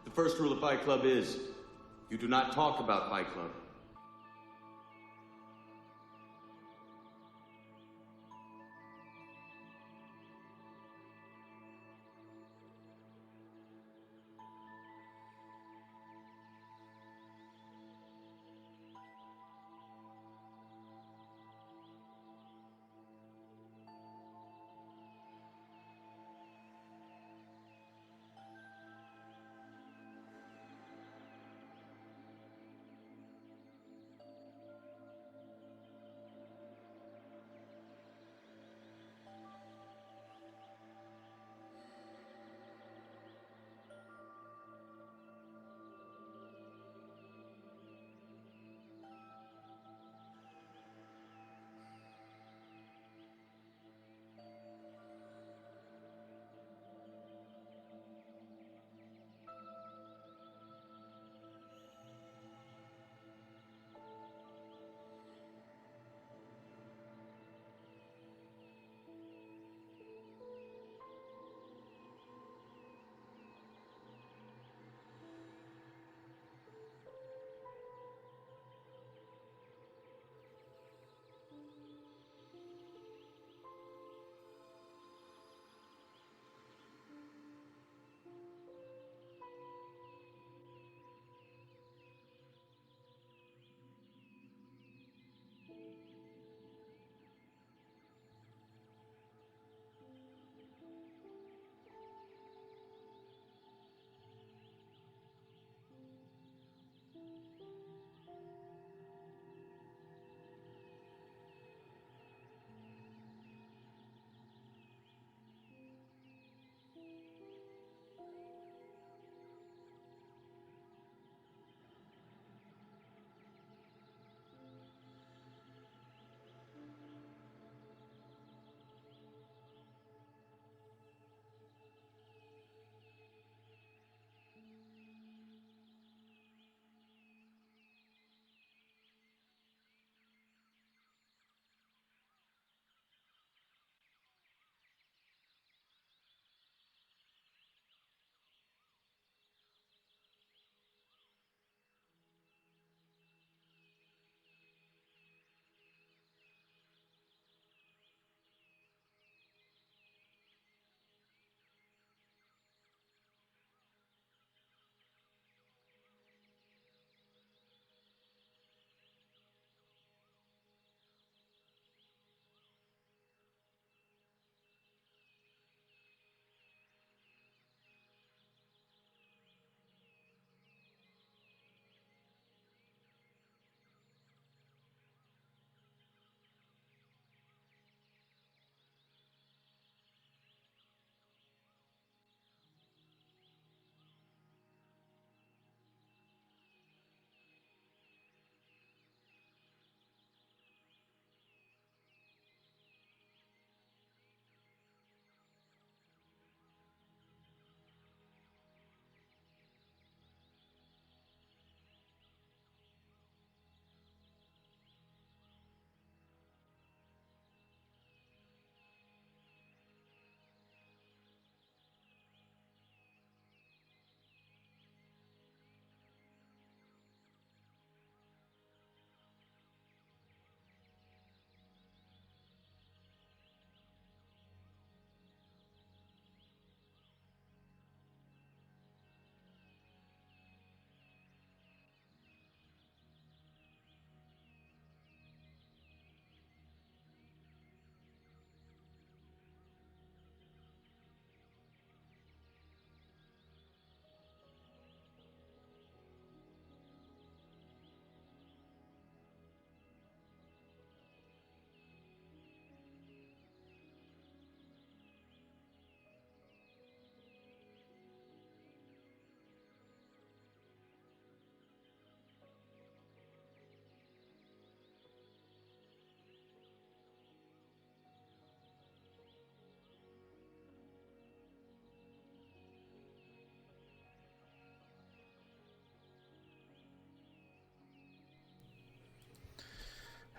The first rule of Fight Club is, you do not talk about Fight Club.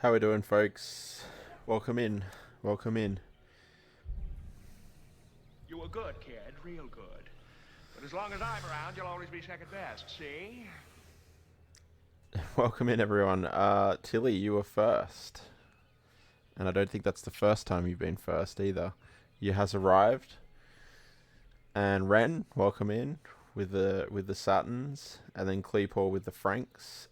How we doing, folks? Welcome in. Welcome in. You were good, kid. Real good. But as long as I'm around, you'll always be second best, see? Welcome in, everyone. Tilly, you were first. And I don't think that's the first time you've been first either. You has arrived. And Ren, welcome in with the Satins. And then Cleepaw with the Franks.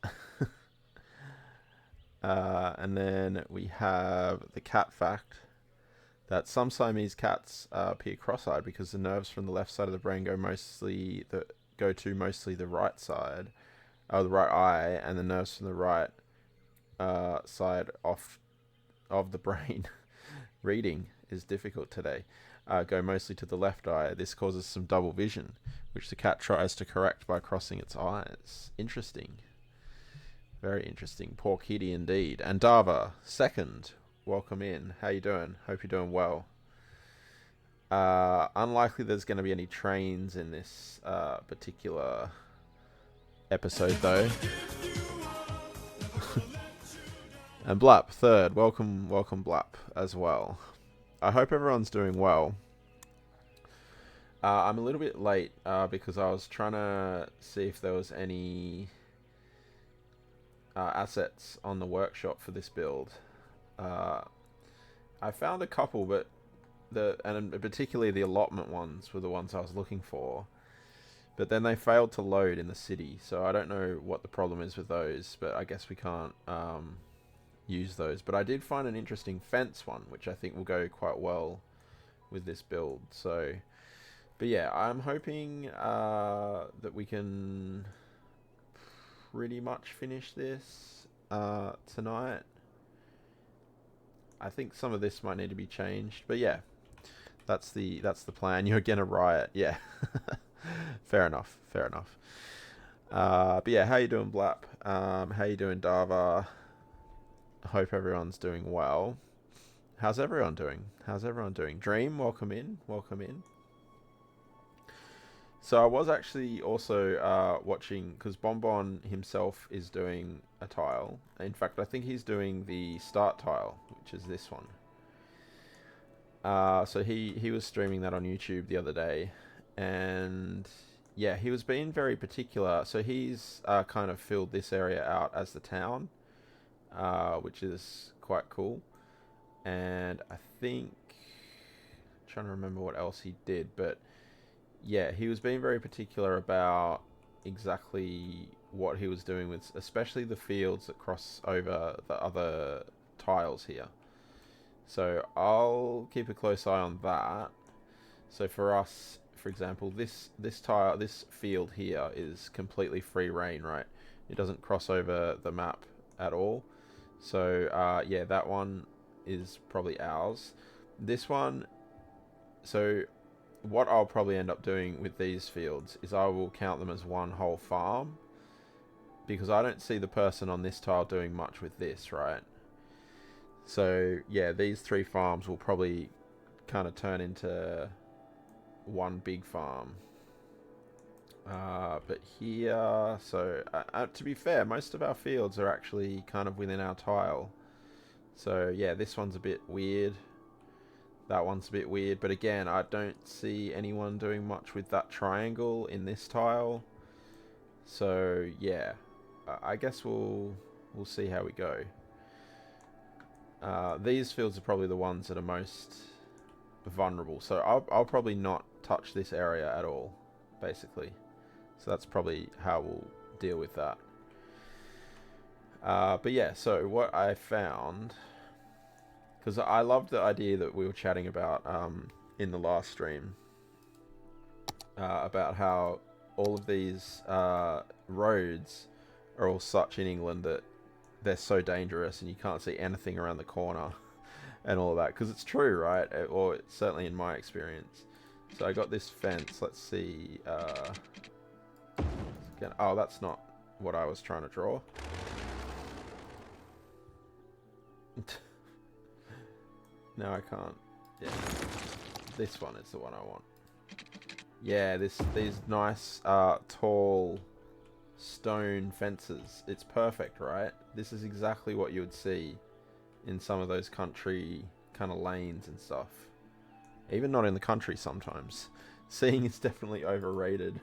And then we have the cat fact that some Siamese cats appear cross-eyed because the nerves from the left side of the brain go to mostly the right side, the right eye, and the nerves from the right side of the brain. Reading is difficult today. Go mostly to the left eye. This causes some double vision, which the cat tries to correct by crossing its eyes. Interesting. Very interesting. Poor kitty indeed. And Dava, second. Welcome in. How you doing? Hope you're doing well. Unlikely there's going to be any trains in this particular episode, though. And Blap, third. Welcome, Blap, as well. I hope everyone's doing well. I'm a little bit late because I was trying to see if there was any assets on the workshop for this build. I found a couple, but particularly the allotment ones were the ones I was looking for. But then they failed to load in the city, so I don't know what the problem is with those, but I guess we can't use those. But I did find an interesting fence one, which I think will go quite well with this build. So, but yeah, I'm hoping that we can pretty much finish this tonight. I think some of this might need to be changed, but yeah, that's the plan. You're gonna riot, yeah. Fair enough. But yeah, how you doing, Blap? How you doing, Dava? I hope everyone's doing well. How's everyone doing? Dream, welcome in. So I was actually also watching, because Bonbon himself is doing a tile. In fact, I think he's doing the start tile, which is this one. So he was streaming that on YouTube the other day. And yeah, he was being very particular. So he's kind of filled this area out as the town, which is quite cool. And I think, I'm trying to remember what else he did, but yeah, he was being very particular about exactly what he was doing with, especially the fields that cross over the other tiles here. So I'll keep a close eye on that. So for us, for example, this field here is completely free reign, right? It doesn't cross over the map at all. So yeah, that one is probably ours. This one, so what I'll probably end up doing with these fields is I will count them as one whole farm, because I don't see the person on this tile doing much with this, right? So yeah, these 3 farms will probably kind of turn into one big farm. But here, so to be fair, most of our fields are actually kind of within our tile. So yeah, this one's a bit weird. That one's a bit weird, but again, I don't see anyone doing much with that triangle in this tile. So yeah, I guess we'll see how we go. These fields are probably the ones that are most vulnerable, so I'll probably not touch this area at all, basically. So that's probably how we'll deal with that. But yeah, so what I found, because I loved the idea that we were chatting about in the last stream, about how all of these roads are all such in England that they're so dangerous and you can't see anything around the corner and all of that, because it's true, right? Or it's certainly in my experience. So I got this fence. Let's see. Oh, that's not what I was trying to draw. No, I can't. Yeah, this one is the one I want. Yeah, these nice tall stone fences. It's perfect, right? This is exactly what you would see in some of those country kind of lanes and stuff. Even not in the country sometimes. Seeing is definitely overrated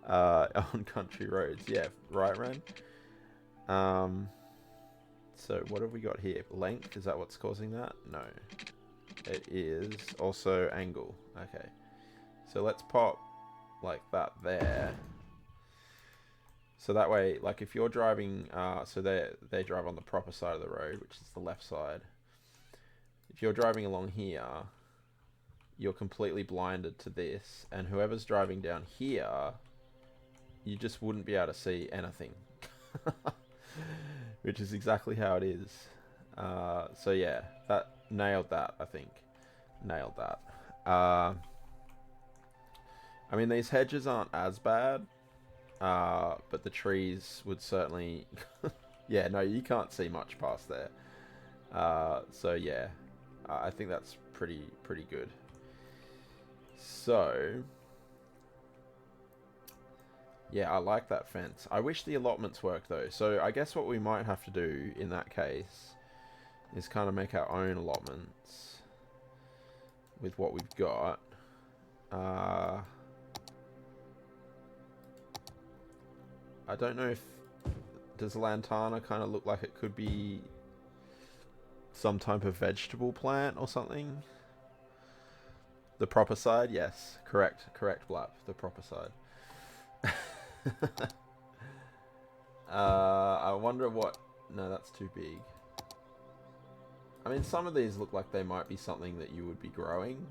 on country roads. Yeah, right, Ren? So what have we got here? Length, is that what's causing that? No. It is also angle. Okay. So let's pop like that there. So that way, like if you're driving, so they drive on the proper side of the road, which is the left side. If you're driving along here, you're completely blinded to this, and whoever's driving down here, you just wouldn't be able to see anything. Which is exactly how it is. So yeah, that nailed that, I think. Nailed that. I mean, these hedges aren't as bad, but the trees would certainly... yeah, no, you can't see much past there. So yeah, I think that's pretty good. So... yeah, I like that fence. I wish the allotments worked though. So I guess what we might have to do in that case is kind of make our own allotments with what we've got. I don't know if... does Lantana kind of look like it could be some type of vegetable plant or something? The proper side? Yes. Correct, Blap. The proper side. I wonder what... no, that's too big. I mean, some of these look like they might be something that you would be growing.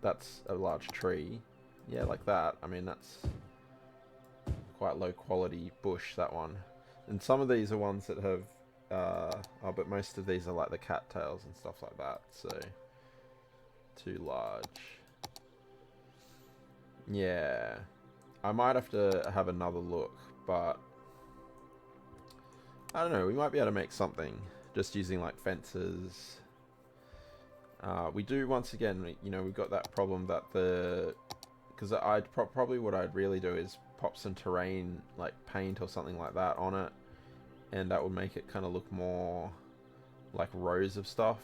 That's a large tree. Yeah, like that. I mean, that's quite low quality bush, that one. And some of these are ones that have... oh, but most of these are like the cattails and stuff like that, so... too large. Yeah. I might have to have another look, but... I don't know, we might be able to make something. Just using like fences. We do, once again, you know, we've got that problem that the... because I'd probably what I'd really do is pop some terrain, like paint or something like that on it. And that would make it kind of look more like rows of stuff.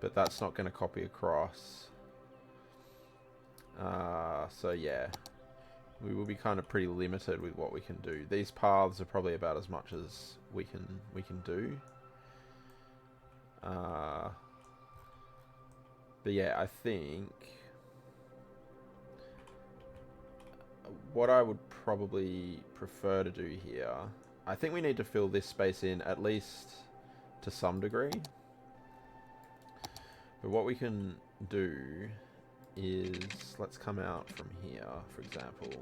But that's not going to copy across. So yeah. We will be kind of pretty limited with what we can do. These paths are probably about as much as we can do. But yeah, I think what I would probably prefer to do here, I think we need to fill this space in at least to some degree. But what we can do is, let's come out from here, for example.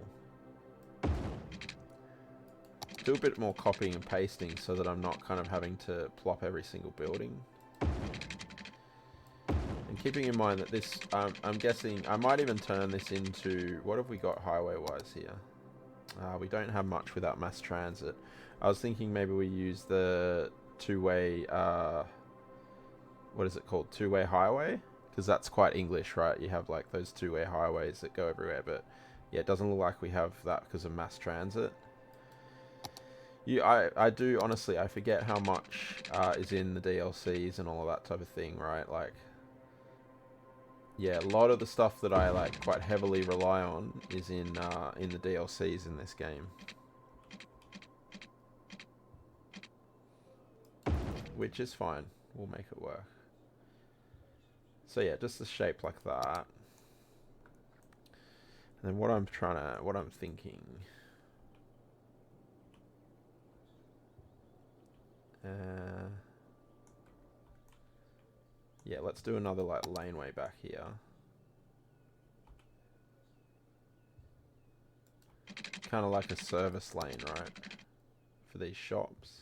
Do a bit more copying and pasting so that I'm not kind of having to plop every single building. And keeping in mind that this, I'm guessing, I might even turn this into, what have we got highway-wise here? We don't have much without mass transit. I was thinking maybe we use the two-way, what is it called? Two-way highway? Because that's quite English, right? You have like those two-way highways that go everywhere, but yeah, it doesn't look like we have that because of mass transit. I do, honestly, I forget how much is in the DLCs and all of that type of thing, right? Like, yeah, a lot of the stuff that I like quite heavily rely on is in the DLCs in this game. Which is fine. We'll make it work. So yeah, just the shape like that. And then what I'm thinking. Yeah, let's do another like laneway back here. Kind of like a service lane, right? For these shops.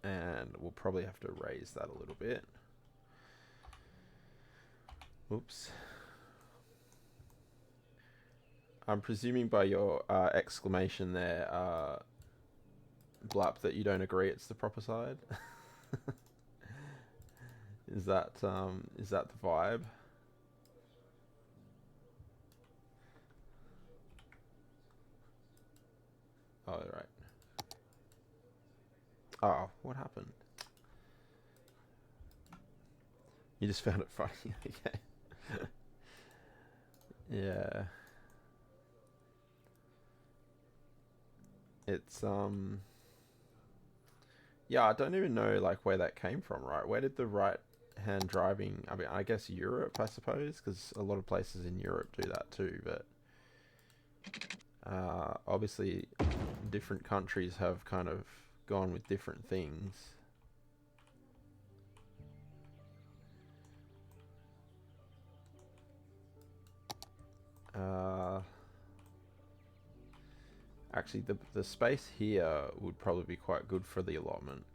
And we'll probably have to raise that a little bit. Oops. I'm presuming by your exclamation there, Blap, that you don't agree it's the proper side. Is that the vibe? Oh, right. Oh, what happened? You just found it funny. Okay. Yeah. It's yeah, I don't even know like where that came from, right? Where did the right hand driving, I mean, I guess Europe, I suppose, because a lot of places in Europe do that too, but obviously different countries have kind of gone with different things. Actually, the space here would probably be quite good for the allotment.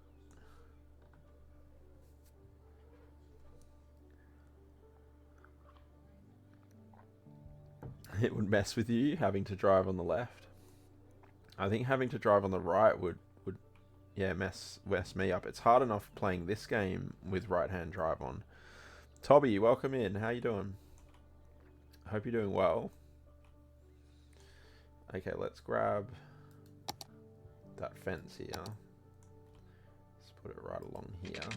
It would mess with you having to drive on the left. I think having to drive on the right would yeah, mess me up. It's hard enough playing this game with right hand drive on. Toby, welcome in. How you doing? Hope you're doing well. Okay, let's grab that fence here. Let's put it right along here.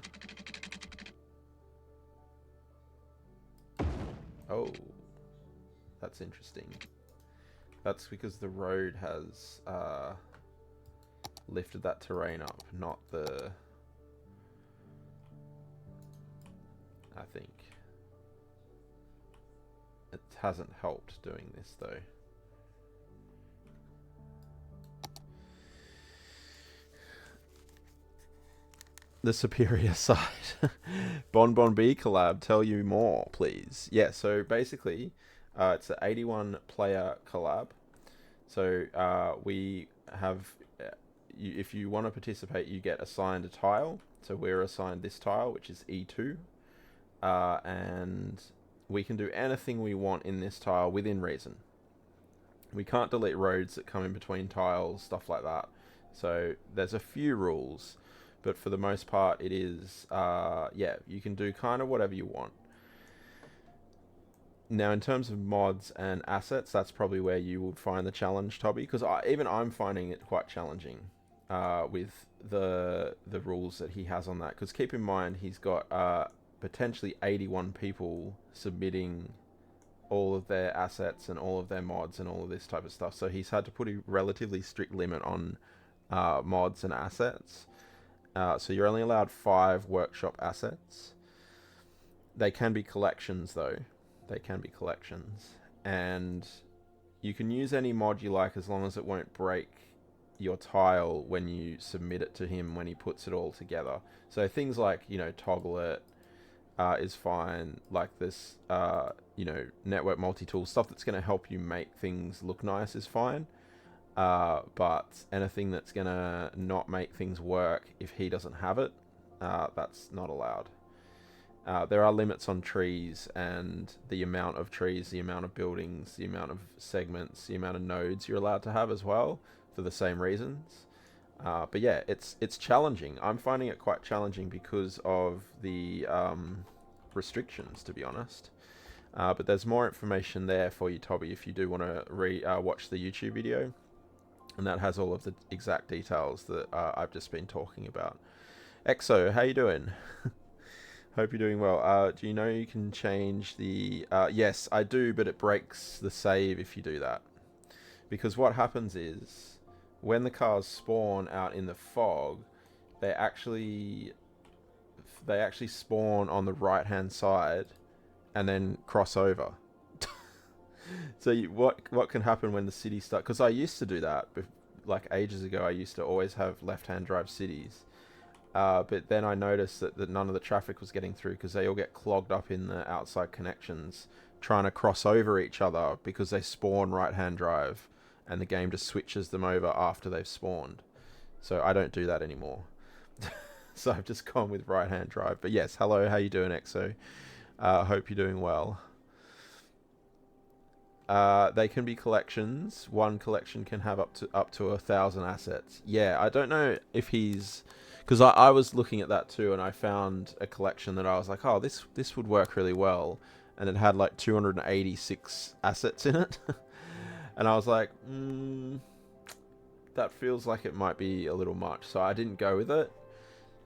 Oh, that's interesting. That's because the road has lifted that terrain up, not the... I think. It hasn't helped doing this though. The superior side. Bon B collab, tell you more, please. Yeah, so basically, it's an 81 player collab. So we have, if you want to participate, you get assigned a tile. So we're assigned this tile, which is E2. And we can do anything we want in this tile within reason. We can't delete roads that come in between tiles, stuff like that. So there's a few rules. But for the most part, it is, yeah, you can do kind of whatever you want. Now, in terms of mods and assets, that's probably where you would find the challenge, Toby, because even I'm finding it quite challenging with the rules that he has on that. Because keep in mind, he's got potentially 81 people submitting all of their assets and all of their mods and all of this type of stuff. So he's had to put a relatively strict limit on mods and assets. So you're only allowed 5 workshop assets. They can be collections though. They can be collections. And you can use any mod you like as long as it won't break your tile when you submit it to him when he puts it all together. So things like, you know, toggle it is fine. Like this, you know, network multi-tool, stuff that's going to help you make things look nice is fine. But anything that's gonna not make things work if he doesn't have it, that's not allowed. There are limits on trees and the amount of trees, the amount of buildings, the amount of segments, the amount of nodes you're allowed to have as well, for the same reasons. But yeah, it's challenging. I'm finding it quite challenging because of the restrictions, to be honest. But there's more information there for you, Toby, if you do want to watch the YouTube video. And that has all of the exact details that I've just been talking about. Exo, how you doing? Hope you're doing well. Do you know you can change the... yes, I do, but it breaks the save if you do that. Because what happens is, when the cars spawn out in the fog, they actually spawn on the right-hand side and then cross over. So what can happen when the city starts? Because I used to do that, like ages ago. I used to always have left-hand drive cities, but then I noticed that none of the traffic was getting through because they all get clogged up in the outside connections trying to cross over each other because they spawn right-hand drive, and the game just switches them over after they've spawned. So I don't do that anymore. So I've just gone with right-hand drive. But yes, hello, how you doing, Exo? Hope you're doing well. They can be collections. One collection can have up to 1,000 assets. Yeah, I don't know if he's... Because I was looking at that too, and I found a collection that I was like, oh, this would work really well. And it had like 286 assets in it. And I was like, that feels like it might be a little much. So I didn't go with it.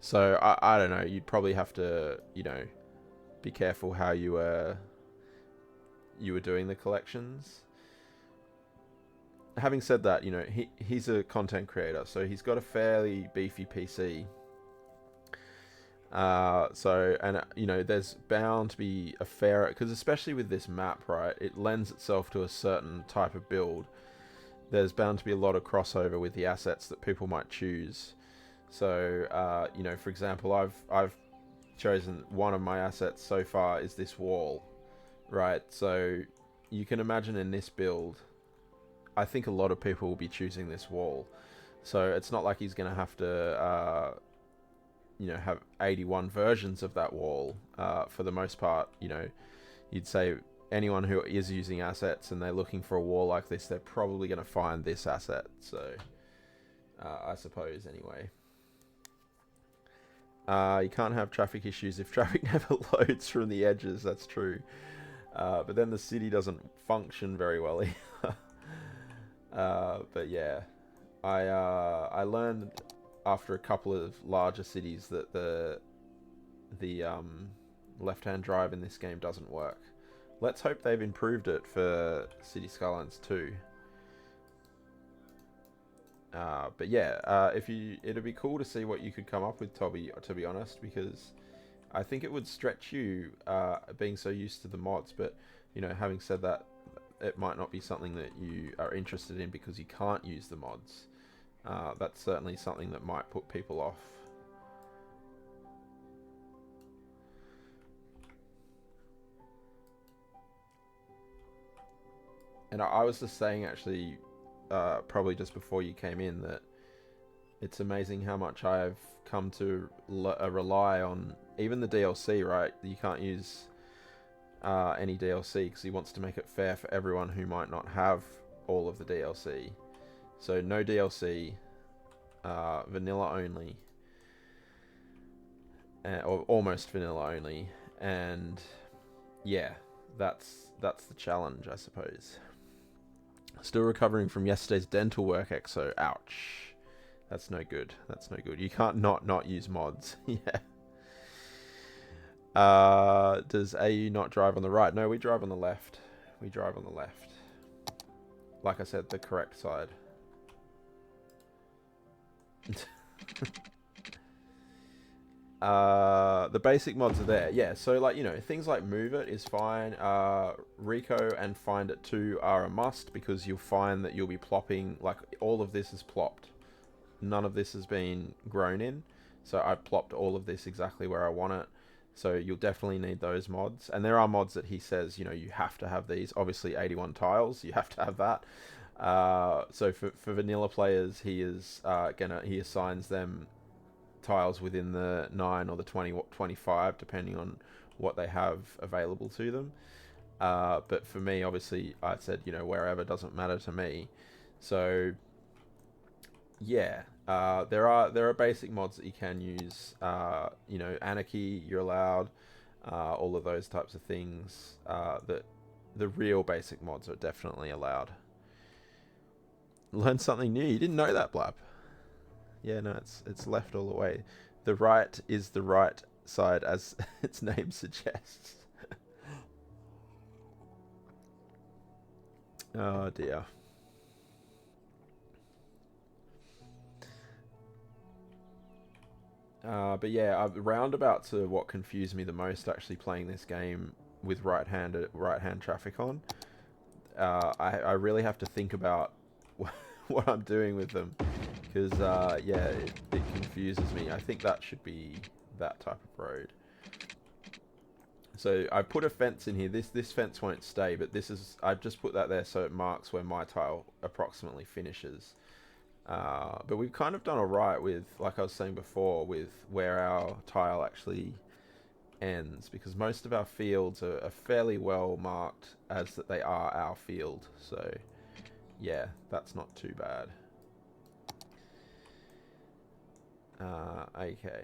So I don't know. You'd probably have to, you know, be careful how you were doing the collections. Having said that, you know, he's a content creator, so he's got a fairly beefy PC. So, and you know, there's bound to be a fair, because especially with this map, right, it lends itself to a certain type of build. There's bound to be a lot of crossover with the assets that people might choose. So, you know, for example, I've chosen one of my assets so far is this wall, right? So you can imagine in this build, I think a lot of people will be choosing this wall. So it's not like he's going to have to, you know, have 81 versions of that wall. For the most part, you know, you'd say anyone who is using assets and they're looking for a wall like this, they're probably going to find this asset. So, I suppose, anyway. You can't have traffic issues if traffic never loads from the edges, that's true. But then the city doesn't function very well either. But yeah, I learned after a couple of larger cities that the left-hand drive in this game doesn't work. Let's hope they've improved it for City Skylines 2. But yeah, it'd be cool to see what you could come up with, Toby, to be honest, because I think it would stretch you, being so used to the mods. But, you know, having said that, it might not be something that you are interested in because you can't use the mods. That's certainly something that might put people off. And I was just saying, actually, probably just before you came in, that it's amazing how much I've come to rely on even the DLC, right? You can't use any DLC because he wants to make it fair for everyone who might not have all of the DLC. So no DLC, vanilla only, or almost vanilla only, and yeah, that's the challenge, I suppose. Still recovering from yesterday's dental work, Exo. Ouch. That's no good. That's no good. You can't not use mods. Yeah. Does AU not drive on the right? No, we drive on the left. We drive on the left. Like I said, the correct side. The basic mods are there. Yeah, so like, you know, things like Move It is fine. Rico and Find It 2 are a must because you'll find that you'll be plopping, like all of this is plopped. None of this has been grown in. So I've plopped all of this exactly where I want it. So you'll definitely need those mods. And there are mods that he says, you know, you have to have these. Obviously 81 tiles, you have to have that. So for vanilla players, he assigns them tiles within the 9 or the 20, 25, depending on what they have available to them. But for me, obviously, I said, you know, wherever doesn't matter to me. So yeah, there are basic mods that you can use. You know, Anarchy, you're allowed. All of those types of things. The real basic mods are definitely allowed. Learn something new. You didn't know that, Blab. Yeah, no, it's left all the way. The right is the right side, as its name suggests. Oh dear. But yeah, roundabouts are what confused me the most, actually, playing this game with right hand traffic on. I really have to think about what I'm doing with them, because yeah, it confuses me. I think that should be that type of road. So I put a fence in here. This fence won't stay, but I've just put that there so it marks where my tile approximately finishes. But we've kind of done alright with, like I was saying before, with where our tile actually ends, because most of our fields are fairly well marked as that they are our field. So yeah, that's not too bad. Okay,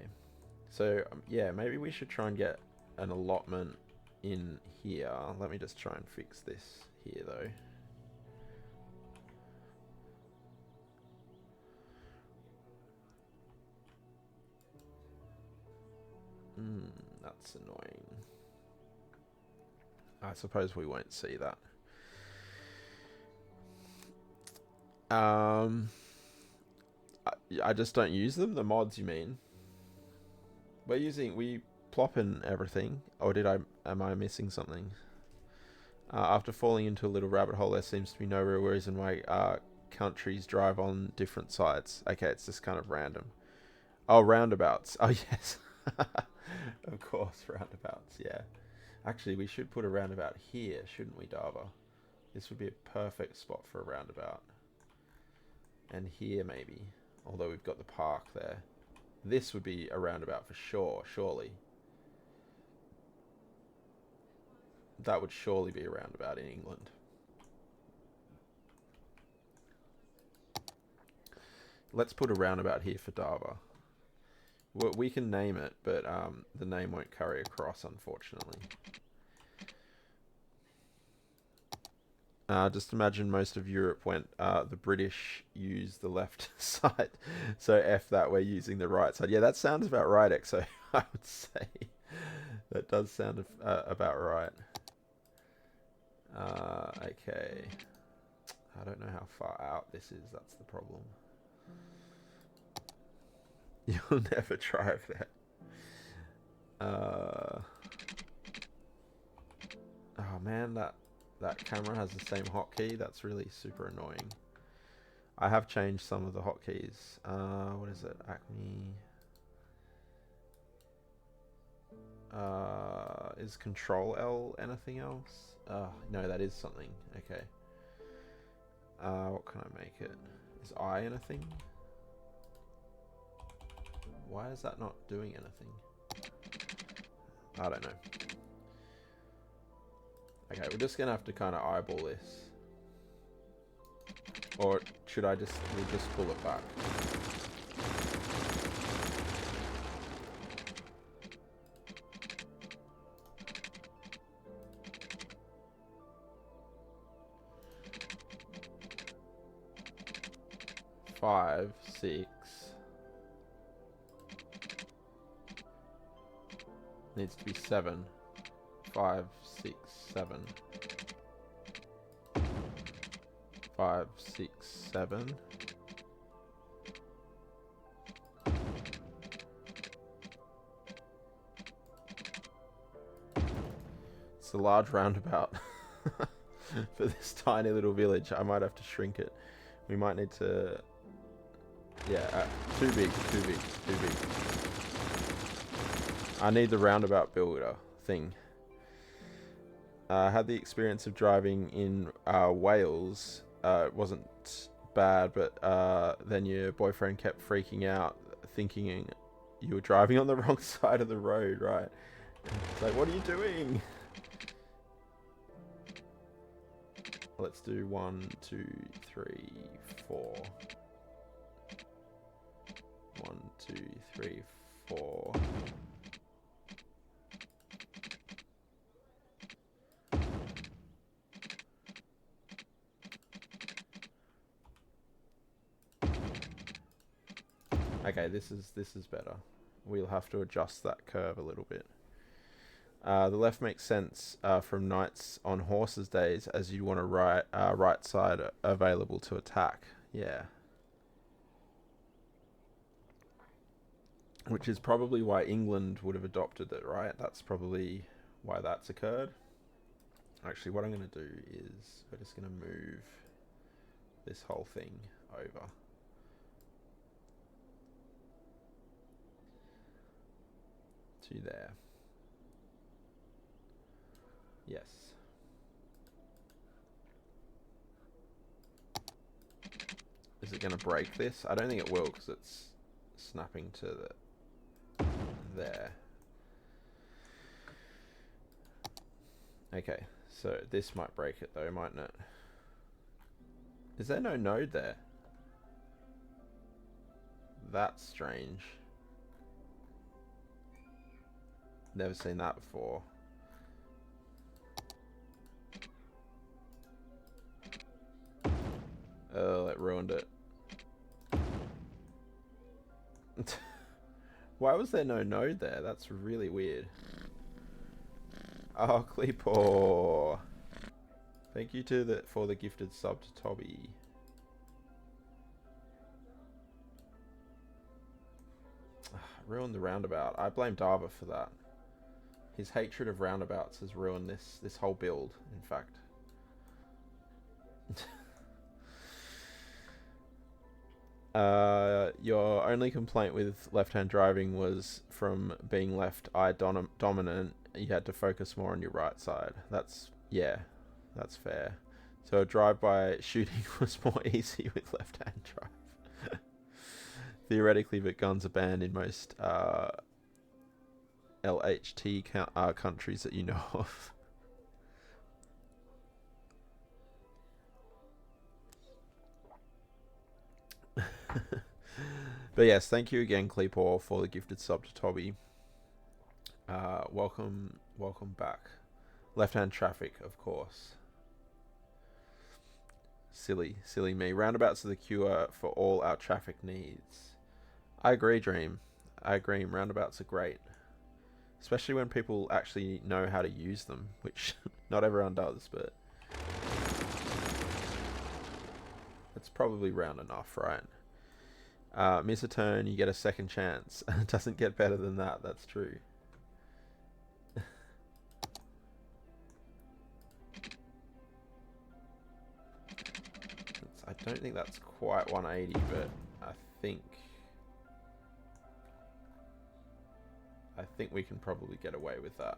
so yeah, maybe we should try and get an allotment in here. Let me just try and fix this here though. That's annoying. I suppose we won't see that. I just don't use them. The mods, you mean? We plop in everything, or am I missing something? After falling into a little rabbit hole, there seems to be no real reason why countries drive on different sides. Okay, it's just kind of random. Oh, roundabouts. Oh, yes. Of course, roundabouts, yeah. Actually, we should put a roundabout here, shouldn't we, Dava? This would be a perfect spot for a roundabout. And here, maybe. Although we've got the park there. This would be a roundabout for sure, surely. That would surely be a roundabout in England. Let's put a roundabout here for Dava. We can name it, but the name won't carry across, unfortunately. Just imagine most of Europe went, the British use the left side, so F that, we're using the right side. Yeah, that sounds about right, Exo, I would say. That does sound about right. Okay. I don't know how far out this is, that's the problem. You'll never drive there. Oh man, that camera has the same hotkey. That's really super annoying. I have changed some of the hotkeys. What is it? Acme. Is Control L anything else? No, that is something. Okay. What can I make it? Is I anything? Why is that not doing anything? I don't know. Okay, we're just gonna have to kind of eyeball this. Or should we'll just pull it back. Five, 6. Needs to be 7. 5, 6, 7. 5, 6, 7. It's a large roundabout for this tiny little village. I might have to shrink it. We might need to... Yeah, too big. I need the roundabout builder thing. I had the experience of driving in Wales. It wasn't bad, but then your boyfriend kept freaking out, thinking you were driving on the wrong side of the road, right? It's like, what are you doing? Let's do 1, 2, 3, 4. 1, 2, 3, 4. Okay, this is better. We'll have to adjust that curve a little bit. The left makes sense from knights on horses days, as you want a right side available to attack. Yeah. Which is probably why England would have adopted it, right? That's probably why that's occurred. Actually, what I'm going to do is we're just going to move this whole thing over. To there. Yes. Is it going to break this? I don't think it will, because it's snapping to there. Okay, so this might break it though, mightn't it? Is there no node there? That's strange. Never seen that before. Oh, it ruined it. Why was there no node there? That's really weird. Oh, Clipor. Thank you for the gifted sub to Toby. Ruined the roundabout. I blame Dava for that. His hatred of roundabouts has ruined this whole build, in fact. Your only complaint with left-hand driving was from being left eye dominant. You had to focus more on your right side. That's fair. So a drive-by shooting was more easy with left-hand drive. Theoretically, but guns are banned in most LHT countries that you know of. But yes, thank you again, Cleepor, for the gifted sub to Toby. Welcome back. Left-hand traffic, of course. Silly me. Roundabouts are the cure for all our traffic needs. I agree, Dream. I agree. Roundabouts are great, especially when people actually know how to use them, which not everyone does, but it's probably round enough, right? Miss a turn, you get a second chance. It doesn't get better than that, that's true. I don't think that's quite 180, but I think we can probably get away with that.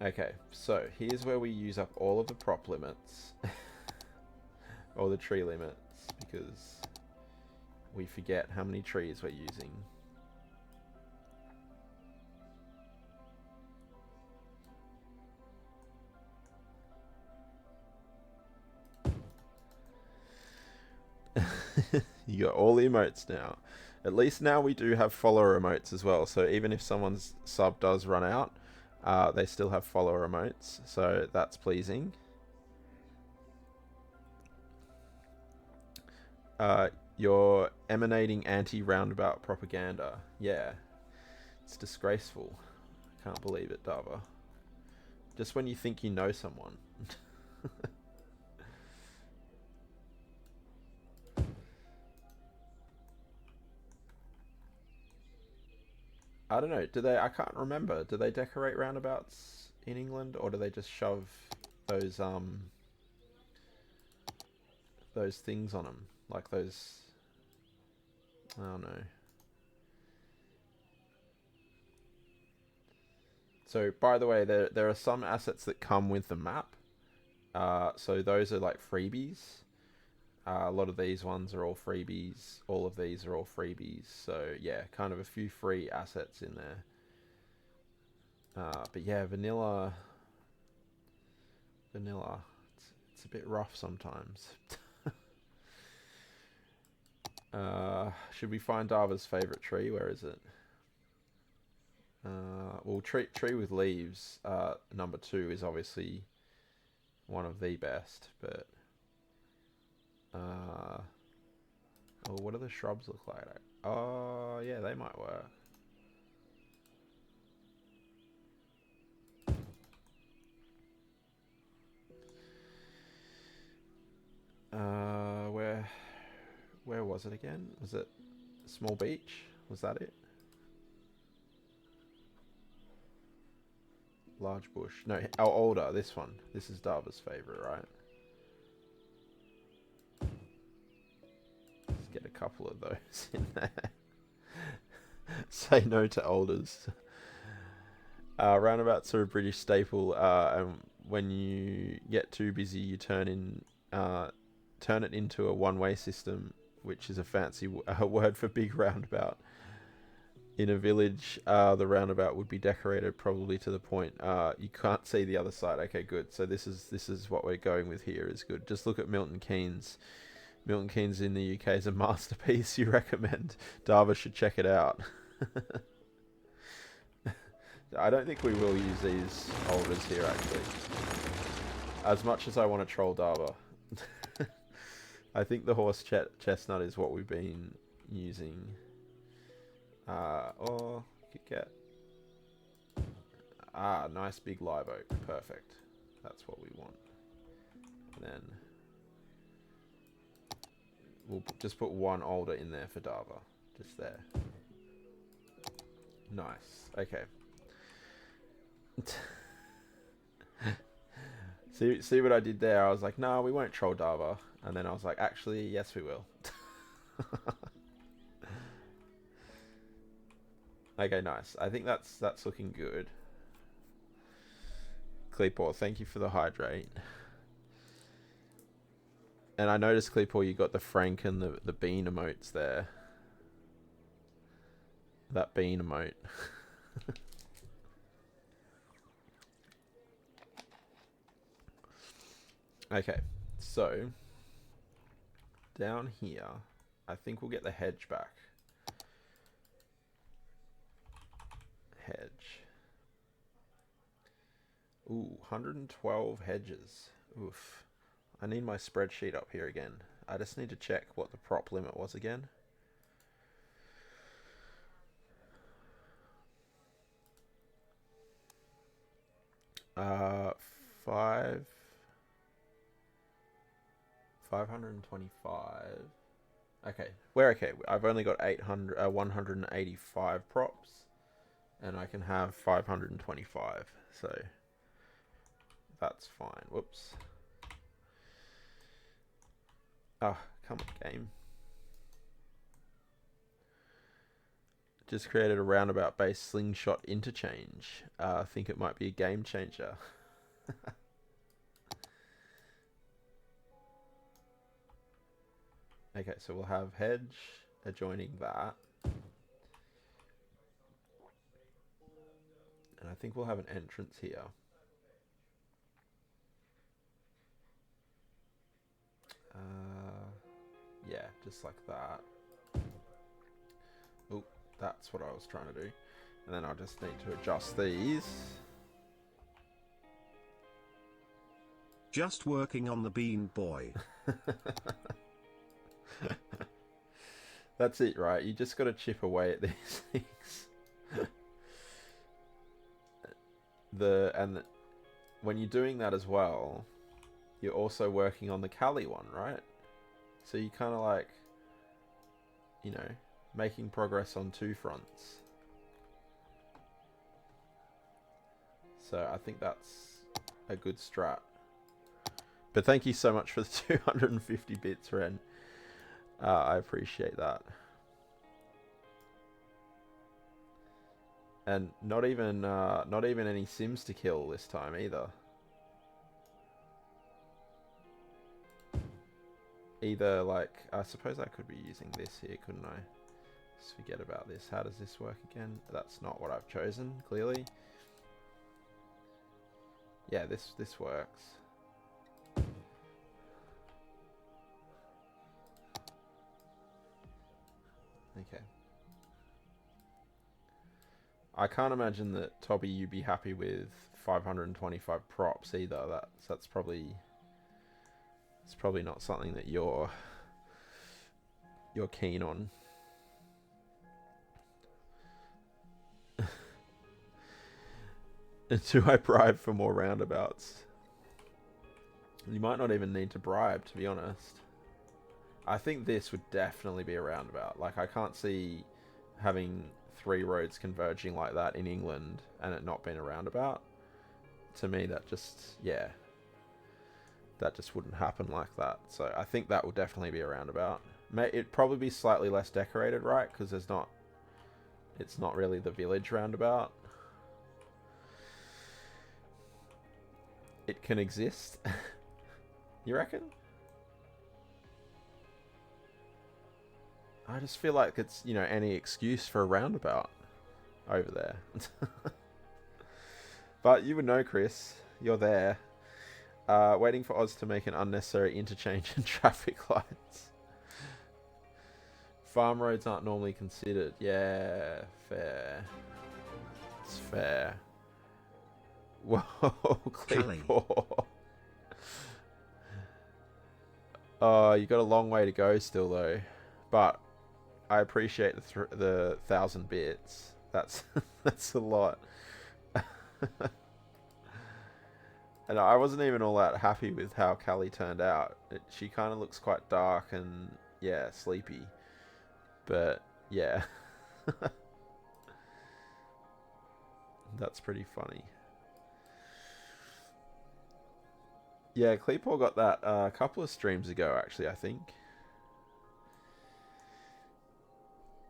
Okay, so here's where we use up all of the prop limits. Or the tree limits, because we forget how many trees we're using. You got all the emotes now. At least now we do have follower emotes as well, so even if someone's sub does run out, they still have follower emotes, so that's pleasing. You're emanating anti-roundabout propaganda. Yeah. It's disgraceful. I can't believe it, Dava. Just when you think you know someone. I don't know. I can't remember. Do they decorate roundabouts in England, or do they just shove those things on them? Like those... I don't know. So, by the way, there are some assets that come with the map. So those are like freebies. A lot of these ones are all freebies. All of these are all freebies. So, yeah, kind of a few free assets in there. But yeah, vanilla... It's a bit rough sometimes. Should we find Dava's favourite tree? Where is it? Well, tree with leaves, number 2 is obviously one of the best, but... oh, what do the shrubs look like? Oh, yeah, they might work. Where was it again? Was it Small Beach? Was that it? Large Bush. No, oh, Older. This one. This is Dava's favourite, right? Let's get a couple of those in there. Say no to Alders. Roundabouts are a British staple, and when you get too busy, you turn it into a one-way system, which is a fancy word for big roundabout. In a village, the roundabout would be decorated probably to the point you can't see the other side. Okay, good. So this is what we're going with here is good. Just look at Milton Keynes. Milton Keynes in the UK is a masterpiece. You recommend? Dava should check it out. I don't think we will use these holders here, actually. As much as I want to troll Dava. I think the horse chestnut is what we've been using. Or you could get nice big live oak. Perfect. That's what we want. And then we'll just put one alder in there for Dava. Just there. Nice. Okay. See what I did there? I was like, no, we won't troll Dava. And then I was like, actually, yes, we will. Okay, nice. I think that's looking good. Cleepor, thank you for the hydrate. And I noticed, Cleepor, you got the Frank and the bean emotes there. That bean emote. Okay, so down here, I think we'll get the hedge back. Hedge. Ooh, 112 hedges. Oof. I need my spreadsheet up here again. I just need to check what the prop limit was again. Uh, 525. Okay, we're okay. I've only got 185 props, and I can have 525. So that's fine. Whoops. Oh, come on, game. Just created a roundabout based slingshot interchange. I think it might be a game changer. Okay, so we'll have hedge adjoining that. And I think we'll have an entrance here. Yeah, just like that. Oh, that's what I was trying to do. And then I'll just need to adjust these. Just working on the bean boy. That's it, right? You just got to chip away at these things. When you're doing that as well, you're also working on the Cali one, right? So you kind of like, you know, making progress on two fronts. So I think that's a good strat. But thank you so much for the 250 bits, Ren. I appreciate that. And not even any Sims to kill this time either. Either like, I suppose I could be using this here, couldn't I? Just forget about this. How does this work again? That's not what I've chosen, clearly. Yeah, this works. Okay. I can't imagine that, Toby, you'd be happy with 525 props either. That's probably not something that you're keen on. Do I bribe for more roundabouts? You might not even need to bribe, to be honest. I think this would definitely be a roundabout. Like, I can't see having 3 roads converging like that in England and it not being a roundabout. To me, that just, yeah. That just wouldn't happen like that. So I think that will definitely be a roundabout. It'd probably be slightly less decorated, right? Because it's not really the village roundabout. It can exist. You reckon? I just feel like it's, you know, any excuse for a roundabout over there. But you would know, Chris. You're there. Waiting for Oz to make an unnecessary interchange in traffic lights. Farm roads aren't normally considered. Yeah, fair. It's fair. Whoa, Cleepor. Oh, you got a long way to go still, though. But I appreciate the 1,000 bits. That's that's a lot. And I wasn't even all that happy with how Callie turned out. She kind of looks quite dark and, yeah, sleepy. But, yeah. That's pretty funny. Yeah, Cleepaw got that a couple of streams ago, actually, I think.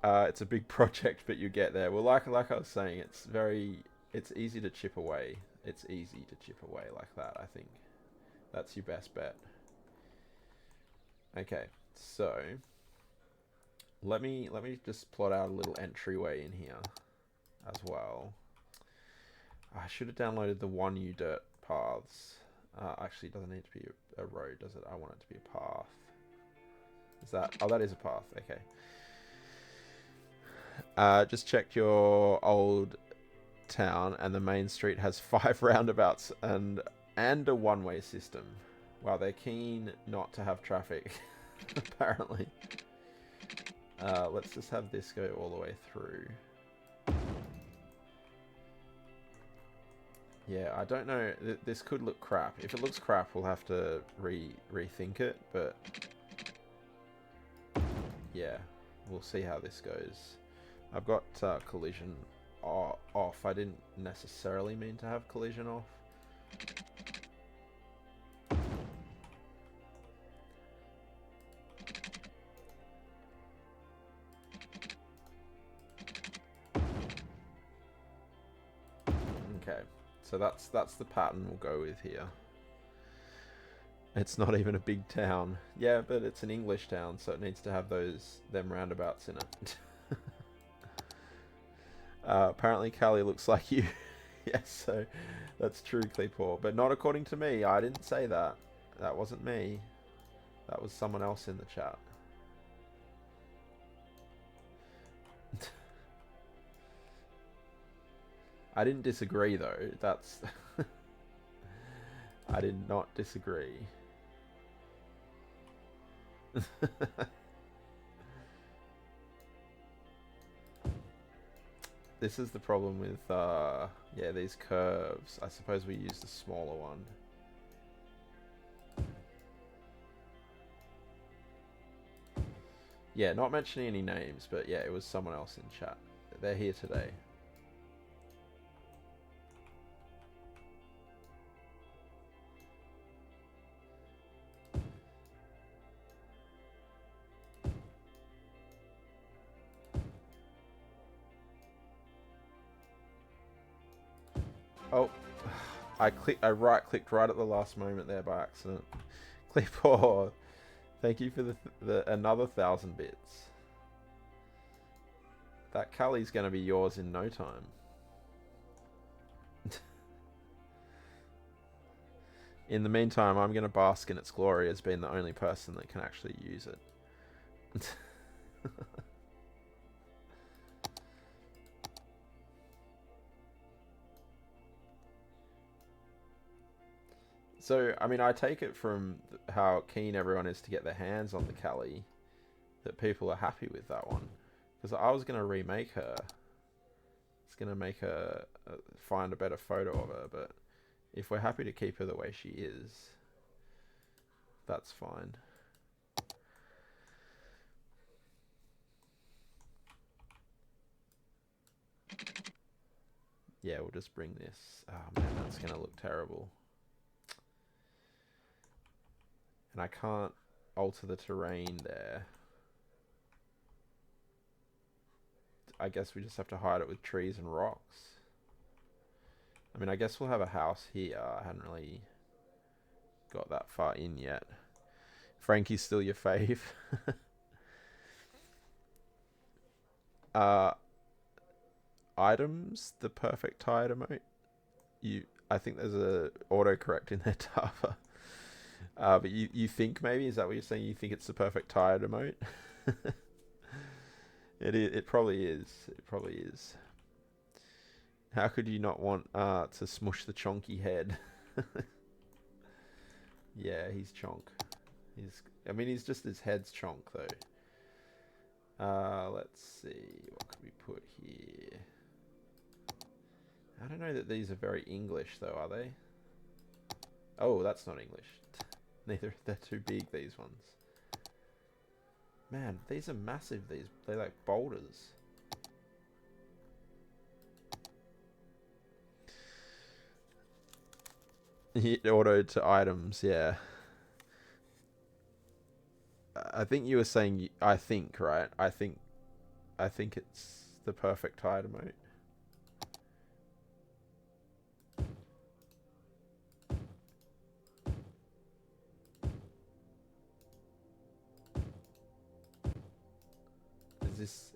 It's a big project, but you get there. Well, like I was saying, it's easy to chip away. It's easy to chip away like that, I think. That's your best bet. Okay, so let me just plot out a little entryway in here as well. I should have downloaded the 1U dirt paths. Actually, it doesn't need to be a road, does it? I want it to be a path. Is that? Oh, that is a path. Okay. Just check your old town, and the main street has 5 roundabouts and a one-way system. Wow, they're keen not to have traffic, apparently. Let's just have this go all the way through. Yeah, I don't know. This could look crap. If it looks crap, we'll have to rethink it, but yeah, we'll see how this goes. I've got collision off. I didn't necessarily mean to have collision off. Okay, so that's the pattern we'll go with here. It's not even a big town. Yeah, but it's an English town, so it needs to have them roundabouts in it. Apparently Callie looks like you. Yes, so that's true, Cleepaw. But not according to me. I didn't say that. That wasn't me. That was someone else in the chat. I didn't disagree, though. That's... I did not disagree. This is the problem with, yeah, these curves. I suppose we use the smaller one. Yeah, not mentioning any names, but yeah, it was someone else in chat. They're here today. Oh, I right-clicked right at the last moment there by accident. Cleepaw, thank you for the another 1,000 bits. That Callie's going to be yours in no time. In the meantime, I'm going to bask in its glory as being the only person that can actually use it. So, I mean, I take it from how keen everyone is to get their hands on the Callie that people are happy with that one. Because I was going to remake her. It's going to make her find a better photo of her, but if we're happy to keep her the way she is, that's fine. Yeah, we'll just bring this. Oh man, that's going to look terrible. And I can't alter the terrain there. I guess we just have to hide it with trees and rocks. I mean, I guess we'll have a house here. I hadn't really got that far in yet. Frankie's still your fave. Items, the perfect tire emote. I think there's a autocorrect in there, Tava. But you think maybe, is that what you're saying? You think it's the perfect tired emote? It probably is. It probably is. How could you not want to smush the chonky head? Yeah, he's chonk. I mean, he's just his head's chonk though. Let's see, what could we put here? I don't know that these are very English though, are they? Oh, that's not English. Neither, they're too big, these ones. Man, these are massive, they're like boulders. Hit auto to items, yeah. I think you were saying, I think, right? I think it's the perfect hide emote.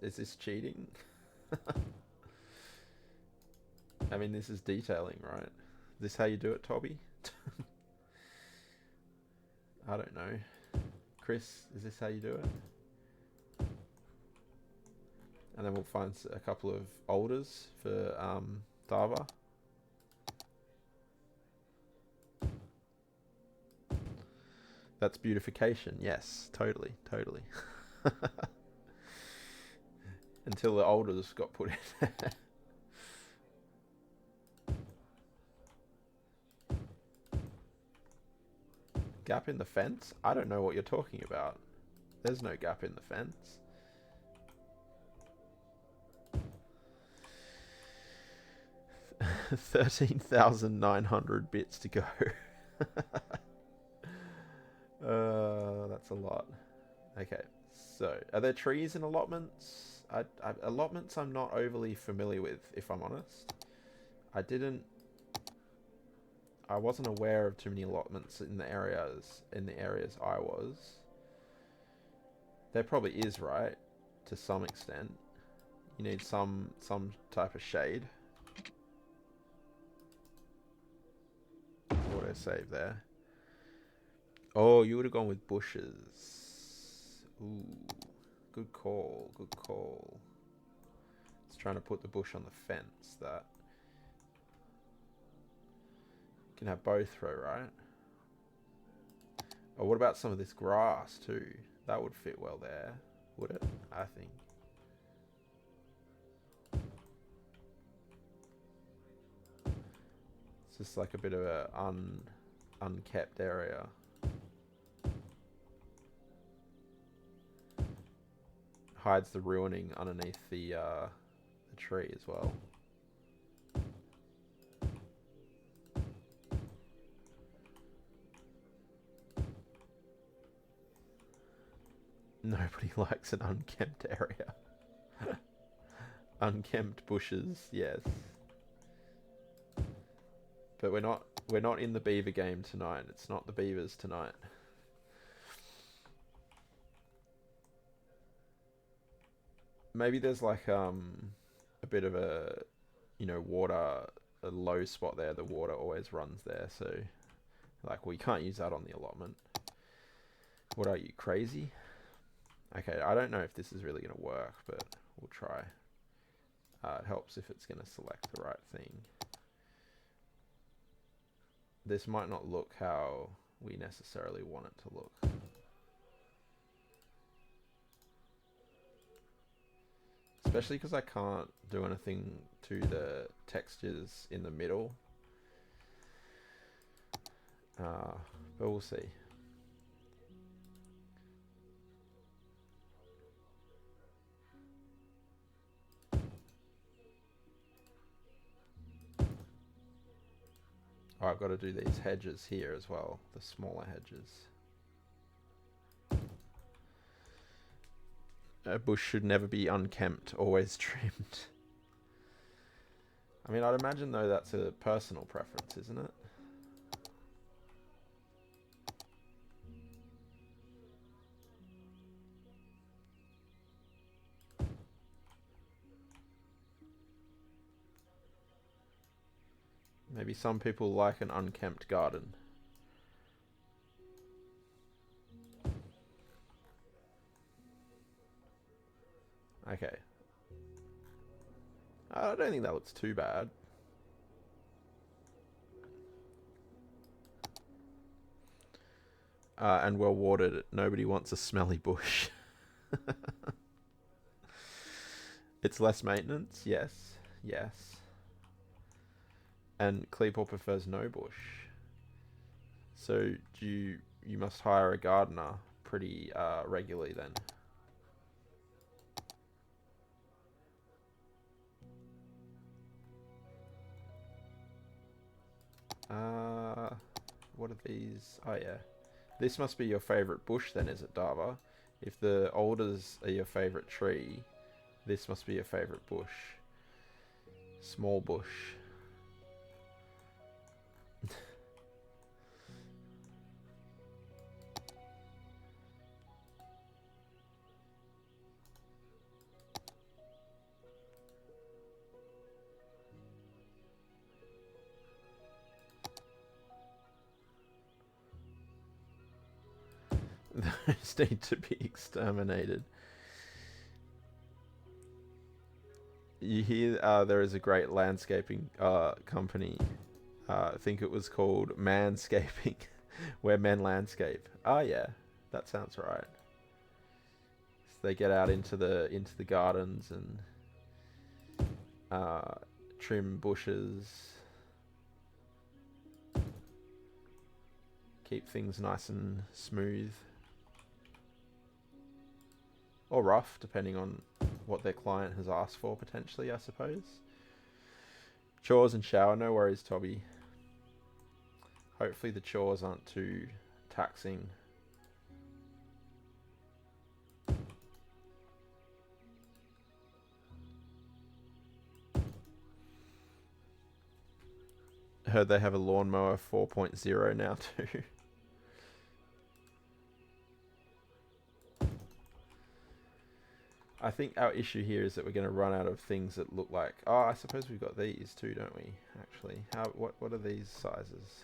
Is this cheating? I mean, this is detailing, right? Is this how you do it, Toby? I don't know. Chris, is this how you do it? And then we'll find a couple of alders for Dava. That's beautification. Yes, totally. Until the alders got put in. Gap in the fence? I don't know what you're talking about. There's no gap in the fence. $13,900 bits to go. That's a lot. Okay, so are there trees in allotments? Allotments I'm not overly familiar with, if I'm honest. I wasn't aware of too many allotments in the areas I was. There probably is, right? To some extent. You need some type of shade. Auto save there. Oh, you would have gone with bushes. Ooh. Good call. It's trying to put the bush on the fence, that. Can have both though, right? Oh, what about some of this grass too? That would fit well there, would it? I think. It's just like a bit of a unkept area. Hides the ruining underneath the tree as well. Nobody likes an unkempt area. Unkempt bushes, yes. But we're not in the beaver game tonight. It's not the beavers tonight. Maybe there's like a bit of a water, a low spot there. The water always runs there, so like we can't use that on the allotment. What are you, crazy? Okay, I don't know if this is really going to work, but we'll try. It helps if it's going to select the right thing. This might not look how we necessarily want it to look. Especially because I can't do anything to the textures in the middle. But we'll see. Oh, I've got to do these hedges here as well, the smaller hedges. A bush should never be unkempt, always trimmed. I mean, I'd imagine though that's a personal preference, isn't it? Maybe some people like an unkempt garden. Okay. I don't think that looks too bad. And well watered. Nobody wants a smelly bush. It's less maintenance. Yes, yes. And Cleepor prefers no bush. So you must hire a gardener pretty regularly then. What are these? Oh yeah. This must be your favourite bush then, is it, Dava? If the alders are your favourite tree, this must be your favourite bush. Small bush. Those need to be exterminated. You hear there is a great landscaping company. I think it was called Manscaping, where men landscape. Oh yeah, that sounds right. So they get out into the gardens and trim bushes, keep things nice and smooth. Or rough, depending on what their client has asked for, potentially, I suppose. Chores and shower, no worries, Toby. Hopefully the chores aren't too taxing. Heard they have a lawnmower 4.0 now too. I think our issue here is that we're going to run out of things that look like... Oh, I suppose we've got these too, don't we? Actually, what are these sizes?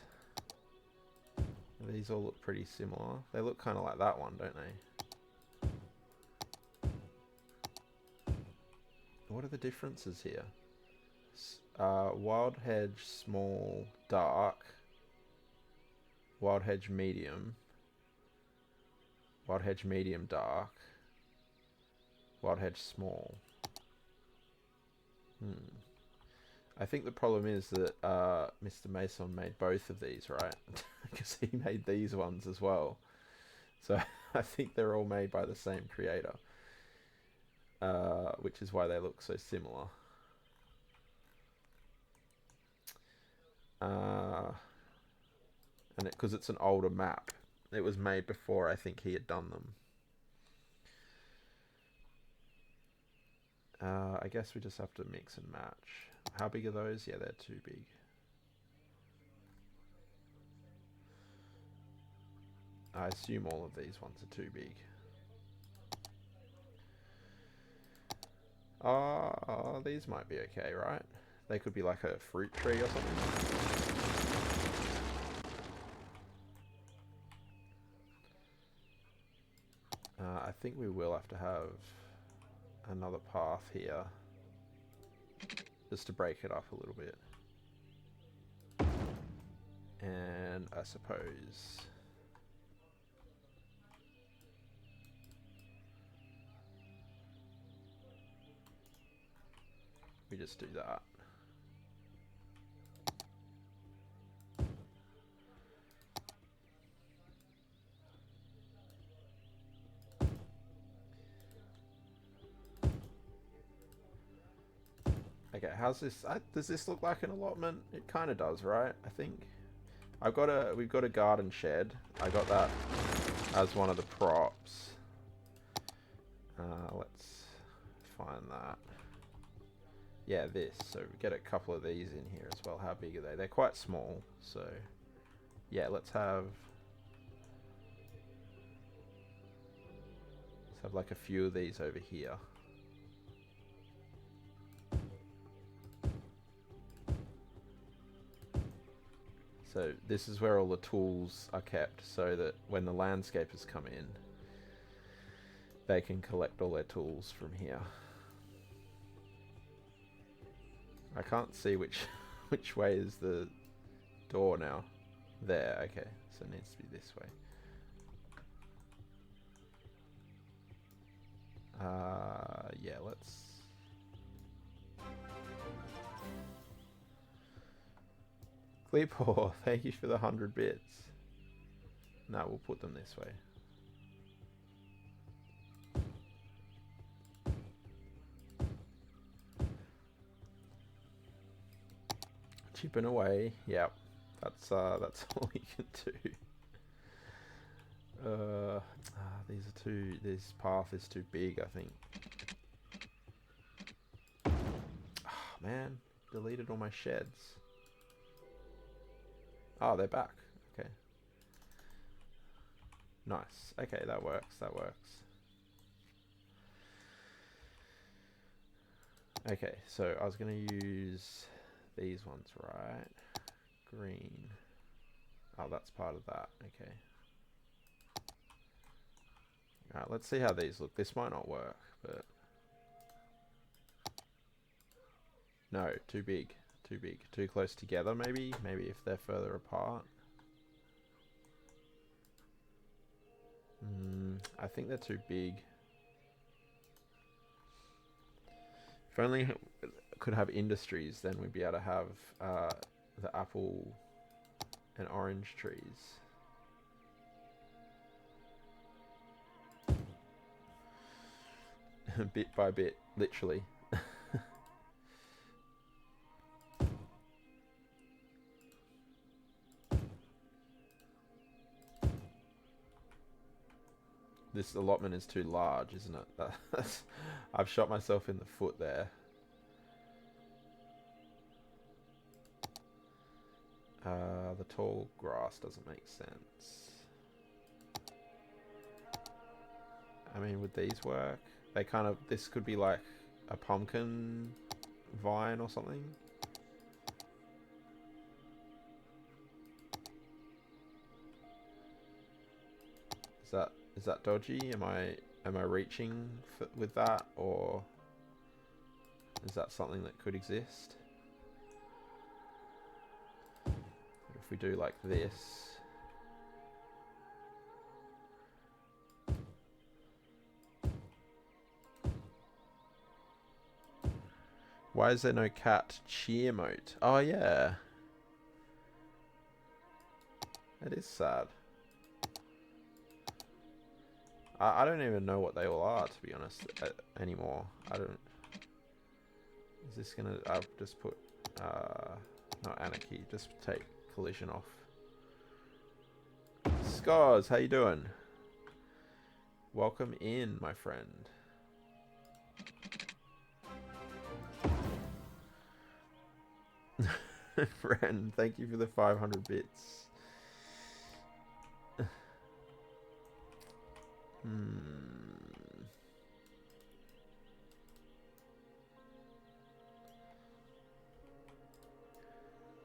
These all look pretty similar. They look kind of like that one, don't they? What are the differences here? Wild hedge, small, dark. Wild hedge, medium. Wild hedge, medium, dark. Wild hedge, small. I think the problem is that Mr. Mason made both of these, right? Because he made these ones as well. So I think they're all made by the same creator. Which is why they look so similar. And because it's an older map. It was made before I think he had done them. I guess we just have to mix and match. How big are those? Yeah, they're too big. I assume all of these ones are too big. These might be okay, right? They could be like a fruit tree or something. I think we will have to have another path here just to break it up a little bit. And I suppose we just do that. Okay, how's this? Does this look like an allotment? It kind of does, right? I think. We've got a garden shed. I got that as one of the props. Let's find that. Yeah, this. So we get a couple of these in here as well. How big are they? They're quite small. So yeah, let's have like a few of these over here. So this is where all the tools are kept, so that when the landscapers come in, they can collect all their tools from here. I can't see which way is the door now. There, okay. So it needs to be this way. Yeah, let's Gleepore, thank you for the 100 bits. No, we'll put them this way. Chipping away. Yep. That's all you can do. These are too. This path is too big, I think. Oh, man, deleted all my sheds. Oh, they're back. Okay. Nice. Okay, that works. That works. Okay, so I was gonna use these ones, right? Green. Oh, that's part of that. Okay. Alright, let's see how these look. This might not work, but... No, too big. Too big. Too close together, maybe? Maybe if they're further apart. I think they're too big. If only could have industries, then we'd be able to have the apple and orange trees. Bit by bit, literally. This allotment is too large, isn't it? I've shot myself in the foot there. The tall grass doesn't make sense. I mean, would these work? They kind of... This could be like a pumpkin vine or something. Is that dodgy? Am I reaching with that, or is that something that could exist? If we do like this. Why is there no cat cheer moat? Oh yeah. That is sad. I don't even know what they all are, to be honest, anymore. I don't... Is this gonna... I've just put... not anarchy, just take collision off. Scars, how you doing? Welcome in, my friend. Friend, thank you for the 500 bits.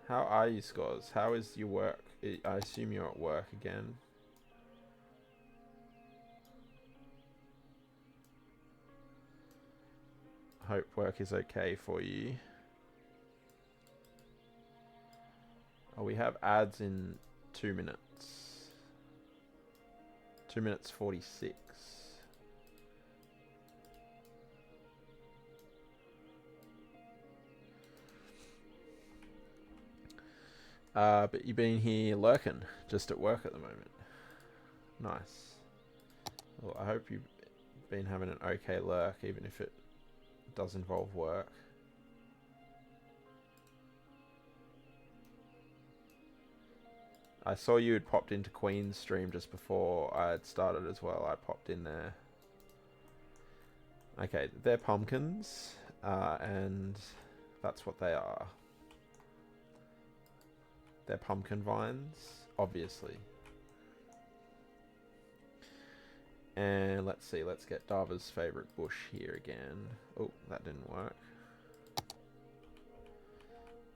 How are you, Scores? How is your work? I assume you're at work again. Hope work is okay for you. Oh, we have ads in 2 minutes. 2 minutes 46. But you've been here lurking, just at work at the moment. Nice. Well, I hope you've been having an okay lurk, even if it does involve work. I saw you had popped into Queen's stream just before I had started as well. I popped in there. Okay, they're pumpkins, and that's what they are. They're pumpkin vines, obviously. And let's see, let's get Dava's favorite bush here again. Oh, that didn't work.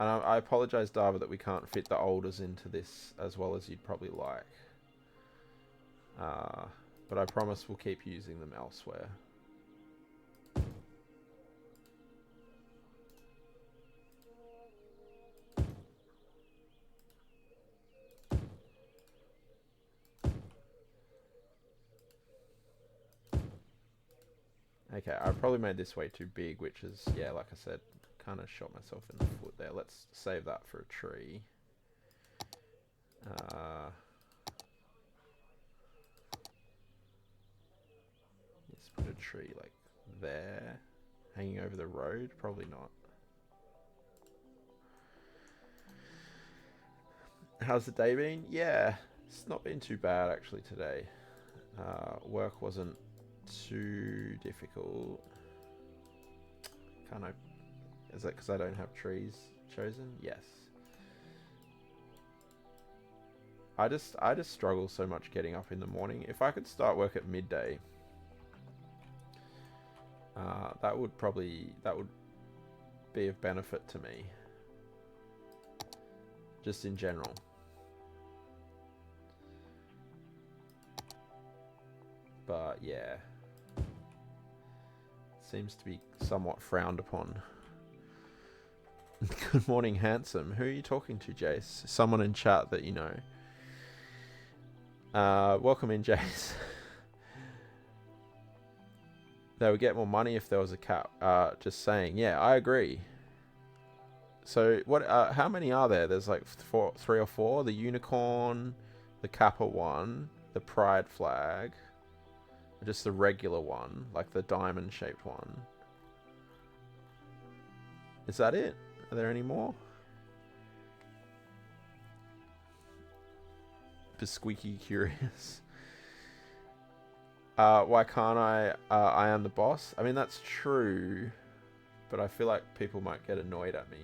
And I apologize, Dava, that we can't fit the alders into this as well as you'd probably like. But I promise we'll keep using them elsewhere. Okay, I probably made this way too big, which is, yeah, like I said, kind of shot myself in the foot there. Let's save that for a tree. Let's put a tree like there, hanging over the road. Probably not. How's the day been? Yeah, it's not been too bad actually today. Work wasn't too difficult. Can't I? Is that because I don't have trees chosen? Yes. I just struggle so much getting up in the morning. If I could start work at midday, that would be of benefit to me. Just in general. But yeah, seems to be somewhat frowned upon. Good morning, handsome. Who are you talking to, Jace? Someone in chat that you know. Welcome in, Jace. They would get more money if there was a cap. Just saying. Yeah, I agree. So what? How many are there? There's like 3 or 4. The unicorn, the Kappa one, the pride flag, just the regular one, like the diamond-shaped one. Is that it? Are there any more? Squeaky curious. Why can't I am the boss? I mean, that's true, but I feel like people might get annoyed at me.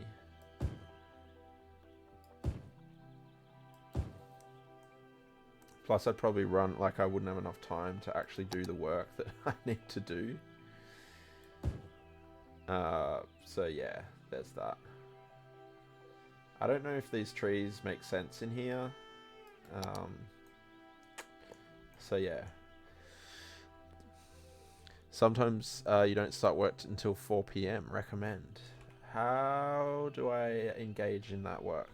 Plus, I'd probably run, like I wouldn't have enough time to actually do the work that I need to do. So yeah, there's that. I don't know if these trees make sense in here. So yeah. Sometimes you don't start work until 4 PM. Recommend. How do I engage in that work?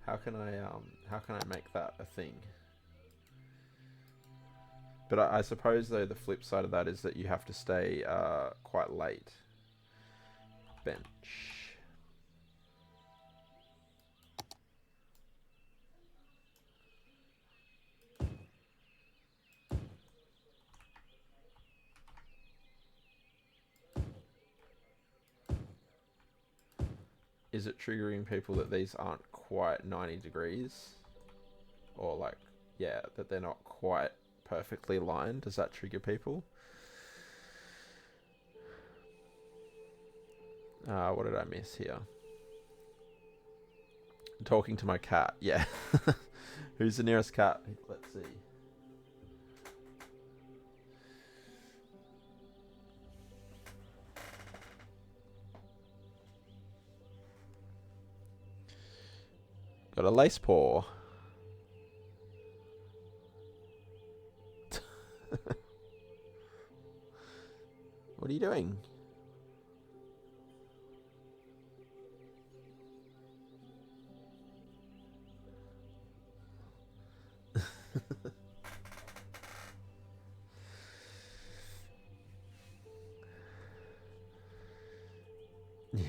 How can I make that a thing? But I suppose though the flip side of that is that you have to stay quite late. Bench. Is it triggering people that these aren't quite 90 degrees? Or like, yeah, that they're not quite perfectly aligned? Does that trigger people? What did I miss here? I'm talking to my cat, yeah. Who's the nearest cat? Let's see. Got a lace paw. What are you doing?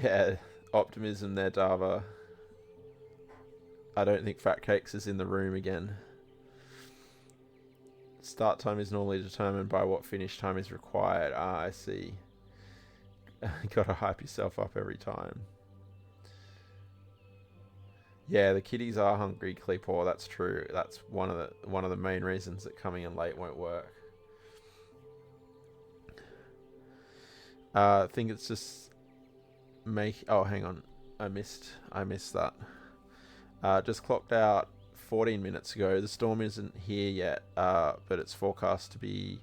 Yeah, optimism there, Dava. I don't think Fat Cakes is in the room again. Start time is normally determined by what finish time is required. Ah, I see. Gotta hype yourself up every time. Yeah, the kiddies are hungry, Cleepaw. That's true. That's one of the main reasons that coming in late won't work. I think it's just oh, hang on. I missed that. Just clocked out 14 minutes ago. The storm isn't here yet, but it's forecast to be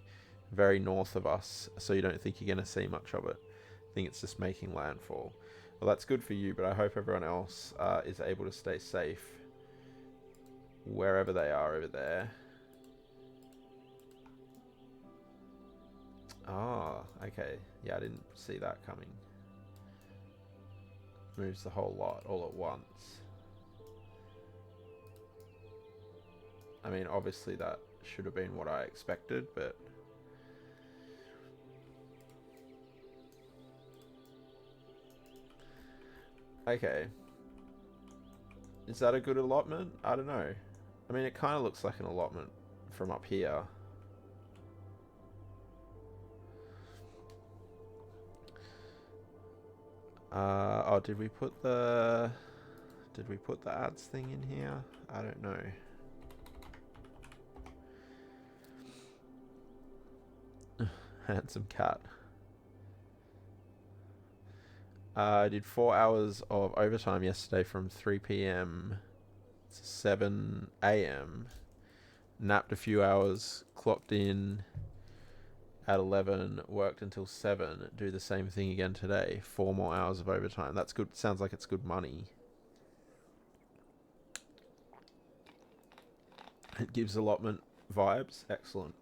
very north of us, so you don't think you're going to see much of it. I think it's just making landfall. Well, that's good for you, but I hope everyone else is able to stay safe wherever they are over there. Oh, okay. Yeah, I didn't see that coming. Moves the whole lot all at once. I mean, obviously that should have been what I expected, but... Okay. Is that a good allotment? I don't know. I mean, it kind of looks like an allotment from up here. Oh, did we put the ads thing in here? I don't know. Handsome cat. I did 4 hours of overtime yesterday from 3 p.m. to 7 a.m. Napped a few hours, clocked in at 11, worked until 7, do the same thing again today. 4 more hours of overtime. That's good. Sounds like it's good money. It gives allotment vibes. Excellent.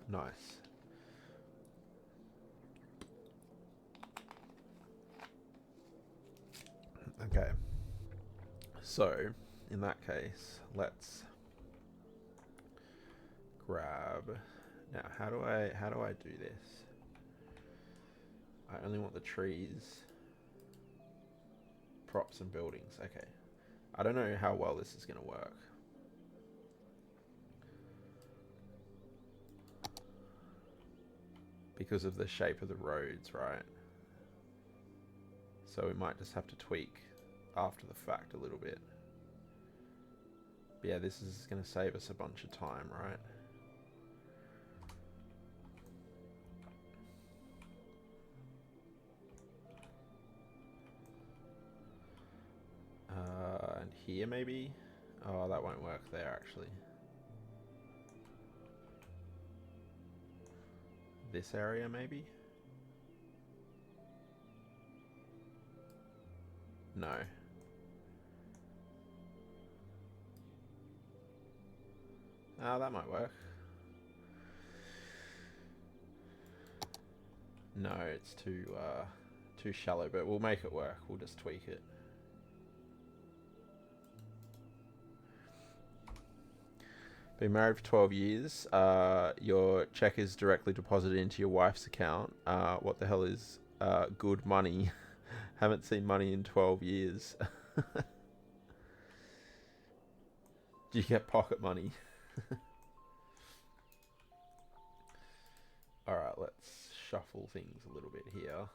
Nice. Okay. So, in that case, let's grab. Now, how do I do this? I only want the trees, props, and buildings. Okay. I don't know how well this is going to work. Because of the shape of the roads, right? So we might just have to tweak after the fact a little bit. But yeah, this is going to save us a bunch of time, right? And here maybe? Oh, that won't work there actually. This area maybe? No. Ah, that might work. No, it's too shallow, but we'll make it work. We'll just tweak it. Been married for 12 years. Your check is directly deposited into your wife's account. What the hell is good money? Haven't seen money in 12 years. Do you get pocket money? Alright, let's shuffle things a little bit here.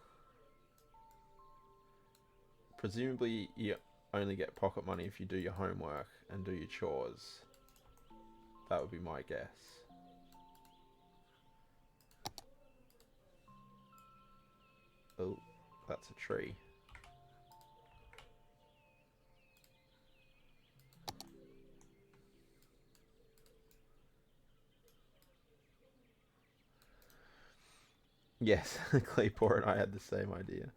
Presumably you only get pocket money if you do your homework and do your chores. That would be my guess. Oh, that's a tree. Yes, Claypore and I had the same idea.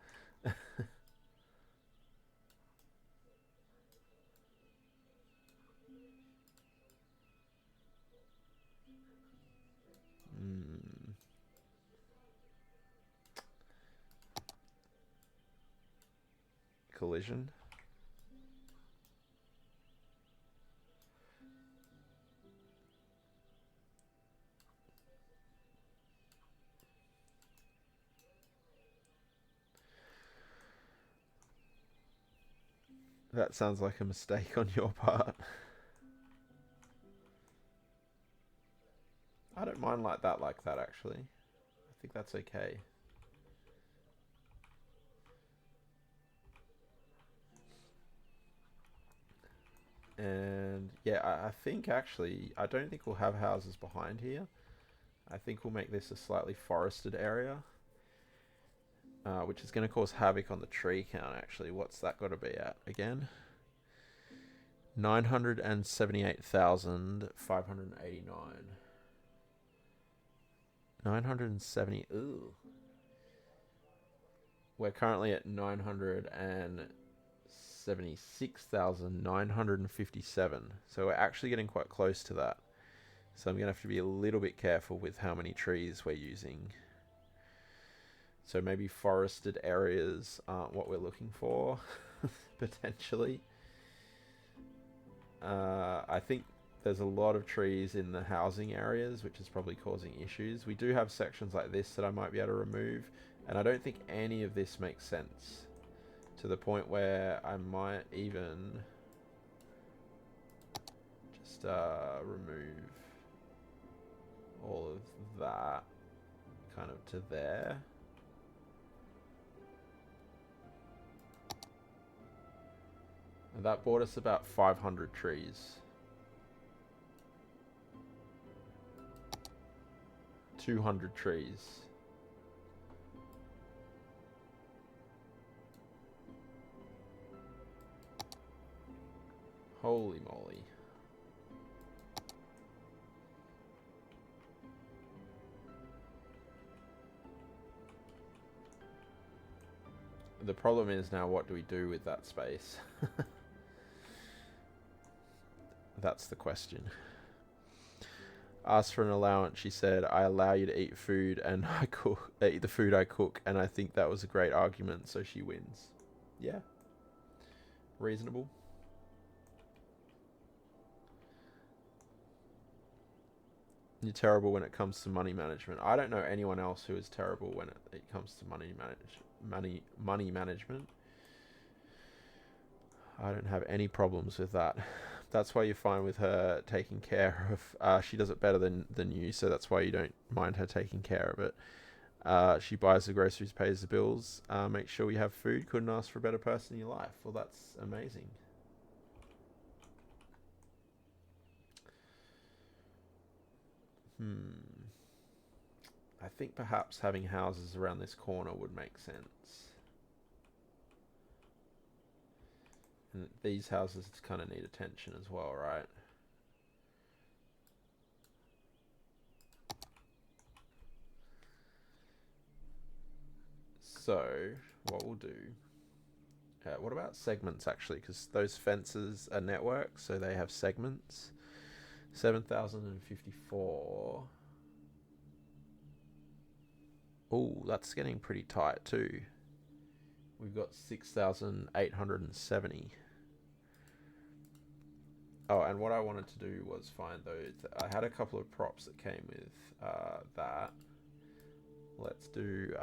Collision. That sounds like a mistake on your part. I don't mind like that actually. I think that's okay. And yeah, I think actually, I don't think we'll have houses behind here. I think we'll make this a slightly forested area. Which is going to cause havoc on the tree count actually. What's that got to be at again? 978,589. 970. Ooh. We're currently at 976,957. So we're actually getting quite close to that. So I'm going to have to be a little bit careful with how many trees we're using. So maybe forested areas aren't what we're looking for, potentially. I think there's a lot of trees in the housing areas, which is probably causing issues. We do have sections like this that I might be able to remove, and I don't think any of this makes sense To the point where I might even just remove all of that kind of to there. And that bought us about 500 trees. 200 trees. Holy moly. The problem is now, what do we do with that space? That's the question. Asked for an allowance, she said, I allow you to eat food and I eat the food I cook, and I think that was a great argument, so she wins. Yeah. Reasonable. You're terrible when it comes to money management. I don't know anyone else who is terrible when it comes to money management. I don't have any problems with that. That's why you're fine with her taking care of... she does it better than you, so that's why you don't mind her taking care of it. She buys the groceries, pays the bills, makes sure you have food. Couldn't ask for a better person in your life. Well, that's amazing. I think perhaps having houses around this corner would make sense. And these houses kind of need attention as well, right? So, what we'll do... what about segments, actually? Because those fences are networks, so they have segments. 7,054. Oh, that's getting pretty tight too. We've got 6,870. Oh, and what I wanted to do was find those. I had a couple of props that came with that. Let's do...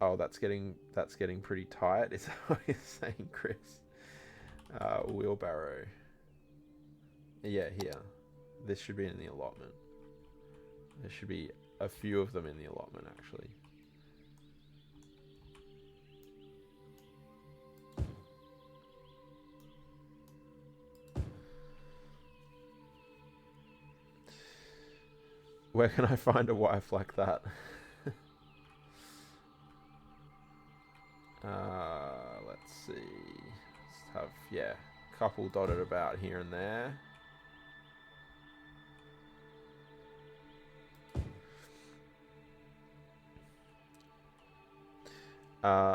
oh, that's getting pretty tight. Is that what you're saying, Chris? Wheelbarrow. Yeah, here. This should be in the allotment. There should be a few of them in the allotment, actually. Where can I find a wife like that? Let's see. Let's have, yeah, a couple dotted about here and there.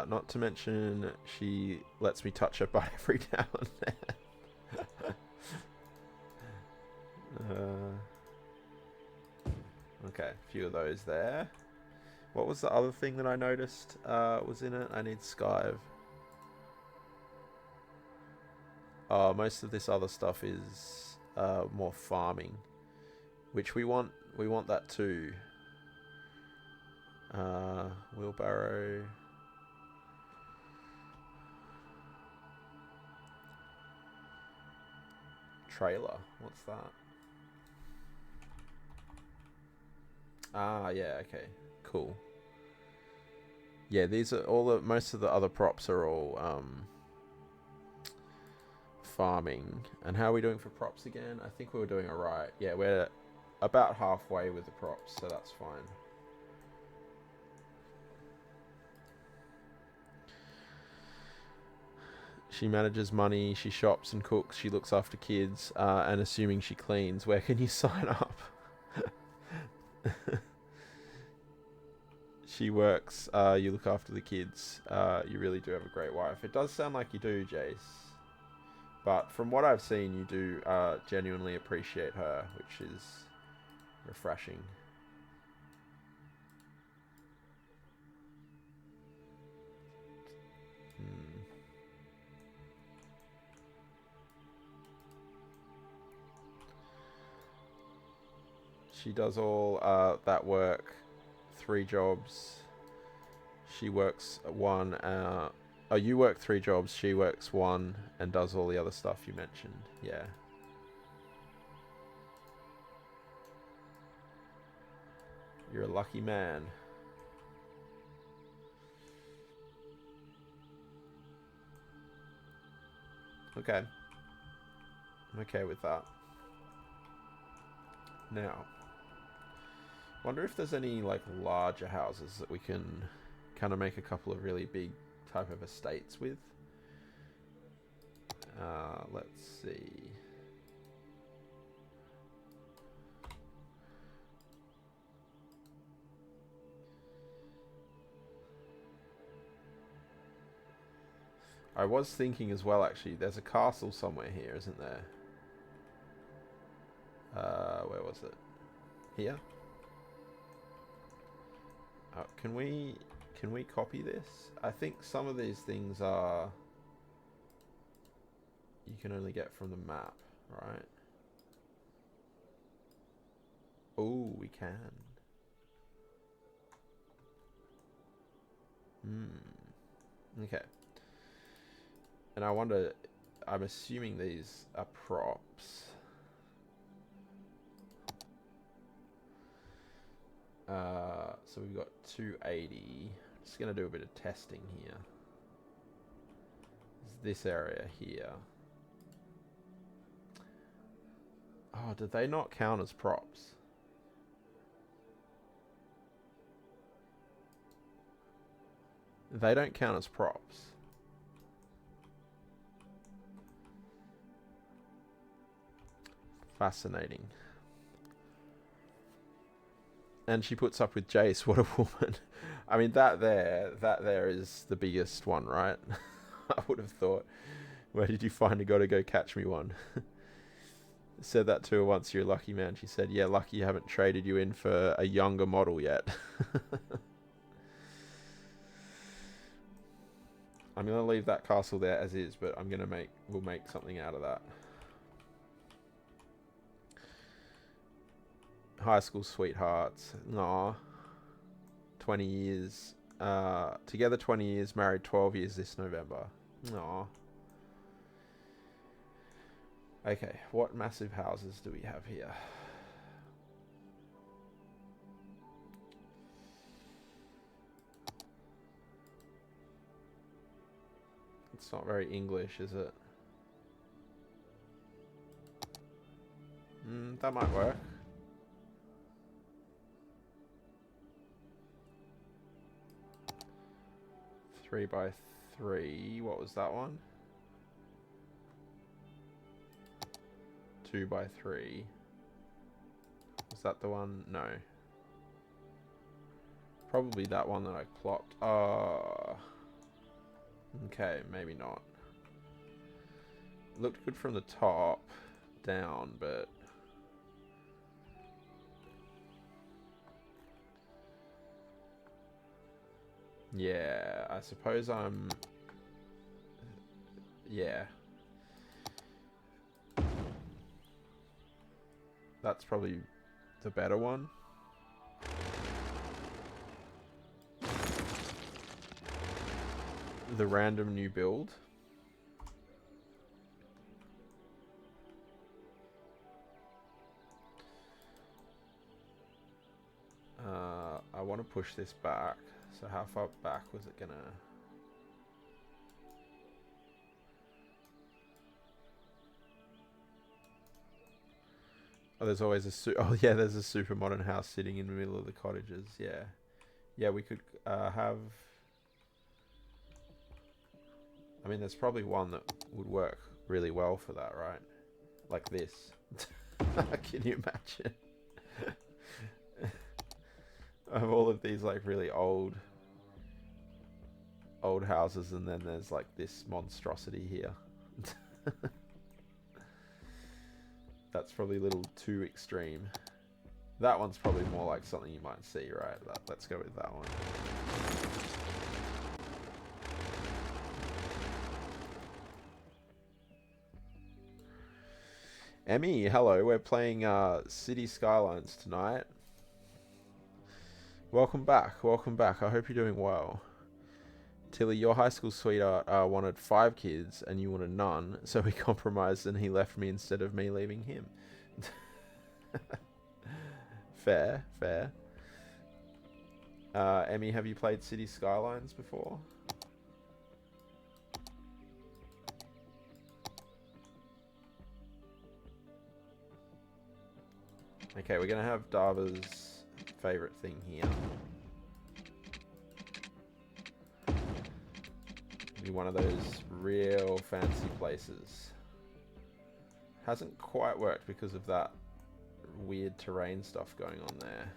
Not to mention, she lets me touch her butt every now and then. Okay, a few of those there. What was the other thing that I noticed was in it? I need Skive. Most of this other stuff is more farming, which we want. We want that too. Wheelbarrow. Trailer. What's that? Ah, yeah. Okay. Cool. Yeah, these are all the... Most of the other props are all farming. And how are we doing for props again? I think we were doing alright. Yeah, we're about halfway with the props, so that's fine. She manages money, she shops and cooks, she looks after kids, and assuming she cleans, where can you sign up? She works, you look after the kids, you really do have a great wife. It does sound like you do, Jace. But from what I've seen, you do genuinely appreciate her, which is refreshing. She does all that work, 3 jobs. she works 1. Oh, you work 3 jobs. She works 1 and does all the other stuff you mentioned. Yeah. You're a lucky man. Okay. I'm okay with that. Now, wonder if there's any like larger houses that we can kind of make a couple of really big type of estates with. Let's see. I was thinking as well, actually, there's a castle somewhere here, isn't there? Where was it? Here? Can we copy this? I think some of these things are you can only get from the map, right? Oh, we can. Okay. And I wonder, I'm assuming these are props. So we've got 280. Just gonna do a bit of testing here. There's this area here. Oh, did they not count as props? They don't count as props. Fascinating. And she puts up with Jace. What a woman. I mean, that there is the biggest one, right? I would have thought. Where did you find a gotta go catch me one? Said that to her once. You're a lucky man. She said, yeah, lucky you haven't traded you in for a younger model yet. I'm going to leave that castle there as is, but we'll make something out of that. High school sweethearts. Aw. 20 years. Together 20 years, married 12 years this November. Aw. Okay, what massive houses do we have here? It's not very English, is it? That might work. Three by 3. What was that one? 2 by 3. Was that the one? No. Probably that one that I plopped. Okay, maybe not. Looked good from the top down, but yeah, I suppose yeah. That's probably the better one. The random new build. I want to push this back. So how far back was it gonna? Oh, there's always oh yeah, there's a super modern house sitting in the middle of the cottages. Yeah, yeah, we could have. I mean, there's probably one that would work really well for that, right? Like this. Can you imagine? I have all of these like really old houses, and then there's like this monstrosity here. That's probably a little too extreme. That one's probably more like something you might see, right? Let's go with that one. Emmy, hello. We're playing City Skylines tonight. Welcome back. Welcome back. I hope you're doing well. Tilly, your high school sweetheart wanted 5 kids and you wanted none, so we compromised and he left me instead of me leaving him. Fair, fair. Emmy, have you played City Skylines before? Okay, we're gonna have Dava's favorite thing here. Be one of those real fancy places. Hasn't quite worked because of that weird terrain stuff going on there.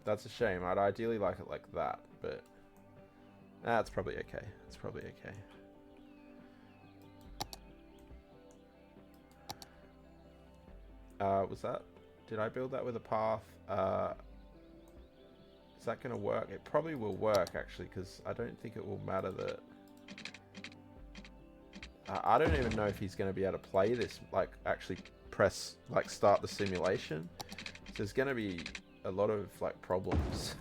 That's a shame. I'd ideally like it like that, but that's probably okay. It's probably okay. Was that? Did I build that with a path? Is that going to work? It probably will work, actually, because I don't think it will matter that... I don't even know if he's going to be able to play this, like, actually press, like, start the simulation. So there's going to be a lot of, like, problems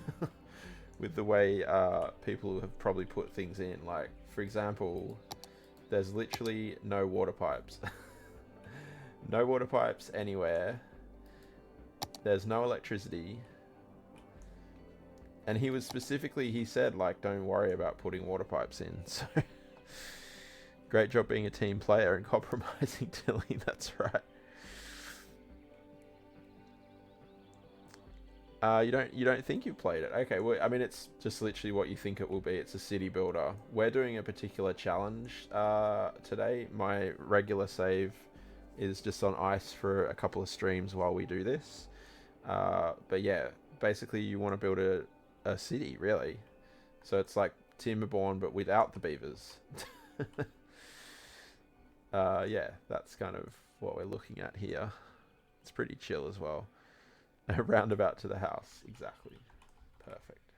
with the way people have probably put things in. Like, for example, there's literally no water pipes. No water pipes anywhere. There's no electricity. And he was specifically, he said, like, don't worry about putting water pipes in. So, great job being a team player and compromising, Tilly. That's right. You don't think you've played it? Okay, well, I mean, it's just literally what you think it will be. It's a city builder. We're doing a particular challenge today. My regular save is just on ice for a couple of streams while we do this. But yeah, basically you want to build a city, really. So it's like Timberborn, but without the beavers. Yeah, that's kind of what we're looking at here. It's pretty chill as well. A roundabout to the house, exactly. Perfect.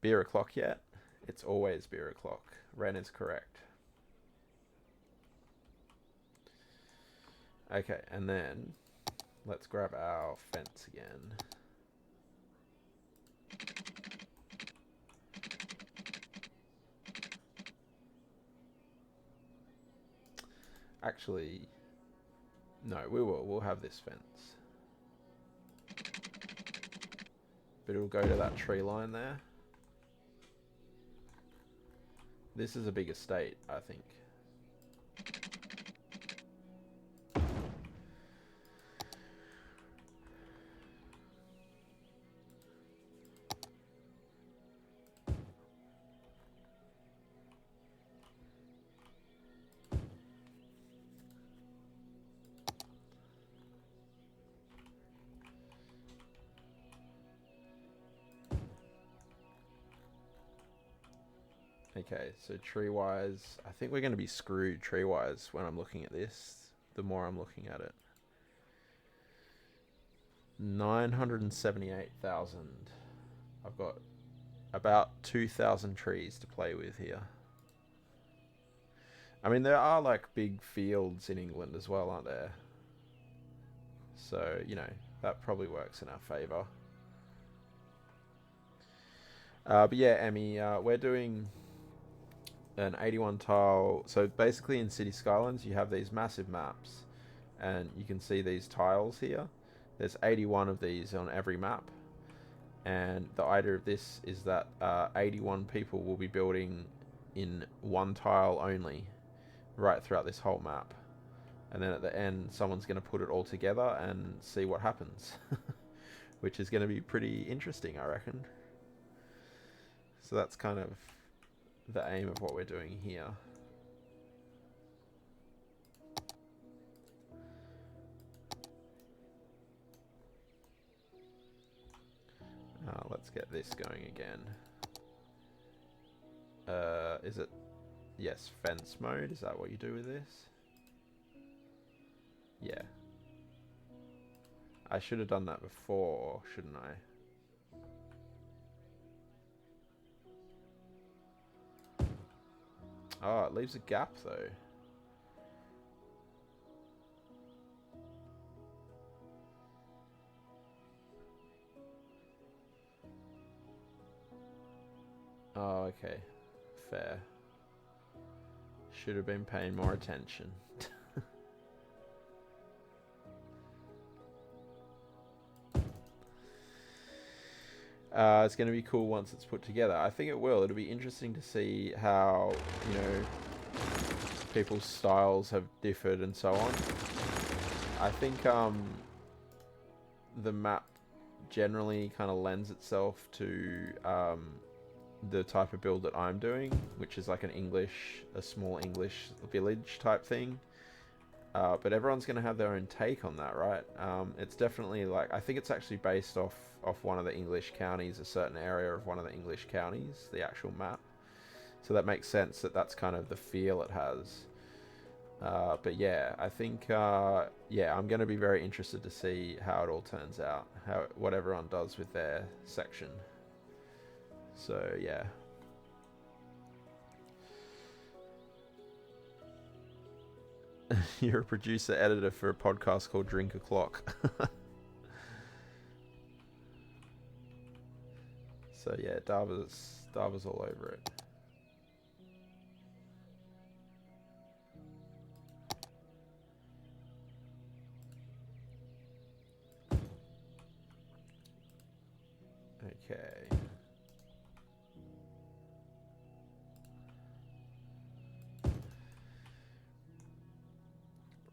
Beer o'clock yet? It's always beer o'clock. Ren is correct. Okay, and then let's grab our fence again. Actually, no, we'll have this fence. But it'll go to that tree line there. This is a big estate, I think. Okay, so tree-wise, I think we're going to be screwed tree-wise when I'm looking at this, the more I'm looking at it. 978,000. I've got about 2,000 trees to play with here. I mean, there are like big fields in England as well, aren't there? So, you know, that probably works in our favour. But yeah, Emmy, we're doing an 81 tile. So basically in City Skylines, you have these massive maps and you can see these tiles here. There's 81 of these on every map. And the idea of this is that 81 people will be building in one tile only right throughout this whole map. And then at the end, someone's going to put it all together and see what happens. Which is going to be pretty interesting, I reckon. So that's kind of the aim of what we're doing here. Let's get this going again. Is it... Yes, fence mode. Is that what you do with this? Yeah. I should have done that before, shouldn't I? Oh, it leaves a gap though. Oh, okay. Fair. Should have been paying more attention. It's going to be cool once it's put together. I think it will. It'll be interesting to see how, you know, people's styles have differed and so on. I think the map generally kind of lends itself to the type of build that I'm doing, which is like a small English village type thing. But everyone's going to have their own take on that, right? It's definitely like, I think it's actually based off one of the English counties, a certain area of one of the English counties, the actual map. So that makes sense that that's kind of the feel it has. But yeah, I think, yeah, I'm going to be very interested to see how it all turns out, what everyone does with their section. So yeah. You're a producer editor for a podcast called Drink O'Clock. So yeah, Dava's all over it. Okay.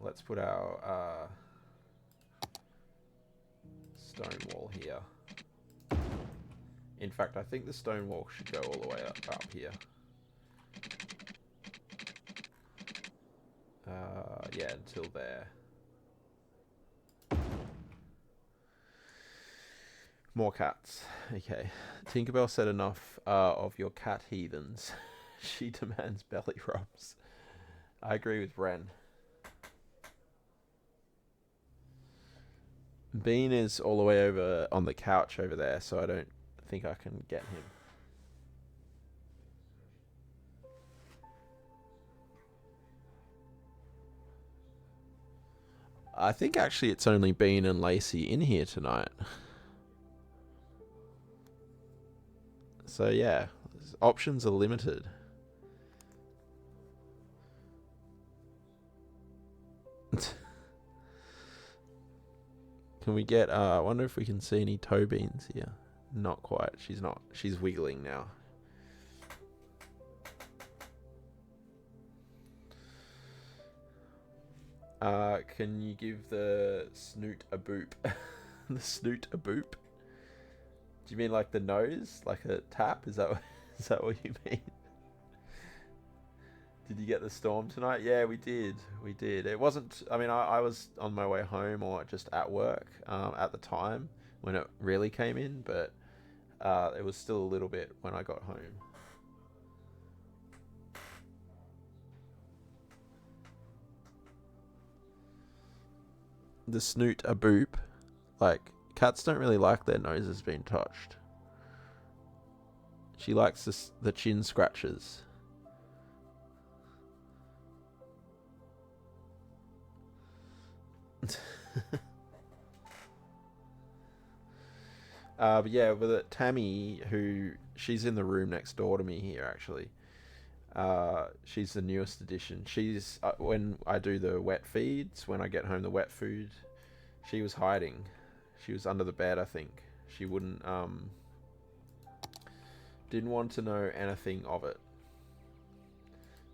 Let's put our stone wall here. In fact, I think the stone wall should go all the way up here. Yeah, until there. More cats. Okay. Tinkerbell said enough of your cat heathens. She demands belly rubs. I agree with Ren. Bean is all the way over on the couch over there, so I don't think I can get him. I think actually it's only Bean and Lacey in here tonight. So yeah, options are limited. Can we get, I wonder if we can see any toe beans here. Not quite. She's not. She's wiggling now. Can you give the snoot a boop? The snoot a boop? Do you mean like the nose? Like a tap? Is that what you mean? Did you get the storm tonight? Yeah, we did. We did. It wasn't... I mean, I was on my way home or just at work at the time when it really came in, but it was still a little bit when I got home. The snoot a boop. Like, cats don't really like their noses being touched. She likes the chin scratches. But yeah, with Tammy, she's in the room next door to me here actually. She's the newest addition. She's when I do the wet feeds, when I get home the wet food, she was hiding. She was under the bed, I think. She wouldn't didn't want to know anything of it.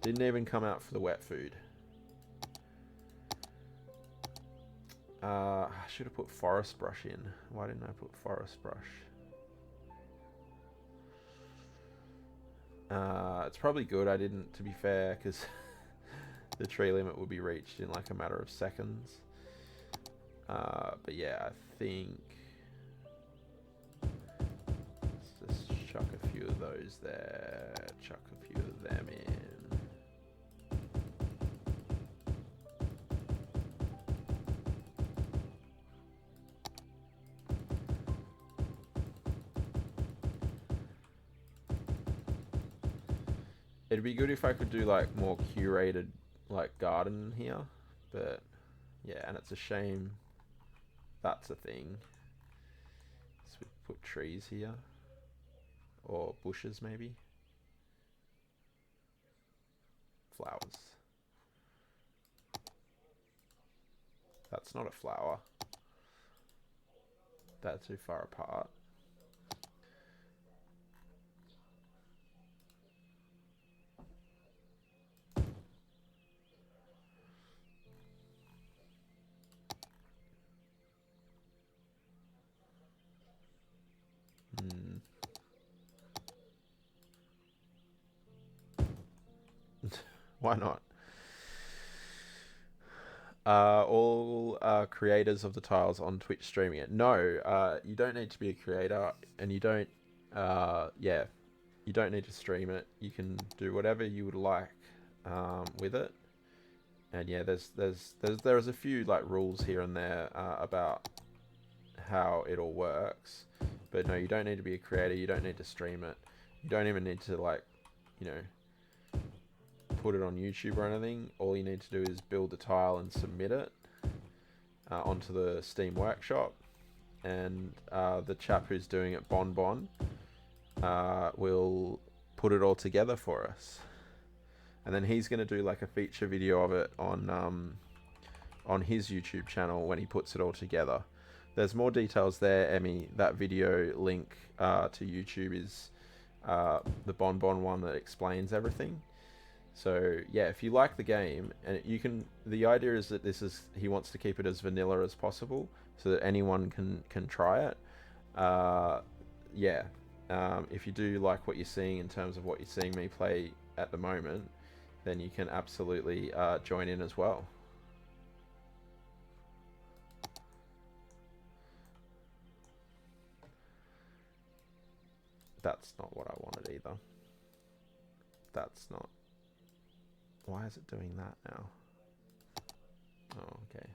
Didn't even come out for the wet food. I should have put forest brush in. Why didn't I put forest brush? It's probably good I didn't, to be fair, because the tree limit would be reached in like a matter of seconds. But yeah, I think... Let's just chuck a few of those there. Chuck a few of them in. It'd be good if I could do like more curated like garden here, but yeah, and it's a shame that's a thing. So we put trees here, or bushes maybe. flowers. That's not a flower. They're too far apart. Why not? All creators of the tiles on Twitch streaming it. No, you don't need to be a creator, and you don't. Yeah, you don't need to stream it. You can do whatever you would like with it. And yeah, there's a few like rules here and there about how it all works. But no, you don't need to be a creator. You don't need to stream it. You don't even need to like, you know, put it on YouTube or anything. All you need to do is build a tile and submit it onto the Steam Workshop, and the chap who's doing it, Bon, will put it all together for us, and then he's going to do like a feature video of it on his YouTube channel when he puts it all together. There's more details there, Emmy. That video link to YouTube is the Bon one that explains everything. So yeah, if you like the game, and you can, the idea is that he wants to keep it as vanilla as possible, so that anyone can try it. Yeah, if you do like what you're seeing in terms of what you're seeing me play at the moment, then you can absolutely join in as well. That's not what I wanted either. That's not. Why is it doing that now? Oh, okay.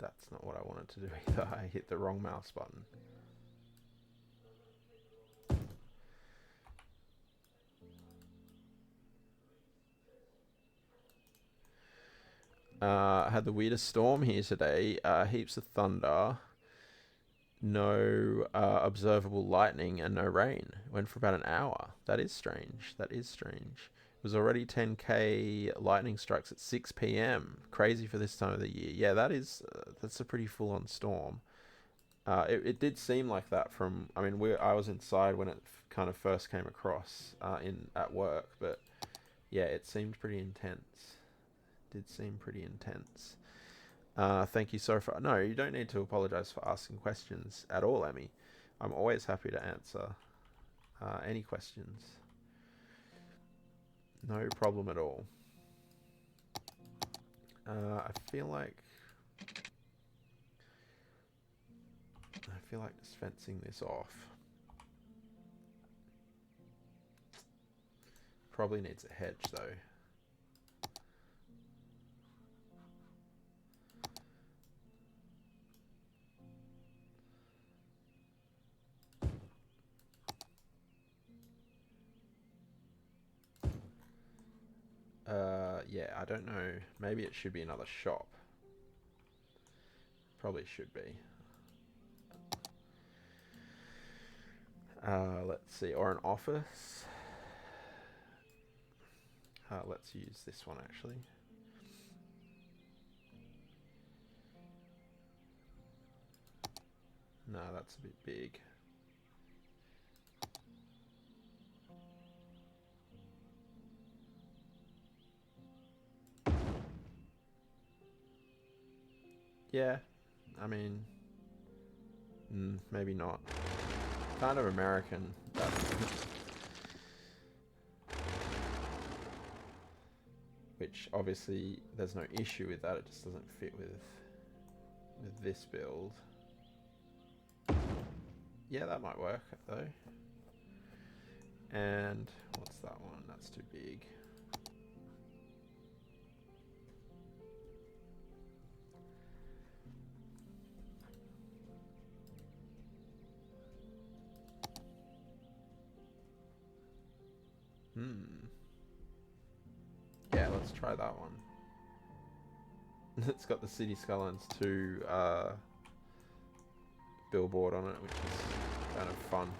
That's not what I wanted to do either. I hit the wrong mouse button. I had the weirdest storm here today. Heaps of thunder. No observable lightning and no rain. Went for about an hour. That is strange. That is strange. It was already 10k lightning strikes at 6 p.m. Crazy for this time of the year. Yeah, that's a pretty full-on storm. It did seem like that from. I mean, I was inside when it kind of first came across at work, but yeah, it seemed pretty intense. Did seem pretty intense. Thank you so far. No, you don't need to apologize for asking questions at all, Emmy. I'm always happy to answer any questions. No problem at all. I feel like just fencing this off. Probably needs a hedge though. Yeah, I don't know. Maybe it should be another shop. Probably should be. Let's see, or an office. Let's use this one actually. No, that's a bit big. Yeah, I mean, maybe not. Kind of American. Which obviously there's no issue with that. It just doesn't fit with this build. Yeah, that might work though. And what's that one? That's too big. Yeah, let's try that one. It's got the City Skylines 2 billboard on it, which is kind of fun.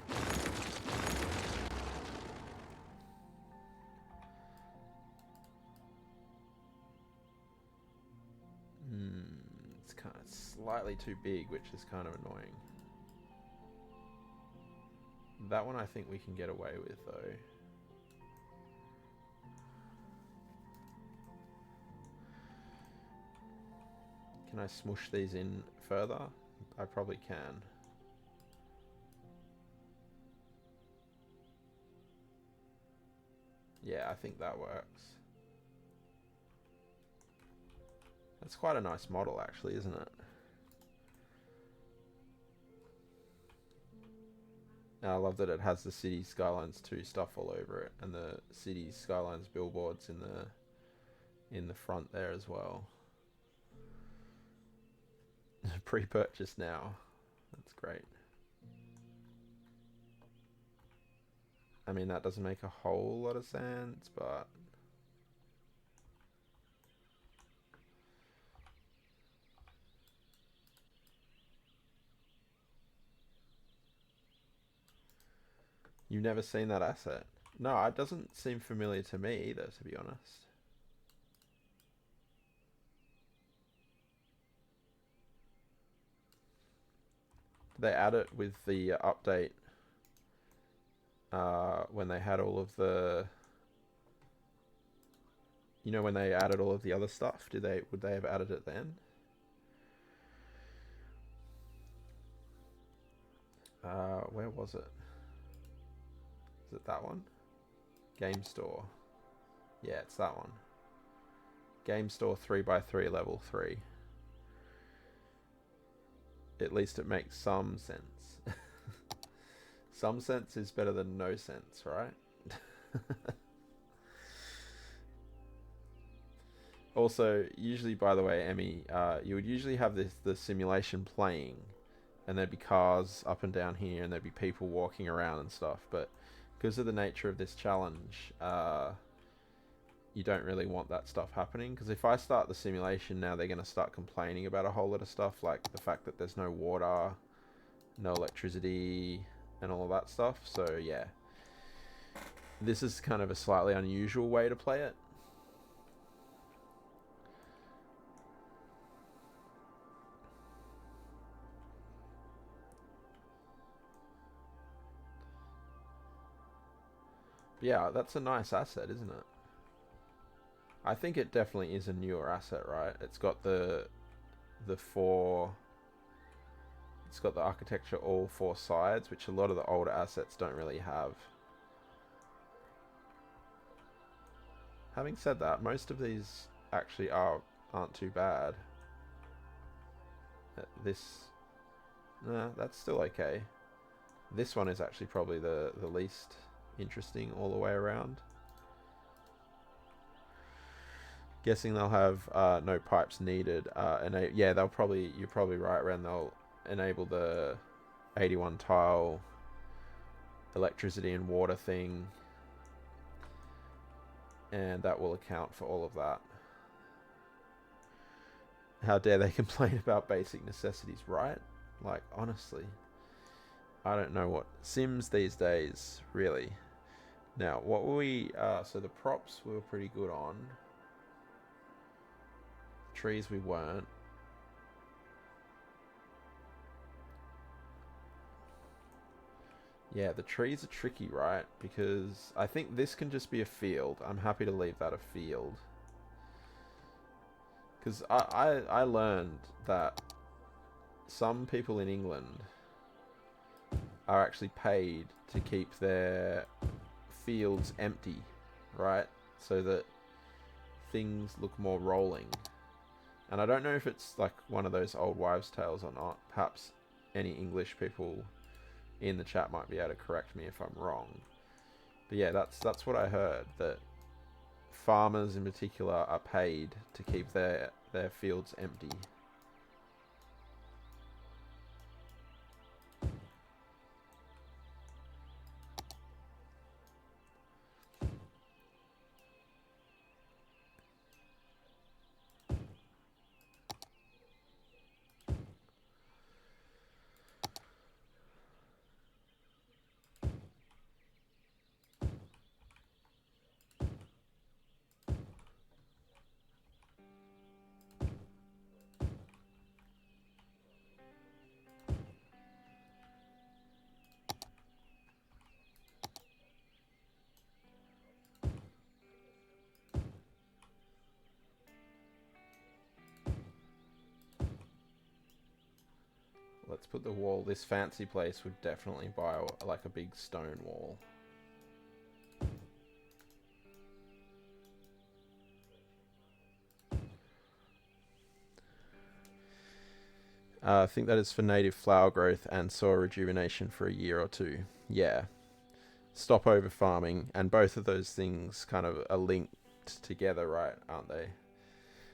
It's kind of slightly too big, which is kind of annoying. That one I think we can get away with, though. Can I smush these in further? I probably can. Yeah, I think that works. That's quite a nice model, actually, isn't it? And I love that it has the City Skylines 2 stuff all over it, and the City Skylines billboards in the front there as well. Pre-purchase now. That's great. I mean, that doesn't make a whole lot of sense, but you've never seen that asset? No, it doesn't seem familiar to me either, to be honest. They add it with the update when they had all of the, you know, when they added all of the other stuff. Would they have added it then? Where was it? Is it that one? Game Store. Yeah, it's that one. Game Store 3x3 level 3. At least it makes some sense. Some sense is better than no sense, right? Also, usually, by the way, Emmy, you would usually have the simulation playing, and there'd be cars up and down here, and there'd be people walking around and stuff. But because of the nature of this challenge, you don't really want that stuff happening. Because if I start the simulation now, they're going to start complaining about a whole lot of stuff, like the fact that there's no water, no electricity, and all of that stuff. So yeah, this is kind of a slightly unusual way to play it. Yeah, that's a nice asset, isn't it? I think it definitely is a newer asset, right? It's got the four. It's got the architecture all four sides, which a lot of the older assets don't really have. Having said that, most of these actually aren't too bad. That's still okay. This one is actually probably the least interesting all the way around. Guessing they'll have no pipes needed. And yeah, you're probably right, Ren. They'll enable the 81 tile electricity and water thing, and that will account for all of that. How dare they complain about basic necessities, right? Like, honestly, I don't know what Sims these days, really. Now, what were we? So the props we were pretty good on. Trees we weren't. Yeah, the trees are tricky, right? Because I think this can just be a field. I'm happy to leave that a field. Because I learned that some people in England are actually paid to keep their fields empty, right? So that things look more rolling. And I don't know if it's like one of those old wives' tales or not. Perhaps any English people in the chat might be able to correct me if I'm wrong. But yeah, that's what I heard, that farmers in particular are paid to keep their fields empty. let's put the wall. This fancy place would definitely buy like a big stone wall. I think that is for native flower growth and soil rejuvenation for a year or two. Yeah. Stop over farming, and both of those things kind of are linked together, right? Aren't they?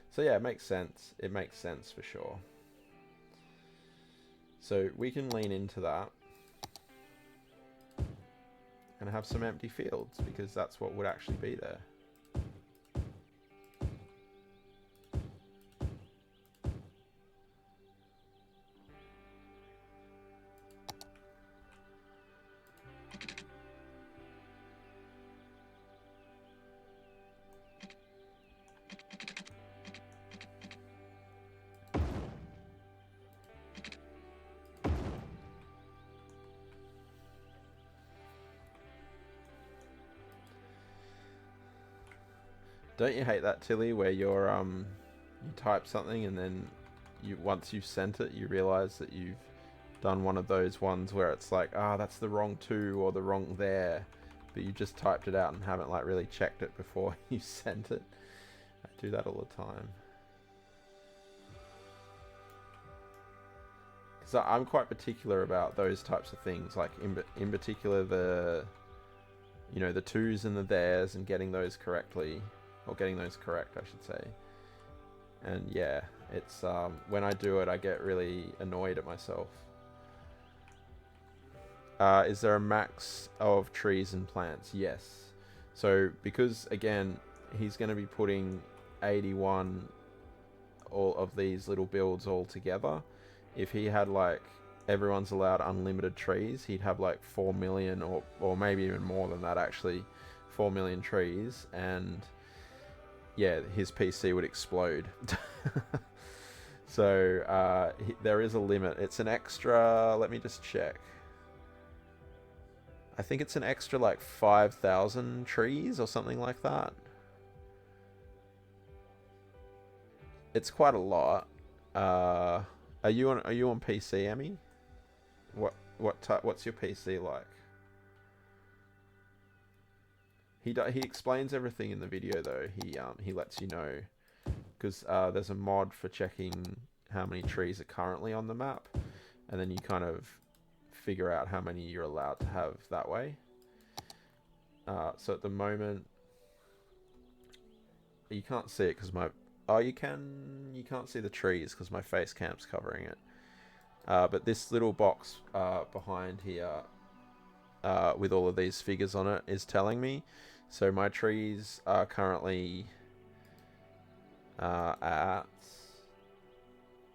So yeah, it makes sense. It makes sense for sure. So we can lean into that and have some empty fields, because that's what would actually be there. Don't you hate that, Tilly, where you're you type something and then once you've sent it, you realize that you've done one of those ones where it's like, that's the wrong to or the wrong there, but you just typed it out and haven't like really checked it before you sent it. I do that all the time. So I'm quite particular about those types of things, like in particular the twos and the theirs, and getting those correctly. Or getting those correct, I should say. And yeah, it's when I do it, I get really annoyed at myself. Is there a max of trees and plants? Yes. So because again, he's going to be putting 81 all of these little builds all together. If he had like everyone's allowed unlimited trees, he'd have like 4 million or maybe even more than that actually, 4 million trees, and yeah, his PC would explode. So there is a limit. It's an extra, let me just check. I think it's an extra like 5,000 trees or something like that. It's quite a lot. Are you on PC, Emmy? What's your PC like? He explains everything in the video though. He lets you know, because there's a mod for checking how many trees are currently on the map, and then you kind of figure out how many you're allowed to have that way. So at the moment, you can't see it because you can't see the trees because my face cam's covering it. But this little box behind here with all of these figures on it is telling me. So my trees are currently at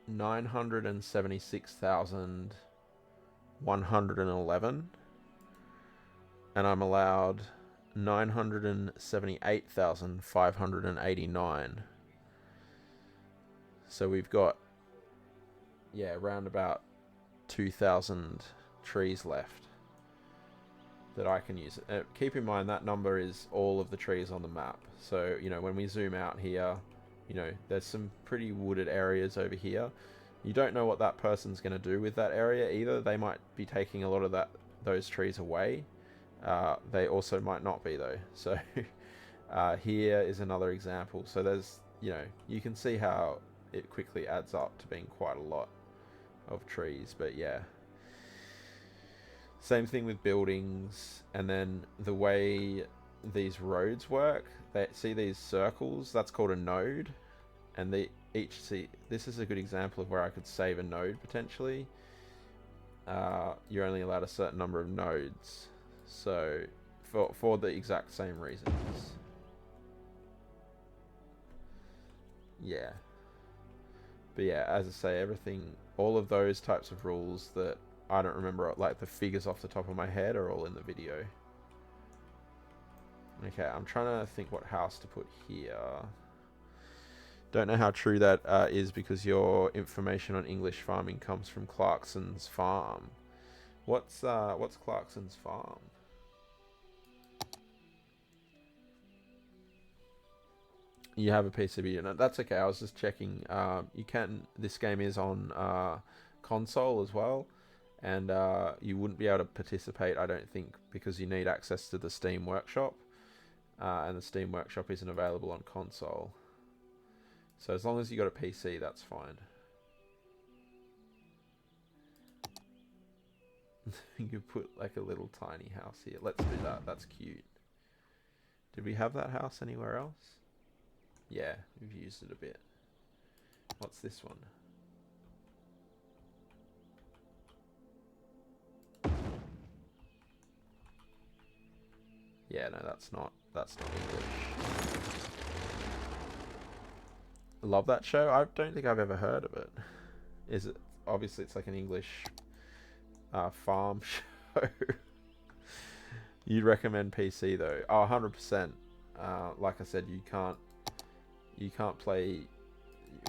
976,111, and I'm allowed 978,589. So we've got around about 2,000 trees left that I can use. Keep in mind that number is all of the trees on the map. So, when we zoom out here, there's some pretty wooded areas over here. You don't know what that person's going to do with that area either. They might be taking a lot of those trees away. They also might not be though. So here is another example. So there's, you can see how it quickly adds up to being quite a lot of trees. But yeah. Same thing with buildings, and then the way these roads work, see these circles, that's called a node, and this is a good example of where I could save a node potentially. You're only allowed a certain number of nodes, so for the exact same reasons. Yeah. But yeah, as I say, all of those types of rules that I don't remember, like the figures off the top of my head, are all in the video. Okay, I'm trying to think what house to put here. Don't know how true that is, because your information on English farming comes from Clarkson's farm. What's Clarkson's farm? You have a PCB unit. That's okay. I was just checking. This game is on console as well, and you wouldn't be able to participate, I don't think, because you need access to the Steam Workshop, and the Steam Workshop isn't available on console. So as long as you got a PC, that's fine. You could put like a little tiny house here. Let's do that. That's cute. Did we have that house anywhere else? Yeah, we've used it a bit. What's this one? Yeah, no, that's not English. Love that show. I don't think I've ever heard of it. Is it? Obviously, it's like an English farm show. You'd recommend PC though? Oh, 100%. Like I said, you can't play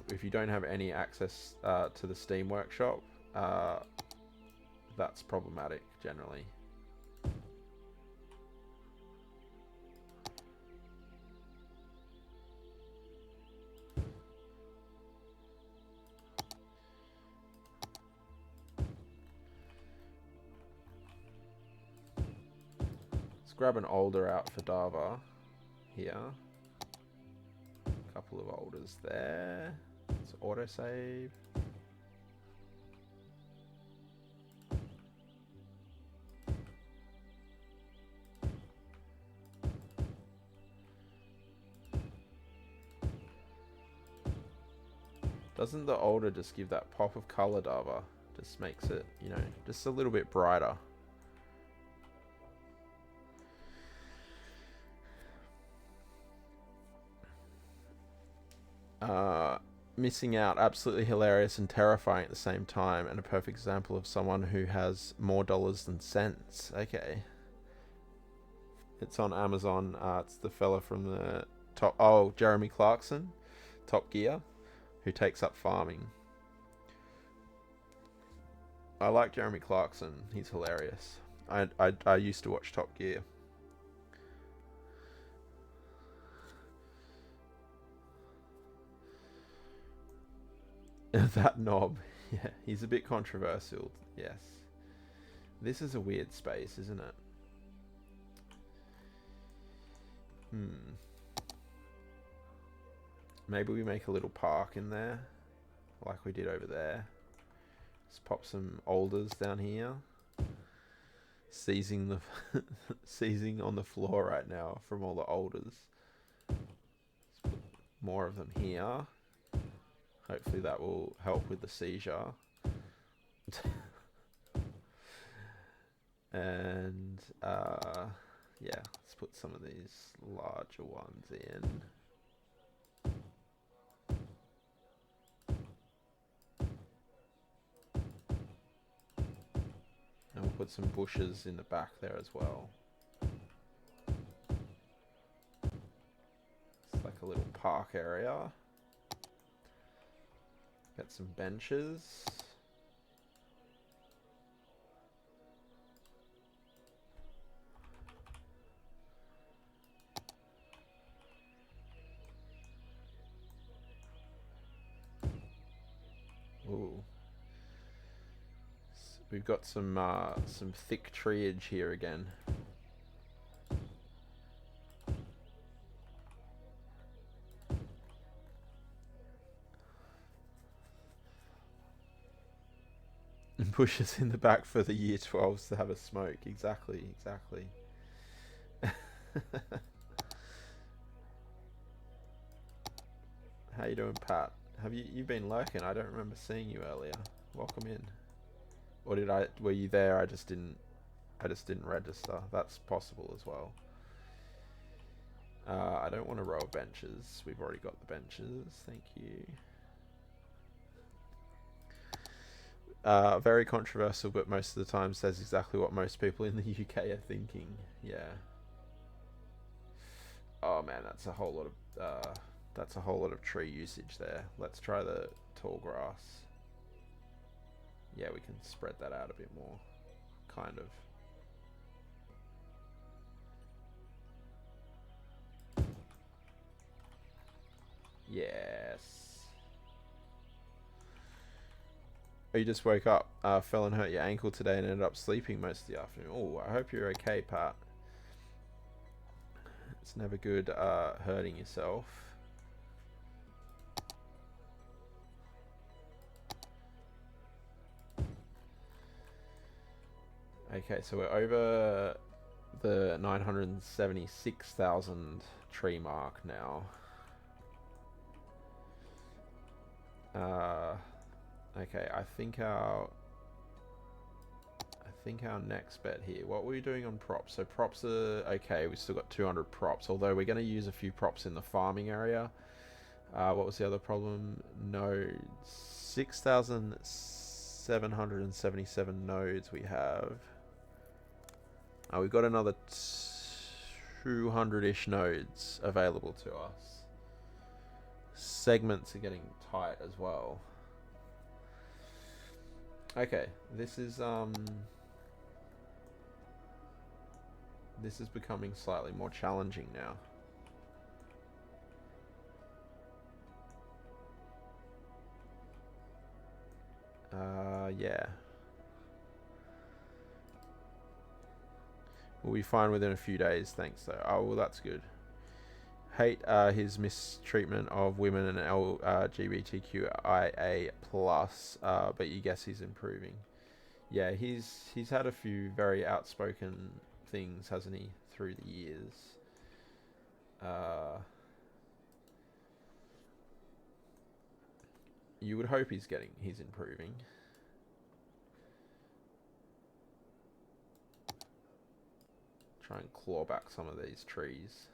if you don't have any access to the Steam Workshop. That's problematic generally. Grab an older out for Dava here. Couple of olders there. Let's autosave. Doesn't the older just give that pop of color, Dava? Just makes it, you know, just a little bit brighter. Missing out, absolutely hilarious and terrifying at the same time, and a perfect example of someone who has more dollars than cents. Okay. It's on Amazon. It's the fella from the top... Oh, Jeremy Clarkson, Top Gear, who takes up farming. I like Jeremy Clarkson. He's hilarious. I used to watch Top Gear. That knob. Yeah, he's a bit controversial. Yes. This is a weird space, isn't it? Maybe we make a little park in there, like we did over there. Let's pop some alders down here. Seizing the seizing on the floor right now from all the alders. Let's put more of them here. Hopefully that will help with the seizure. And yeah, let's put some of these larger ones in. And we'll put some bushes in the back there as well. It's like a little park area. Get some benches. Ooh. We've got some thick treeage here again. And bushes in the back for the year 12s to have a smoke. Exactly, exactly. How you doing, Pat? Have you been lurking? I don't remember seeing you earlier. Welcome in. Or were you there? I just didn't register. That's possible as well. I don't want a row of benches. We've already got the benches. Thank you. Very controversial, but most of the time says exactly what most people in the UK are thinking. Yeah. Oh man, that's a whole lot of tree usage there. Let's try the tall grass. Yeah, we can spread that out a bit more, kind of. Yes. Or you just woke up, fell and hurt your ankle today and ended up sleeping most of the afternoon. Oh, I hope you're okay, Pat. It's never good hurting yourself. Okay, so we're over the 976,000 tree mark now. Okay, I think our next bet here. What were we doing on props? So props are okay. We still got 200 props, although we're going to use a few props in the farming area. What was the other problem? Nodes. 6,777 nodes we have. We've got another 200-ish nodes available to us. Segments are getting tight as well. Okay, this is becoming slightly more challenging now. Yeah. We'll be fine within a few days, thanks though. Oh, well, that's good. Hate his mistreatment of women and LGBTQIA+, but you guess he's improving. Yeah, he's had a few very outspoken things, hasn't he, through the years. You would hope he's improving. Try and claw back some of these trees.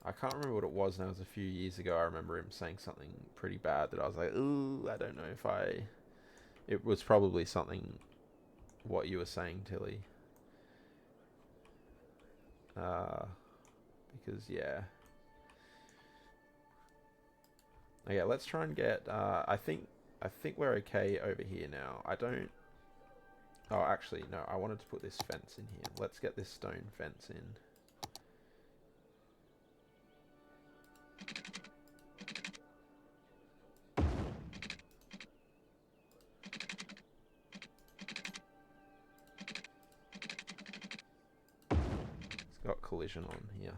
I can't remember what it was now. It was a few years ago. I remember him saying something pretty bad that I was like, ooh, I don't know if I... It was probably something what you were saying, Tilly. Because, yeah. Okay, let's try and get... I think we're okay over here now. I don't... Oh, actually, no. I wanted to put this fence in here. Let's get this stone fence in. It's got collision on here.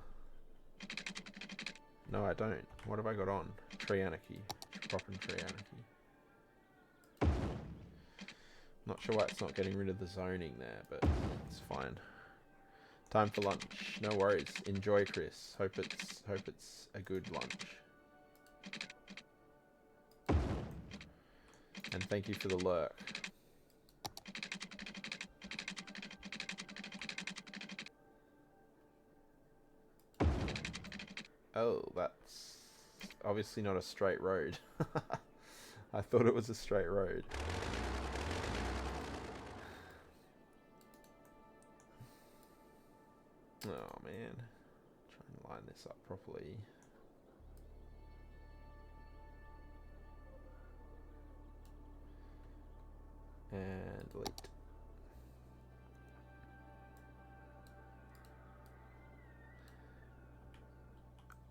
No, I don't. What have I got on? Tree Anarchy. Prop and Tree Anarchy. Not sure why it's not getting rid of the zoning there, but it's fine. Time for lunch. No worries. Enjoy, Chris. Hope it's a good lunch. And thank you for the lurk. Oh, that's obviously not a straight road. I thought it was a straight road. Oh man, try and line this up properly. And delete.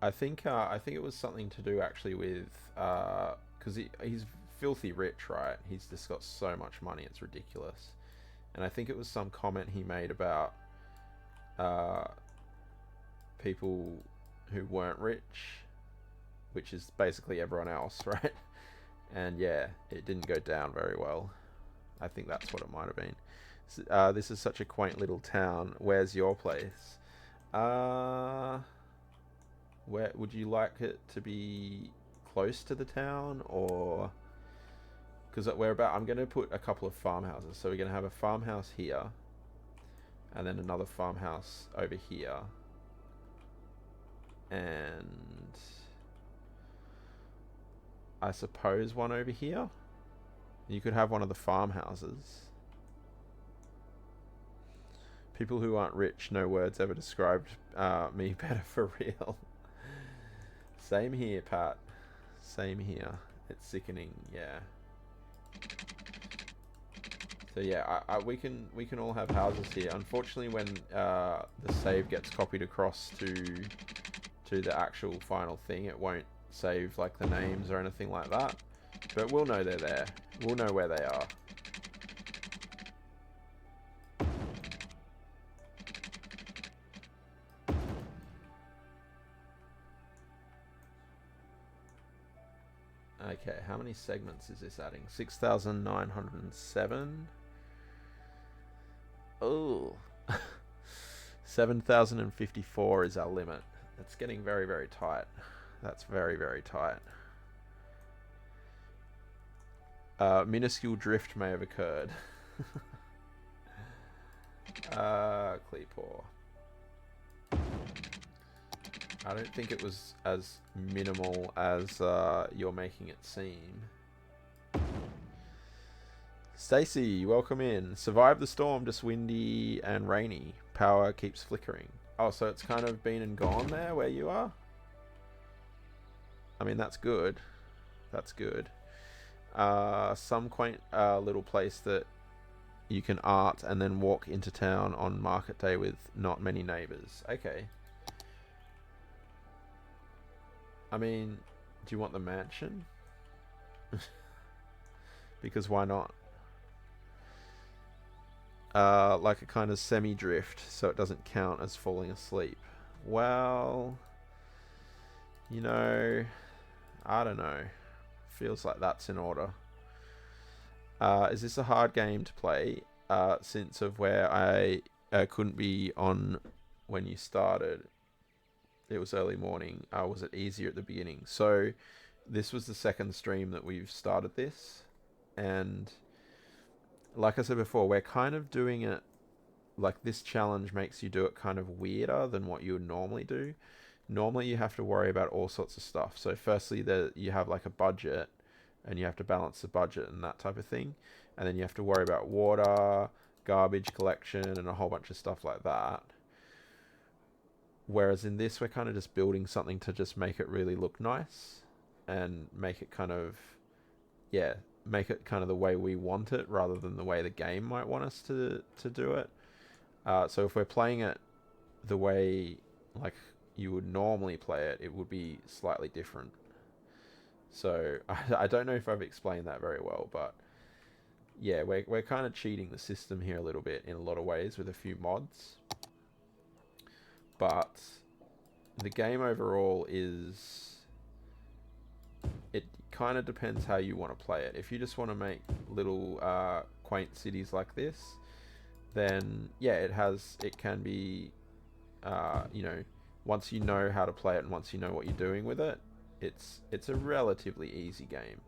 I think it was something to do actually with because he's filthy rich, right? He's just got so much money, it's ridiculous. And I think it was some comment he made about people who weren't rich, which is basically everyone else, right? And yeah, it didn't go down very well. I think that's what it might have been. This is such a quaint little town. Where's your place? Where would you like it to be? Close to the town, or because I'm going to put a couple of farmhouses. So we're going to have a farmhouse here, and then another farmhouse over here, and I suppose one over here. You could have one of the farmhouses. People who aren't rich, no words ever described me better, for real. Same here, Pat. Same here. It's sickening, yeah. So yeah, we can all have houses here. Unfortunately, when the save gets copied across to the actual final thing, it won't save like the names or anything like that, but we'll know they're there. We'll know where they are. Okay, how many segments is this adding? 6,907. Oh, 7,054 is our limit. It's getting very, very tight. That's very, very tight. Minuscule drift may have occurred. Cleepor. I don't think it was as minimal as you're making it seem. Stacy, welcome in. Survived the storm, just windy and rainy. Power keeps flickering. Oh, so it's kind of been and gone there where you are? I mean, that's good. That's good. Some quaint little place that you can art and then walk into town on market day with not many neighbors. Okay. I mean, do you want the mansion? Because why not? Like a kind of semi-drift, so it doesn't count as falling asleep. Well, you know, I don't know. Feels like that's in order. Is this a hard game to play? Since of where I couldn't be on when you started. It was early morning. Was it easier at the beginning? So this was the second stream that we've started this, and like I said before, we're kind of doing it like this challenge makes you do it kind of weirder than what you would normally do. Normally you have to worry about all sorts of stuff. So firstly, you have like a budget and you have to balance the budget and that type of thing, and then you have to worry about water, garbage collection, and a whole bunch of stuff like that. Whereas in this, we're kind of just building something to just make it really look nice and make it kind of, yeah, make it kind of the way we want it rather than the way the game might want us to do it. So if we're playing it the way like you would normally play it, it would be slightly different. So I don't know if I've explained that very well, but yeah, we're kind of cheating the system here a little bit in a lot of ways with a few mods. But the game overall is, it kind of depends how you want to play it. If you just want to make little quaint cities like this, then yeah, it can be, you know, once you know how to play it and once you know what you're doing with it, it's a relatively easy game.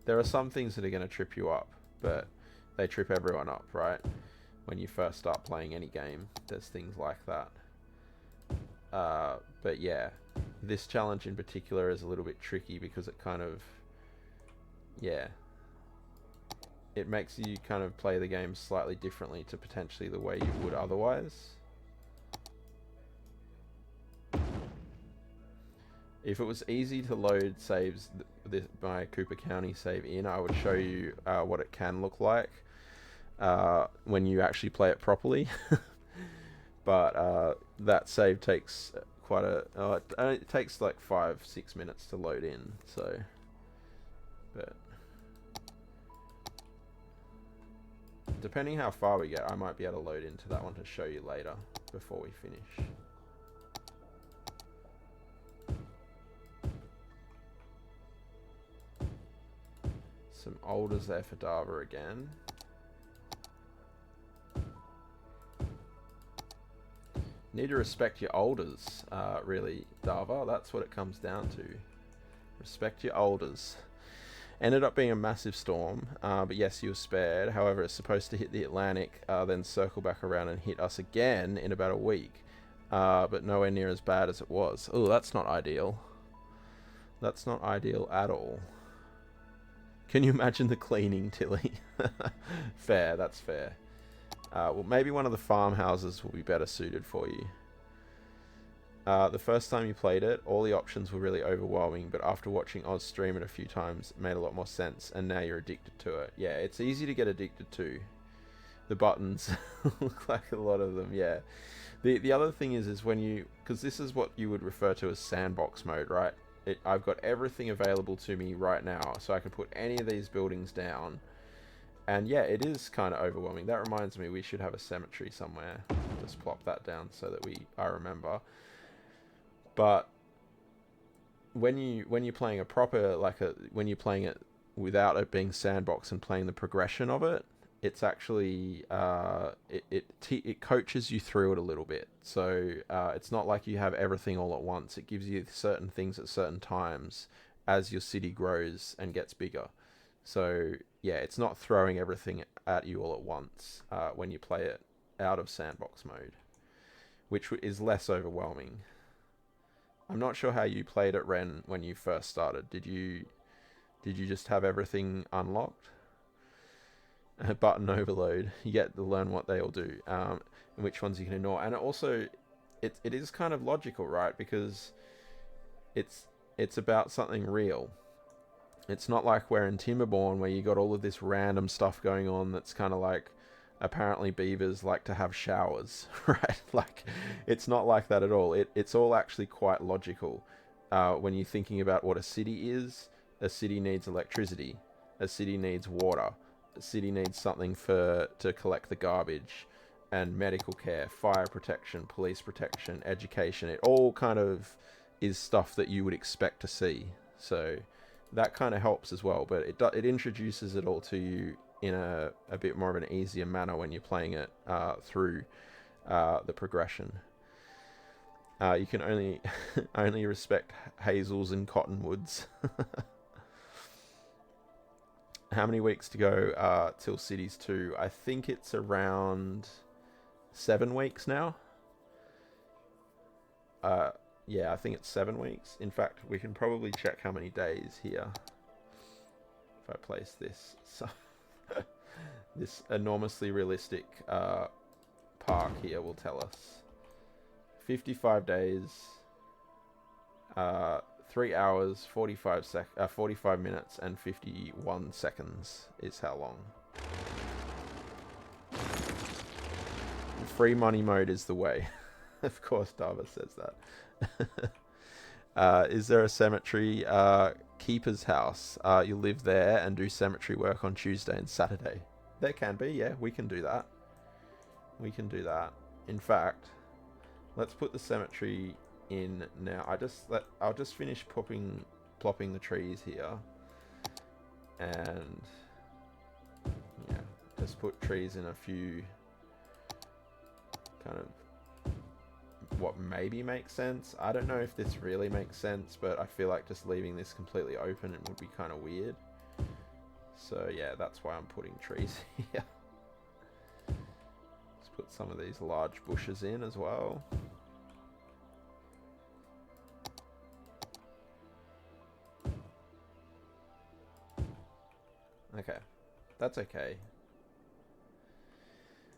There are some things that are going to trip you up, but they trip everyone up, right? When you first start playing any game, there's things like that. But yeah, this challenge in particular is a little bit tricky because it kind of, yeah, it makes you kind of play the game slightly differently to potentially the way you would otherwise. If it was easy to load saves, my Cooper County save in, I would show you what it can look like when you actually play it properly. But that save takes quite it takes like 5-6 minutes to load in, so, but depending how far we get, I might be able to load into that one to show you later before we finish. Some alders there for Dava again. Need to respect your elders, really, Dava. That's what it comes down to. Respect your elders. Ended up being a massive storm, but yes, you were spared. However, it's supposed to hit the Atlantic, then circle back around and hit us again in about a week. But nowhere near as bad as it was. Oh, that's not ideal. That's not ideal at all. Can you imagine the cleaning, Tilly? Fair, that's fair. Well, maybe one of the farmhouses will be better suited for you. The first time you played it, all the options were really overwhelming, but after watching Oz stream it a few times, it made a lot more sense, and now you're addicted to it. Yeah, it's easy to get addicted to. The buttons look like a lot of them, yeah. The other thing is when you, because this is what you would refer to as sandbox mode, right? I've got everything available to me right now, so I can put any of these buildings down. And yeah, it is kind of overwhelming. That reminds me, we should have a cemetery somewhere. Just plop that down so that I remember. But when you're playing a proper, when you're playing it without it being sandbox and playing the progression of it, it's actually it coaches you through it a little bit. So it's not like you have everything all at once. It gives you certain things at certain times as your city grows and gets bigger. So yeah, it's not throwing everything at you all at once when you play it out of sandbox mode, which is less overwhelming. I'm not sure how you played at Ren when you first started. Did you just have everything unlocked? Button overload. You get to learn what they all do, and which ones you can ignore. And it is kind of logical, right? Because it's about something real. It's not like we're in Timberborn where you got all of this random stuff going on that's kind of like, apparently beavers like to have showers, right? Like, it's not like that at all. It's all actually quite logical. When you're thinking about what a city is, a city needs electricity, a city needs water, a city needs something to collect the garbage, and medical care, fire protection, police protection, education. It all kind of is stuff that you would expect to see. So that kind of helps as well, but it introduces it all to you in a bit more of an easier manner when you're playing it through the progression. You can only respect hazels and cottonwoods. How many weeks to go till Cities 2? I think it's around 7 weeks now. Yeah, I think it's 7 weeks. In fact, we can probably check how many days here. If I place this. So this enormously realistic park here will tell us. 55 days, 3 hours, 45 minutes, and 51 seconds is how long. Free money mode is the way. Of course, Dava says that. Is there a cemetery? Keeper's house. You live there and do cemetery work on Tuesday and Saturday. There can be, yeah. We can do that. We can do that. In fact, let's put the cemetery in now. I'll just finish plopping the trees here, and yeah, just put trees in a few kind of what maybe makes sense. I don't know if this really makes sense, but I feel like just leaving this completely open it would be kind of weird. So yeah, that's why I'm putting trees here. Let's put some of these large bushes in as well. Okay, that's okay.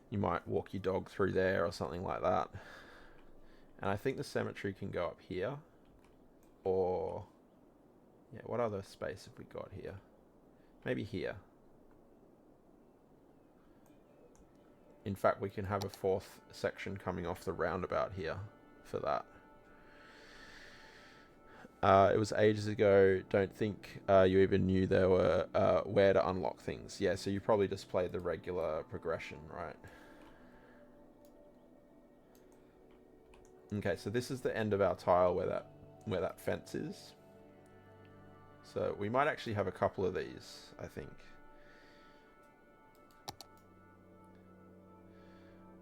You might walk your dog through there or something like that. And I think the cemetery can go up here. Or yeah, what other space have we got here? Maybe here. In fact, we can have a fourth section coming off the roundabout here for that. It was ages ago. Don't think you even knew there were where to unlock things. Yeah, so you probably just played the regular progression, right? Okay, so this is the end of our tile where that fence is. So we might actually have a couple of these, I think.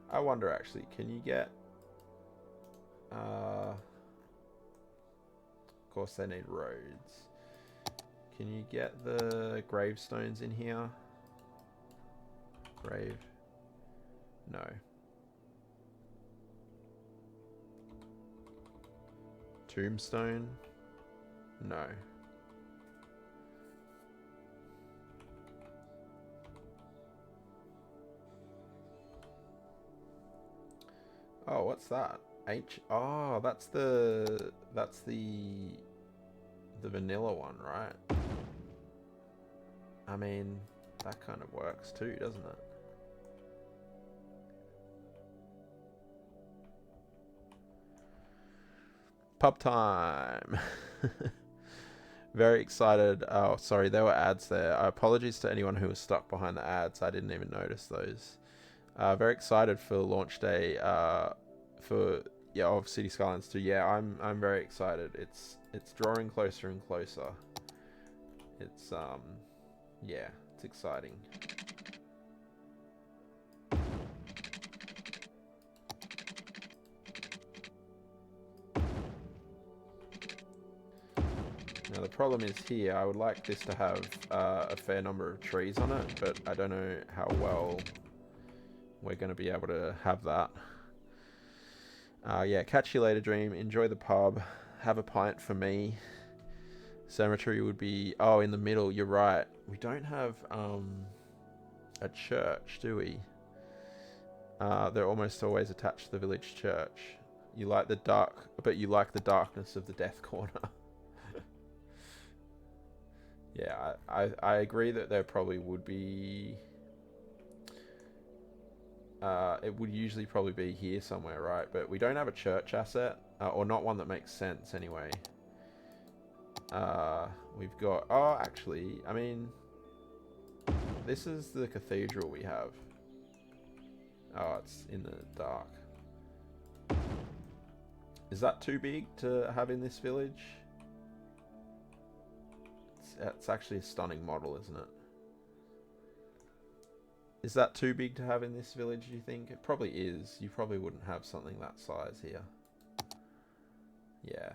I wonder actually, can you get... of course they need roads. Can you get the gravestones in here? Grave? No. Tombstone? No. Oh, what's that? Oh, that's the vanilla one, right? I mean, that kind of works too, doesn't it? Pub time. Very excited. Oh, sorry, there were ads there. Apologies to anyone who was stuck behind the ads. I didn't even notice those. Very excited for launch day. Of City Skylines 2. Yeah, I'm very excited. It's drawing closer and closer. It's yeah, it's exciting. Now the problem is here, I would like this to have a fair number of trees on it, but I don't know how well we're going to be able to have that. Yeah, catch you later, Dream. Enjoy the pub. Have a pint for me. Cemetery would be... Oh, in the middle. You're right. We don't have a church, do we? They're almost always attached to the village church. You like the dark... But you like the darkness of the Death Corner. Yeah, I agree that there probably would be... it would usually probably be here somewhere, right? But we don't have a church asset, or not one that makes sense anyway. We've got... Oh, actually, I mean... This is the cathedral we have. Oh, it's in the dark. Is that too big to have in this village? It's actually a stunning model, isn't it? Is that too big to have in this village, do you think? It probably is. You probably wouldn't have something that size here. Yeah.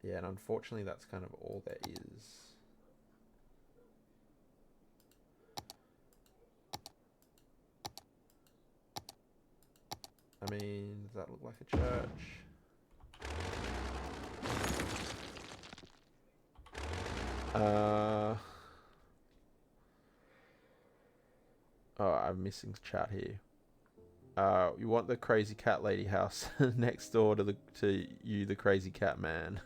Yeah, and unfortunately that's kind of all there is. I mean, does that look like a church? Oh, I'm missing chat here. You want the crazy cat lady house next door to the crazy cat man.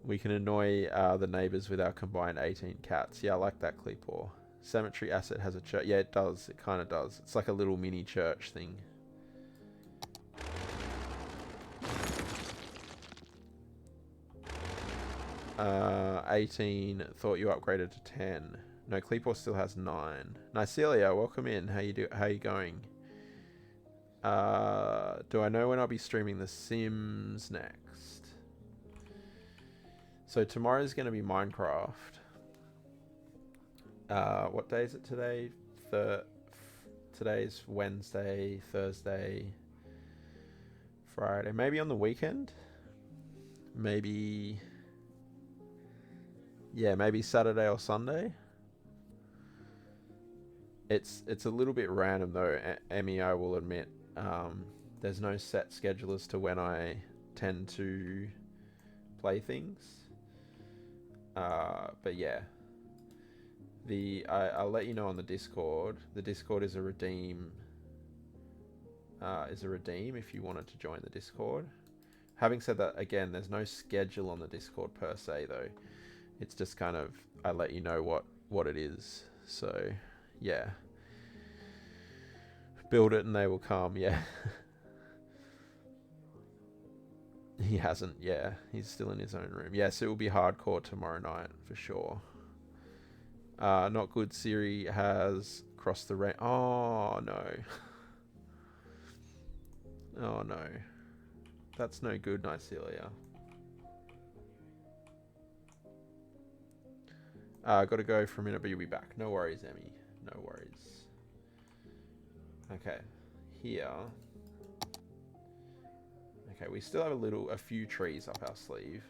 We can annoy the neighbors with our combined 18 cats. Yeah, I like that, Cleepor. Cemetery asset has a church. Yeah, it does. It kind of does. It's like a little mini church thing. 18. Thought you upgraded to 10. No, Cleepor still has 9. Nicelia, welcome in. How you going? Do I know when I'll be streaming The Sims next? So tomorrow's going to be Minecraft. What day is it today? Today's Wednesday, Thursday, Friday. Maybe on the weekend? Maybe... Yeah, maybe Saturday or Sunday. It's a little bit random though, Emmy, I will admit. There's no set schedule as to when I tend to play things. But yeah. I'll let you know on the Discord. The Discord is a redeem. If you wanted to join the Discord. Having said that, again, there's no schedule on the Discord per se though. It's just kind of, I let you know what it is. So, yeah. Build it and they will come, yeah. He hasn't, yeah. He's still in his own room. Yes, it will be hardcore tomorrow night, for sure. Not good, Siri has crossed the range. Oh, no. Oh, no. That's no good, Nicelia. Got to go for a minute, but you'll be back. No worries, Emmy. No worries. Okay. Here. Okay, we still have a few trees up our sleeve.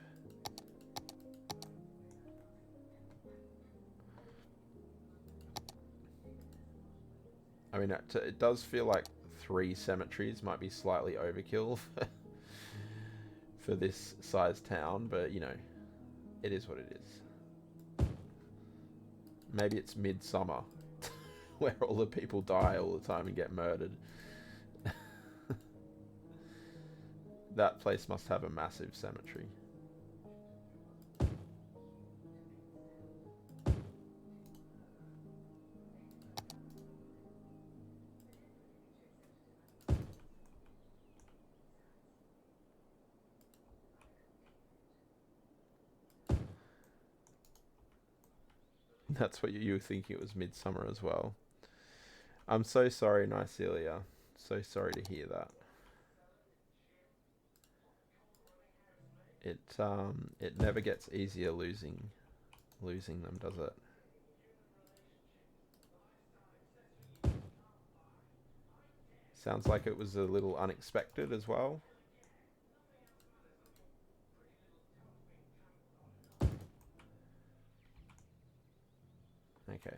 I mean, it does feel like 3 cemeteries might be slightly overkill for this size town, but, you know, it is what it is. Maybe it's midsummer, where all the people die all the time and get murdered. That place must have a massive cemetery. That's what you were thinking, it was Midsummer as well. I'm so sorry, Nicelia. So sorry to hear that. It never gets easier losing them, does it? Sounds like it was a little unexpected as well. Okay.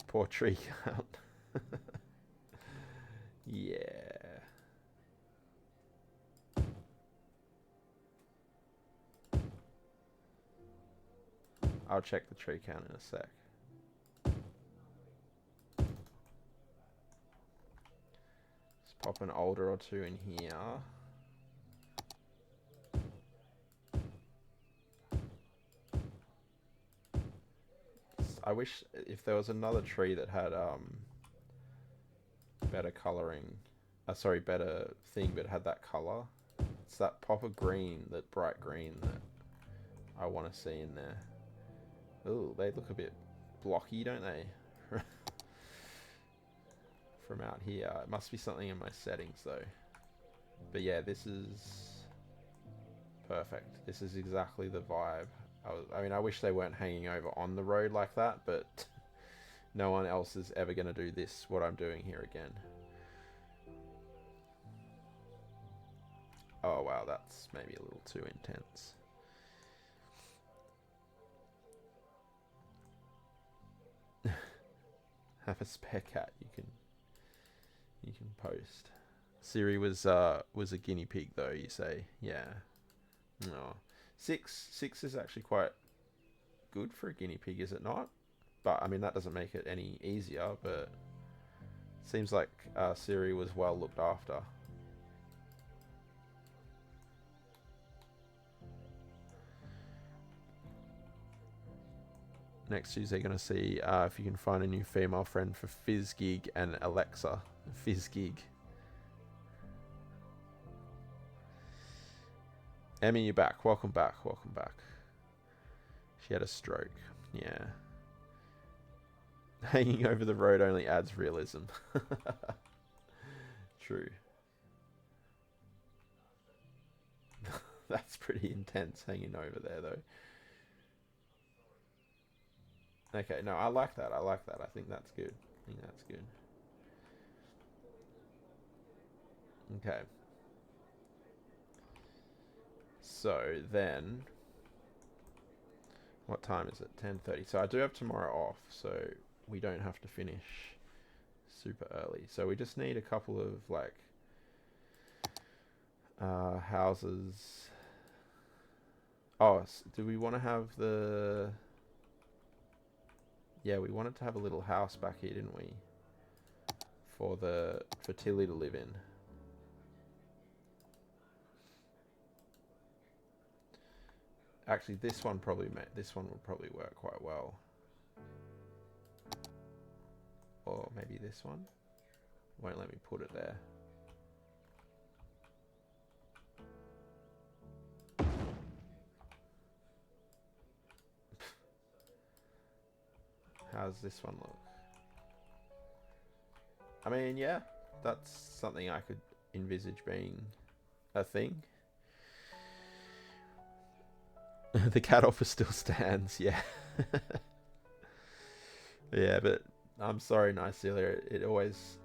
Poor tree count. Yeah. I'll check the tree count in a sec. Let's pop an alder or two in here. I wish if there was another tree that had better coloring, sorry, better thing, but had that color. It's that pop of green, that bright green that I want to see in there. Ooh, they look a bit blocky, don't they? From out here. It must be something in my settings though. But yeah, this is perfect. This is exactly the vibe. I mean, I wish they weren't hanging over on the road like that, but no one else is ever going to do this, what I'm doing here again. Oh wow, that's maybe a little too intense. Have a spare cat you can post. Siri was a guinea pig though, you say? Yeah. No. Six is actually quite good for a guinea pig, is it not? But I mean, that doesn't make it any easier, but seems like Siri was well looked after. Next Tuesday, going to see if you can find a new female friend for FizzGig and Alexa. FizzGig. Emmy, you're back. Welcome back. Welcome back. She had a stroke. Yeah. Hanging over the road only adds realism. True. That's pretty intense hanging over there, though. Okay, no, I like that. I like that. I think that's good. I think that's good. Okay. So then, what time is it? 10:30. So I do have tomorrow off, so we don't have to finish super early. So we just need a couple of like houses. Oh, do we want to have the? Yeah, we wanted to have a little house back here, didn't we? For Tilly to live in. Actually, this one would probably work quite well. Or maybe this one. Won't let me put it there. How's this one look? I mean, yeah, that's something I could envisage being a thing. The cat offer still stands, yeah. Yeah, but I'm sorry, Nicelia.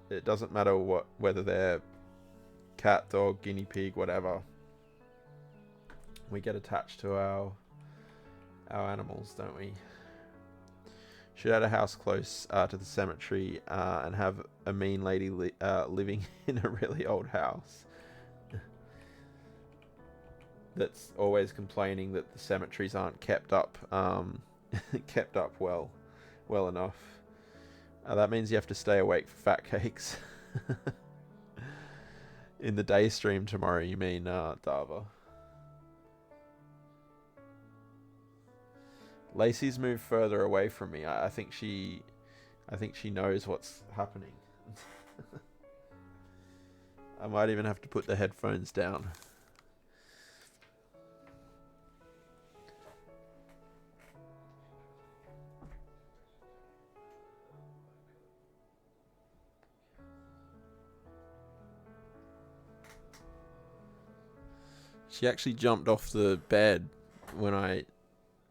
It doesn't matter whether they're cat, dog, guinea pig, whatever. We get attached to our animals, don't we? Should add a house close to the cemetery and have a mean lady living in a really old house that's always complaining that the cemeteries aren't kept up well enough. That means you have to stay awake for fat cakes. In the day stream tomorrow, you mean, Dava? Lacey's moved further away from me. I think she knows what's happening. I might even have to put the headphones down. She actually jumped off the bed when I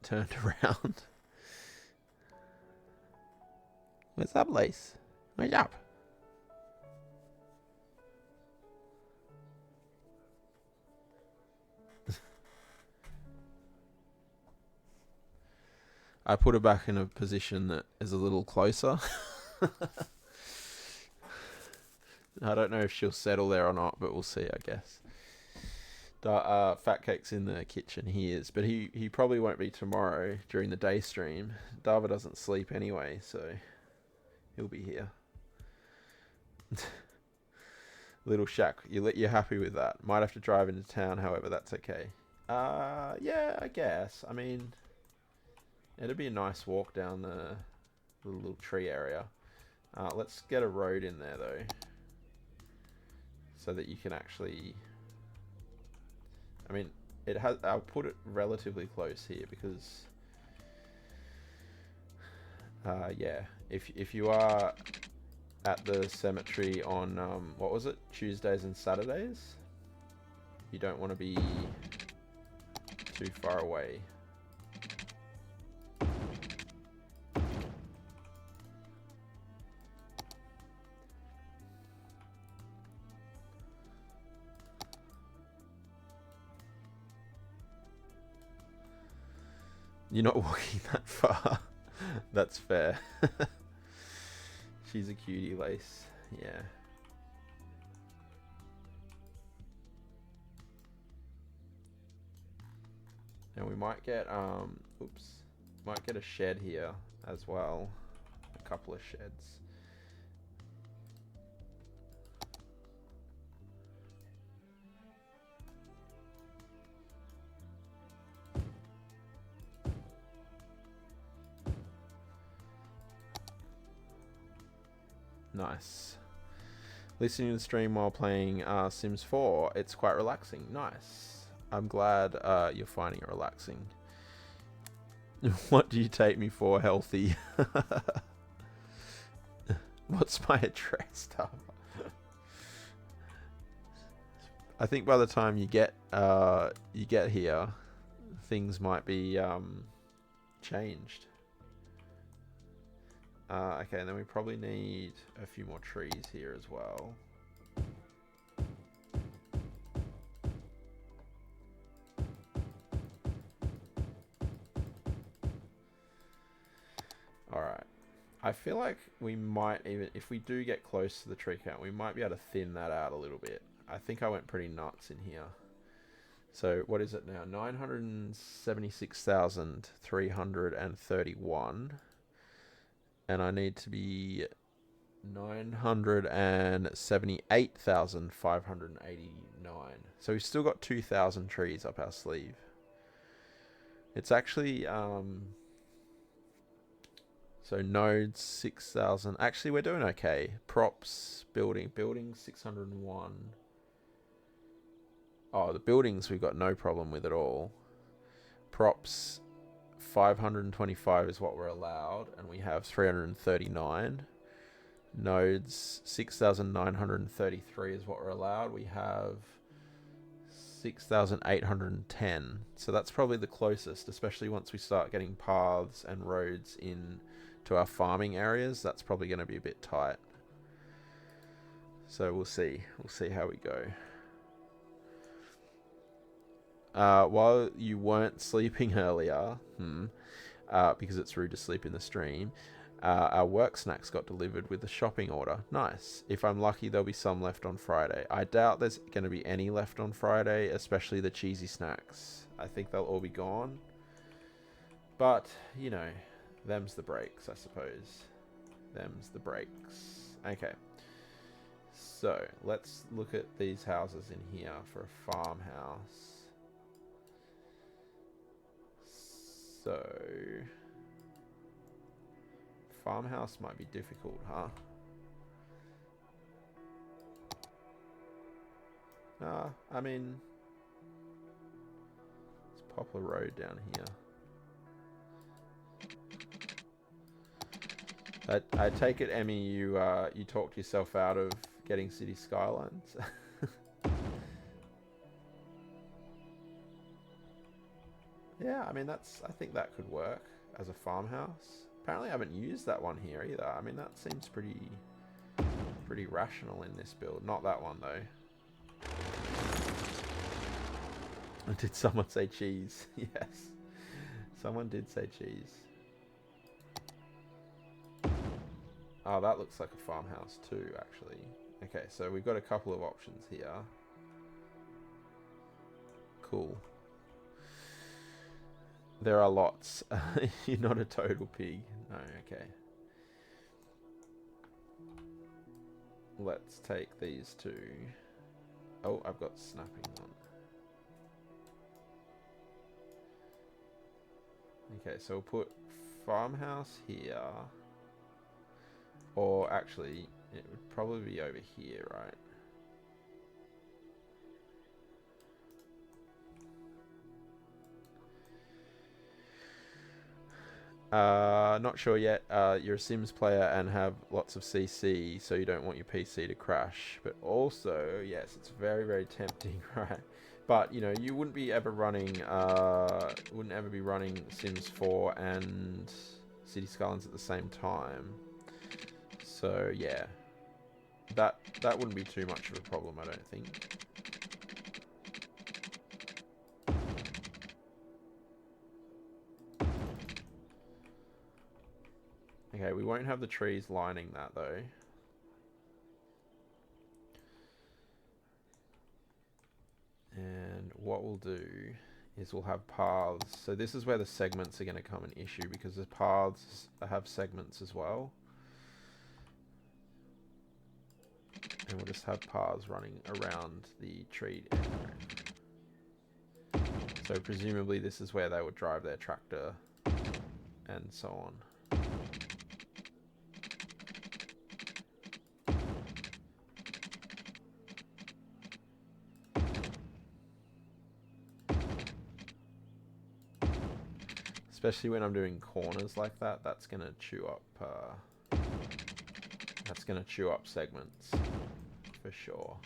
turned around. What's up, Lace? What's up? I put her back in a position that is a little closer. I don't know if she'll settle there or not, but we'll see, I guess. Fat Cake's in the kitchen. He is, but he probably won't be tomorrow during the day stream. Dava doesn't sleep anyway, so he'll be here. Little shack. You're happy with that? Might have to drive into town, however, that's okay. Yeah, I guess. I mean, it'd be a nice walk down the little tree area. Let's get a road in there though, so that you can actually. I mean, it has. I'll put it relatively close here because, yeah, if you are at the cemetery on what was it, Tuesdays and Saturdays, you don't want to be too far away. You're not walking that far. That's fair. She's a cutie, Lace. Yeah. And we might get might get a shed here as well. A couple of sheds. Nice. Listening to the stream while playing Sims 4, it's quite relaxing. Nice. I'm glad you're finding it relaxing. What do you take me for, healthy? What's my address, stuff? I think by the time you get here, things might be changed. Okay, and then we probably need a few more trees here as well. Alright. I feel like we might even, if we do get close to the tree count, we might be able to thin that out a little bit. I think I went pretty nuts in here. So, what is it now? 976,331. And I need to be 978,589. So we've still got 2,000 trees up our sleeve. It's actually so nodes 6,000. Actually, we're doing okay. Props, building 601. Oh, the buildings we've got no problem with at all. Props 525 is what we're allowed, and we have 339. Nodes 6,933 is what we're allowed. We have 6,810. So that's probably the closest, especially once we start getting paths and roads in to our farming areas. That's probably going to be a bit tight. So we'll see. We'll see how we go. While you weren't sleeping earlier, because it's rude to sleep in the stream, our work snacks got delivered with a shopping order. Nice. If I'm lucky, there'll be some left on Friday. I doubt there's going to be any left on Friday, especially the cheesy snacks. I think they'll all be gone. But, you know, them's the breaks, I suppose. Them's the breaks. Okay. So, let's look at these houses in here for a farmhouse. So, farmhouse might be difficult, huh? I mean, let's pop a road down here. I take it, Emmy, you talked yourself out of getting City Skylines. Yeah, I mean I think that could work as a farmhouse. Apparently I haven't used that one here either. I mean, that seems pretty rational in this build. Not that one though. Did someone say cheese? Yes. Someone did say cheese. Oh, that looks like a farmhouse too, actually. Okay, so we've got a couple of options here. Cool. There are lots. You're not a total pig. No, okay. Let's take these two. Oh, I've got snapping on. Okay, so we'll put farmhouse here. Or actually, it would probably be over here, right? Not sure yet. You're a Sims player and have lots of CC, so you don't want your PC to crash. But also, yes, it's very, very tempting, right? But you know, you wouldn't be ever running, Sims 4 and City Skylines at the same time. So yeah, that wouldn't be too much of a problem, I don't think. Okay, we won't have the trees lining that though. And what we'll do is we'll have paths. So this is where the segments are going to come an issue, because the paths have segments as well. And we'll just have paths running around the tree area. So presumably this is where they would drive their tractor and so on. Especially when I'm doing corners like that, that's gonna chew up segments for sure.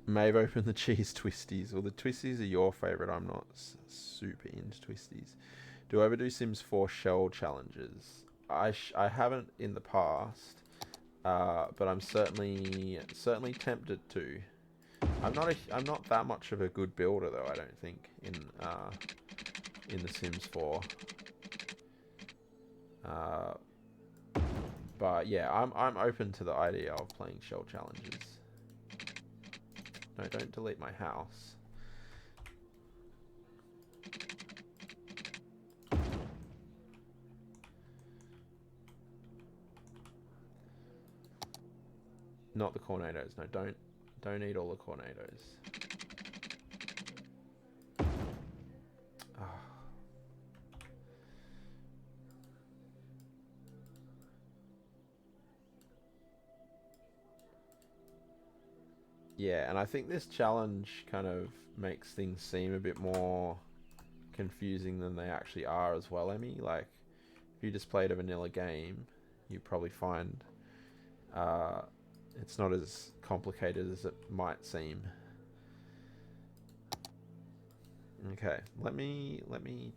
Maeve opened the cheese twisties. Well, the twisties are your favorite. I'm not super into twisties. Do I ever do Sims 4 shell challenges? I haven't in the past. But I'm certainly tempted to. I'm not that much of a good builder though, I don't think, in The Sims 4. But yeah, I'm open to the idea of playing shell challenges. No, don't delete my house. Not the cornados. No, don't eat all the cornados. Oh. Yeah, and I think this challenge kind of makes things seem a bit more confusing than they actually are as well, Emmy. Like, if you just played a vanilla game, you probably find it's not as complicated as it might seem. Okay, let me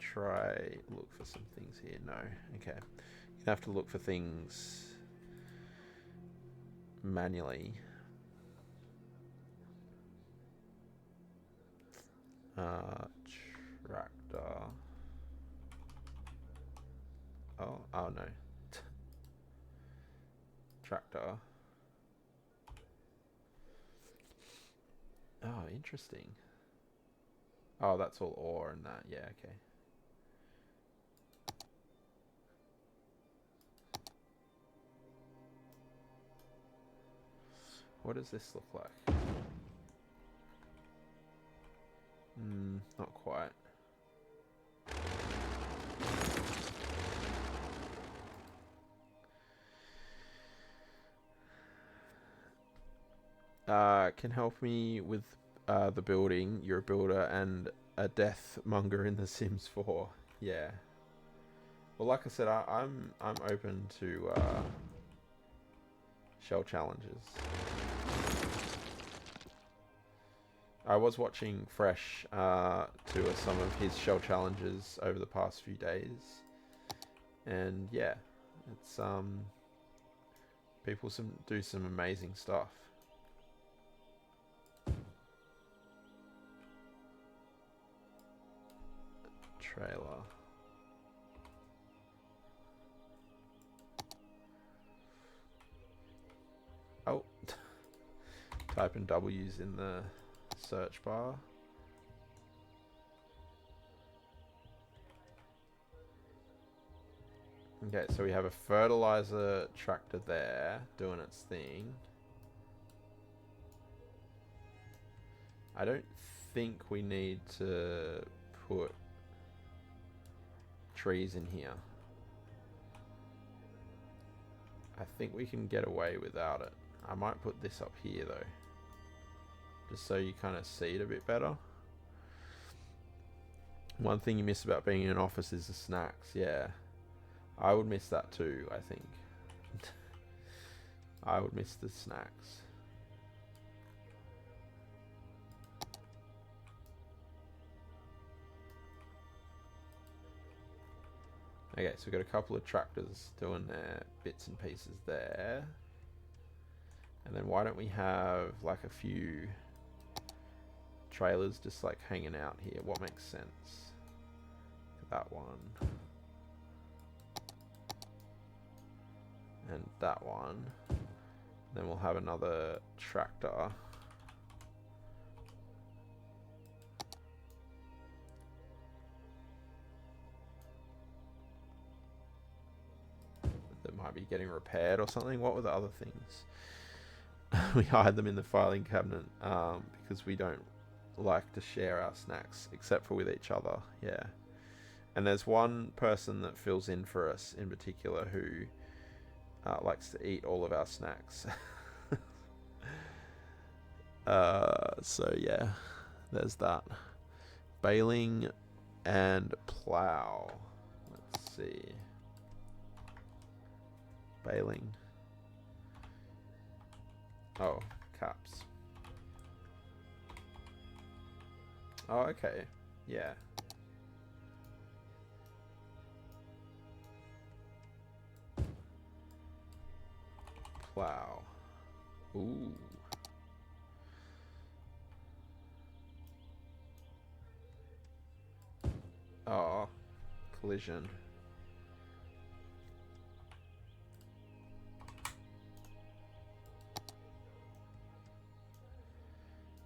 try look for some things here. No, okay, you have to look for things manually. Tractor. Oh no. Tractor. Oh, interesting. Oh, that's all ore and that. Yeah, okay. What does this look like? Not quite. can help me with the building. You're a builder and a death monger in The Sims 4. Yeah. Well, like I said, I'm open to shell challenges. I was watching Fresh to some of his shell challenges over the past few days, and yeah, it's people do some amazing stuff. Trailer. Oh, type in W's in the search bar. Okay, so we have a fertilizer tractor there doing its thing. I don't think we need to put trees in here. I think we can get away without it. I might put this up here though, just so you kind of see it a bit better. One thing you miss about being in an office is the snacks. Yeah, I would miss that too, I think. I would miss the snacks. Okay, so we've got a couple of tractors doing their bits and pieces there. And then why don't we have like a few trailers just like hanging out here? What makes sense? That one. And that one. Then we'll have another tractor. That might be getting repaired or something. What were the other things? We hide them in the filing cabinet because we don't like to share our snacks except for with each other. Yeah. And there's one person that fills in for us in particular who likes to eat all of our snacks. So yeah, there's that. Baling and plow. Let's see. Baling. Oh, caps. Oh, okay. Yeah. Plow. Ooh. Oh, collision.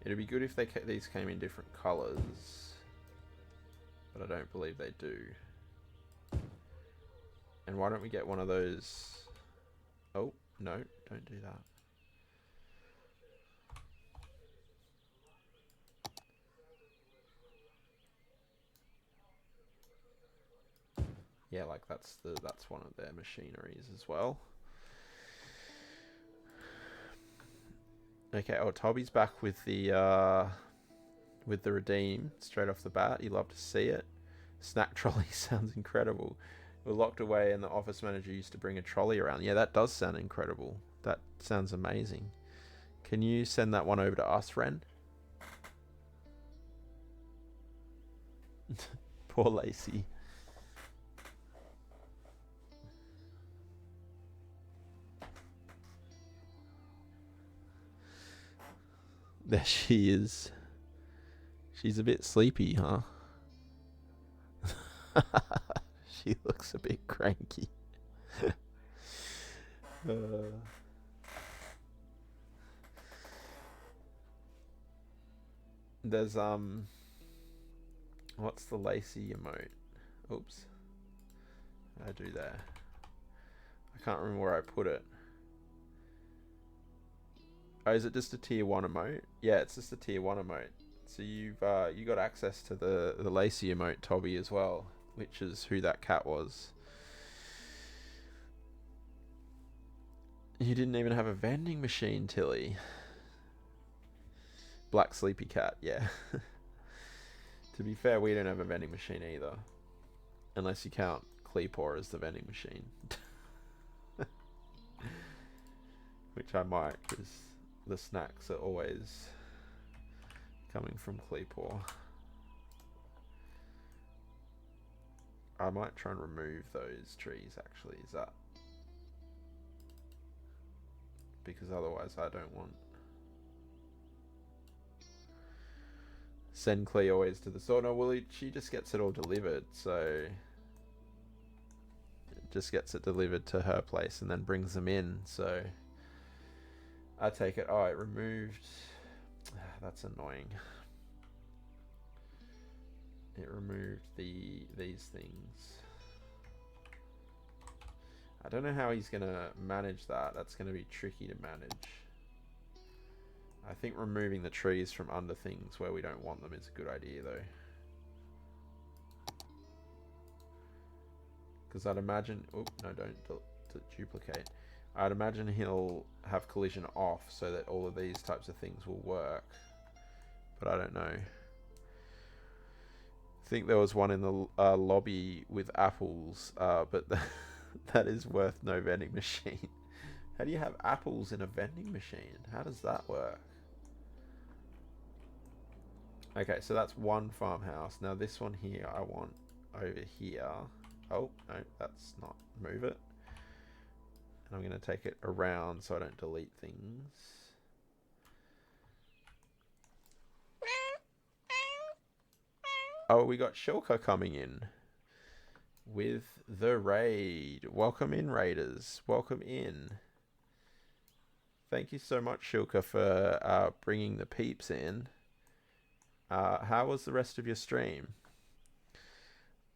It'd be good if these came in different colors, but I don't believe they do. And why don't we get one of those? Oh, no, don't do that. Yeah, like that's one of their machineries as well. Okay, oh, Toby's back with the redeem straight off the bat. You love to see it. Snack trolley sounds incredible. We're locked away and the office manager used to bring a trolley around. Yeah, that does sound incredible. That sounds amazing. Can you send that one over to us, Ren? Poor Lacey. There she is. She's a bit sleepy, huh? She looks a bit cranky. There's what's the Lacey emote? Oops. What did I do there? I can't remember where I put it. Oh, is it just a tier 1 emote? Yeah, it's just a tier 1 emote. So you got access to the Lacey emote, Toby, as well, which is who that cat was. You didn't even have a vending machine, Tilly. Black Sleepy Cat, yeah. To be fair, we don't have a vending machine either. Unless you count Kleepor as the vending machine. Which I might, because the snacks are always coming from Kleepor. I might try and remove those trees, actually. Is that... because otherwise I don't want... Send Clee always to the store. No, well, she just gets it all delivered, so... it just gets it delivered to her place and then brings them in, so... I take it... oh, it removed... that's annoying. It removed these things. I don't know how he's going to manage that. That's going to be tricky to manage. I think removing the trees from under things where we don't want them is a good idea, though. Because I'd imagine... oh, no, don't duplicate. I'd imagine he'll have collision off so that all of these types of things will work. But I don't know. I think there was one in the lobby with apples, but that is worth no vending machine. How do you have apples in a vending machine? How does that work? Okay, so that's one farmhouse. Now this one here I want over here. Oh, no, that's not. Move it. And I'm going to take it around so I don't delete things. Oh, we got Shilka coming in with the raid. Welcome in, raiders. Welcome in. Thank you so much, Shilka, for bringing the peeps in. How was the rest of your stream?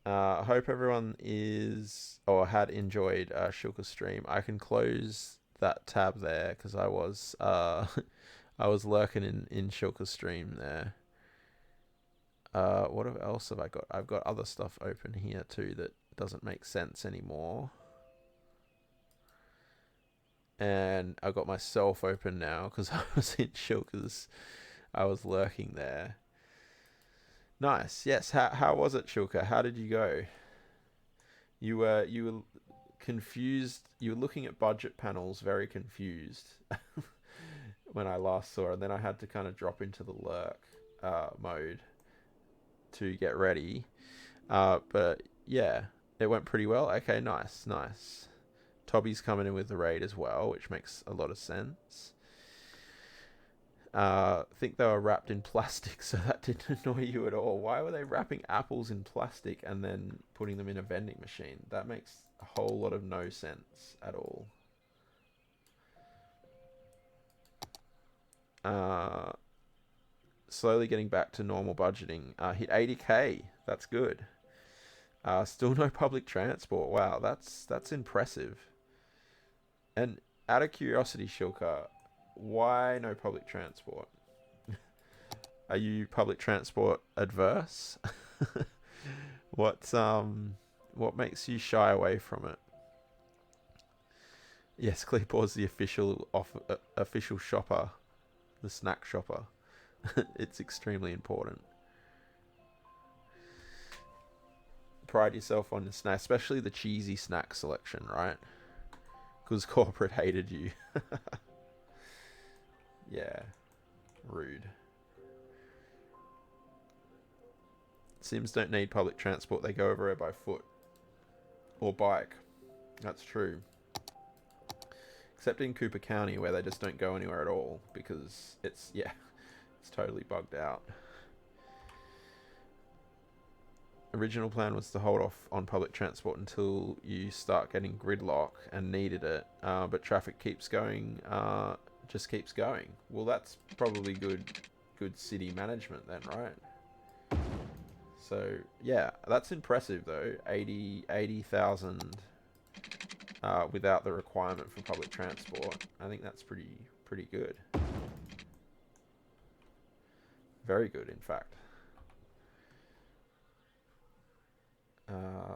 I hope everyone is or had enjoyed Shilka's stream. I can close that tab there because I was I was lurking in Shilka's stream there. What else have I got? I've got other stuff open here too that doesn't make sense anymore. And I've got myself open now because I was in Shilka's. I was lurking there. Nice. Yes. How was it, Shilka? How did you go? You were confused. You were looking at budget panels, very confused when I last saw it. And then I had to kind of drop into the lurk mode to get ready. But yeah, it went pretty well. Okay, nice, nice. Tobby's coming in with the raid as well, which makes a lot of sense. I think they were wrapped in plastic, so that didn't annoy you at all. Why were they wrapping apples in plastic and then putting them in a vending machine? That makes a whole lot of no sense at all. Slowly getting back to normal budgeting. Hit 80k. That's good. Still no public transport. Wow, that's impressive. And out of curiosity, Shilka, why no public transport? Are you public transport adverse? What makes you shy away from it? Yes, Kleepor's the official shopper, the snack shopper. It's extremely important. Pride yourself on the snack, especially the cheesy snack selection, right? Because corporate hated you. Yeah, rude. Sims don't need public transport. They go everywhere by foot or bike. That's true. Except in Cooper County where they just don't go anywhere at all because it's totally bugged out. Original plan was to hold off on public transport until you start getting gridlock and needed it, but traffic keeps going, just keeps going. Well, that's probably good city management then, right? So yeah, that's impressive though. 80,000 without the requirement for public transport. I think that's pretty good. Very good, in fact.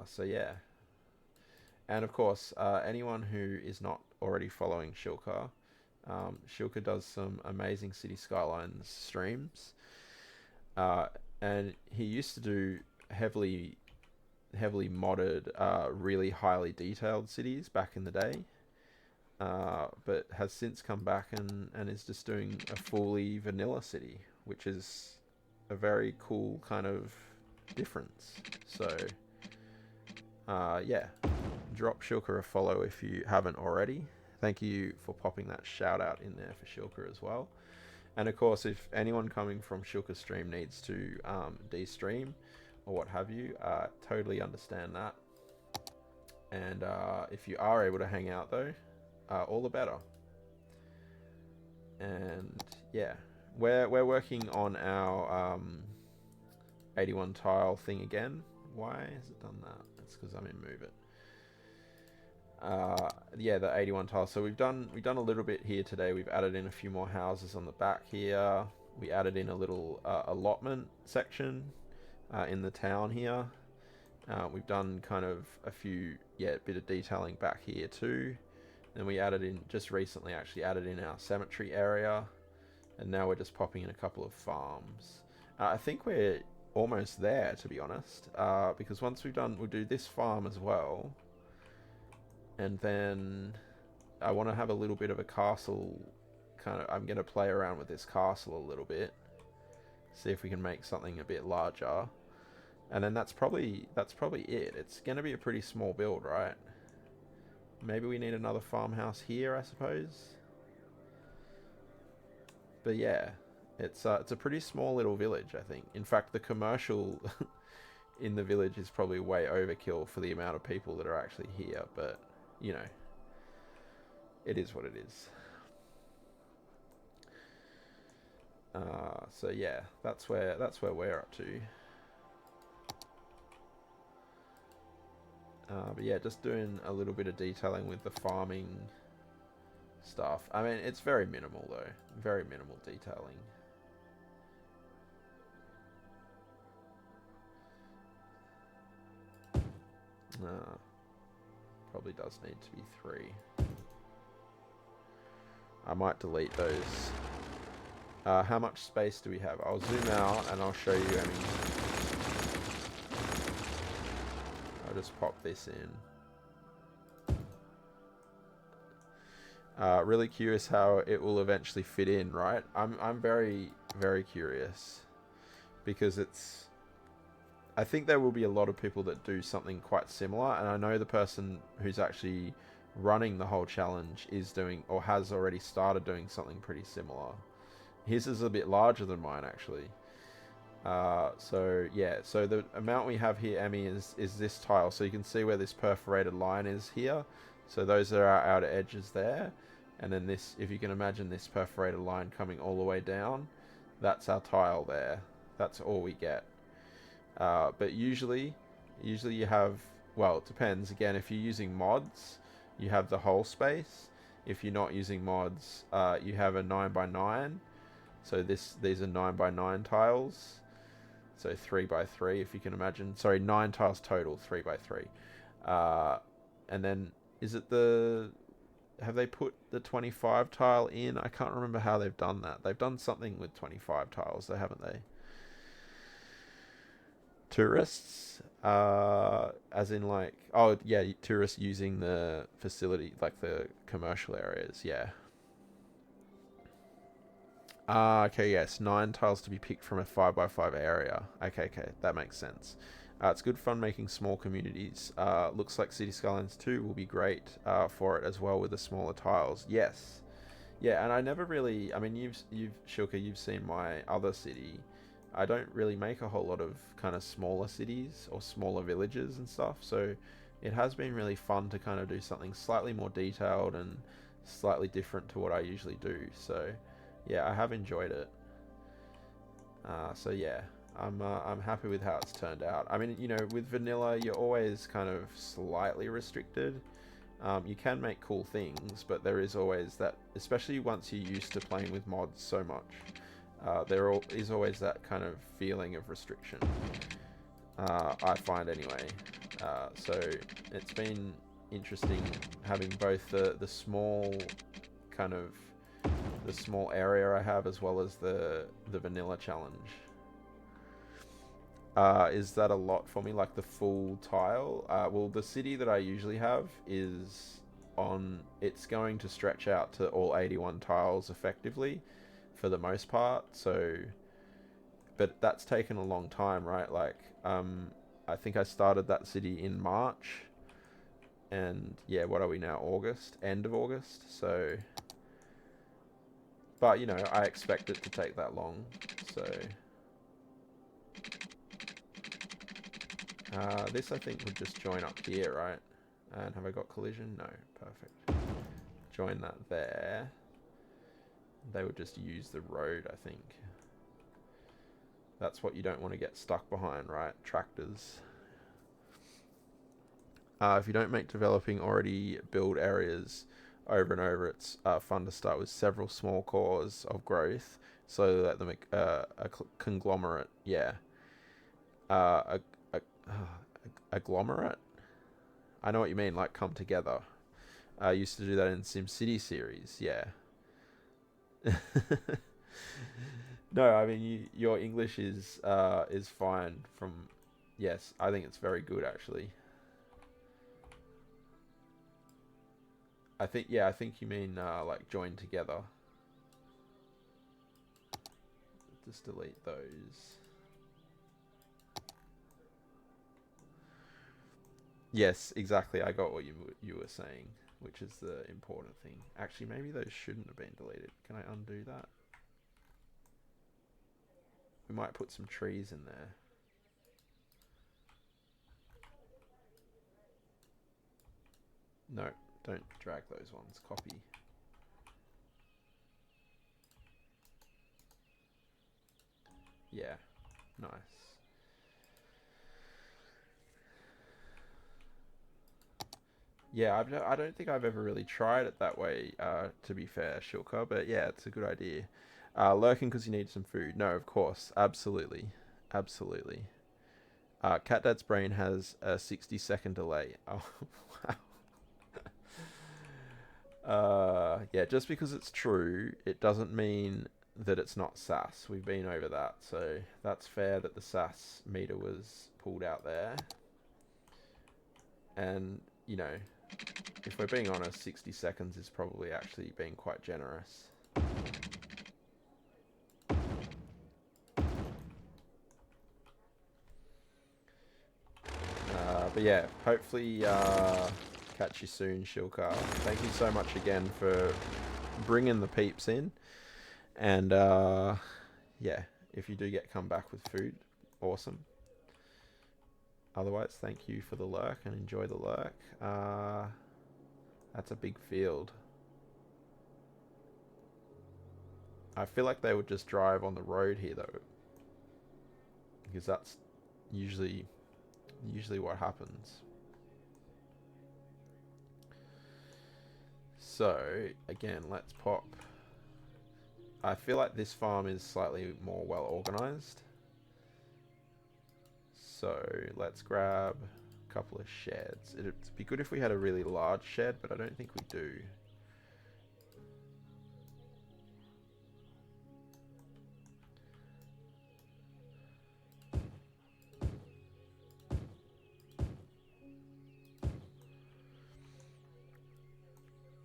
So yeah, and of course, anyone who is not already following Shilka, Shilka does some amazing City Skylines streams, and he used to do heavily modded, really highly detailed cities back in the day, but has since come back and is just doing a fully vanilla city, which is a very cool kind of difference. So yeah, drop Shilka a follow if you haven't already. Thank you for popping that shout out in there for Shilka as well. And of course, if anyone coming from Shilka's stream needs to de-stream or what have you, totally understand that. And if you are able to hang out though, all the better. And yeah, we're working on our 81 tile thing again. Why has it done that? It's because I'm in Move It. Yeah, the 81 tile. So we've done a little bit here today. We've added in a few more houses on the back here. We added in a little allotment section in the town here. We've done kind of a few, bit of detailing back here too. Then we added in, just recently actually added in our cemetery area, and now we're just popping in a couple of farms. I think we're almost there, to be honest, because once we'll do this farm as well, and then I want to have a little bit of a castle. I'm going to play around with this castle a little bit, see if we can make something a bit larger, and then that's probably it. It's going to be a pretty small build, right? Maybe we need another farmhouse here, I suppose. But yeah, it's a pretty small little village, I think. In fact, the commercial in the village is probably way overkill for the amount of people that are actually here. But you know, it is what it is. So yeah, that's where we're up to. But yeah, just doing a little bit of detailing with the farming stuff. I mean, it's very minimal though. Very minimal detailing. Probably does need to be 3. I might delete those. How much space do we have? I'll zoom out and I'll show you. I mean, I'll just pop this in. Really curious how it will eventually fit in, right? I'm very, very curious, because I think there will be a lot of people that do something quite similar, and I know the person who's actually running the whole challenge is doing, or has already started doing, something pretty similar. His is a bit larger than mine, actually. So yeah, so the amount we have here, Emmy, is this tile. So you can see where this perforated line is here. So those are our outer edges there. And then this, if you can imagine this perforated line coming all the way down, that's our tile there. That's all we get. But usually you have, well, it depends. Again, if you're using mods, you have the whole space. If you're not using mods, you have a 9x9. So these are 9x9 tiles. So 3x3, if you can imagine. Sorry, 9 tiles total, 3x3. And then, have they put the 25 tile in? I can't remember how they've done that. They've done something with 25 tiles, though, haven't they? Tourists, as in like, oh yeah, tourists using the facility, like the commercial areas, yeah. Okay, yes, 9 tiles to be picked from a 5x5 area. Okay, that makes sense. It's good fun making small communities. Looks like City Skylines 2 will be great for it as well, with the smaller tiles. Yes, yeah, and I never really, I mean, Shilka, you've seen my other city. I don't really make a whole lot of kind of smaller cities or smaller villages and stuff, so it has been really fun to kind of do something slightly more detailed and slightly different to what I usually do. So yeah, I have enjoyed it. So yeah, I'm happy with how it's turned out. I mean, you know, with vanilla, you're always kind of slightly restricted. You can make cool things, but there is always that, especially once you're used to playing with mods so much. There is always that kind of feeling of restriction, I find anyway. So it's been interesting having both the small kind of small area I have, as well as the vanilla challenge. Is that a lot for me, like the full tile? Well, the city that I usually have is on, it's going to stretch out to all 81 tiles effectively for the most part, so, but that's taken a long time, right? Like, I think I started that city in March, and yeah, what are we now, August, end of August, so, but you know, I expect it to take that long, so. This I think would just join up here, right? And have I got collision? No, perfect. Join that there. They would just use the road, I think. That's what you don't want to get stuck behind, right? Tractors. If you don't make developing already build areas over and over, it's fun to start with several small cores of growth, so that they make a conglomerate, yeah. Agglomerate? I know what you mean, like come together. I used to do that in SimCity series, yeah. No, I mean, your English is fine from, yes, I think it's very good actually. I think you mean like join together. Just delete those. Yes, exactly. I got what you were saying, which is the important thing. Actually, maybe those shouldn't have been deleted. Can I undo that? We might put some trees in there. No, don't drag those ones. Copy. Yeah, nice. Yeah, I don't think I've ever really tried it that way, to be fair, Shilka, but yeah, it's a good idea. Lurking because you need some food. No, of course. Absolutely. Absolutely. Cat Dad's brain has a 60-second delay. Oh, wow. Yeah, just because it's true, it doesn't mean that it's not SAS. We've been over that, so that's fair that the SAS meter was pulled out there. And, you know, if we're being honest, 60 seconds is probably actually being quite generous. But yeah, hopefully catch you soon, Shilka. Thank you so much again for bringing the peeps in. And yeah, if you do come back with food, awesome. Otherwise, thank you for the lurk and enjoy the lurk. That's a big field. I feel like they would just drive on the road here though, because that's usually what happens. So again, let's pop. I feel like this farm is slightly more well organized. So let's grab a couple of sheds. It'd be good if we had a really large shed, but I don't think we do.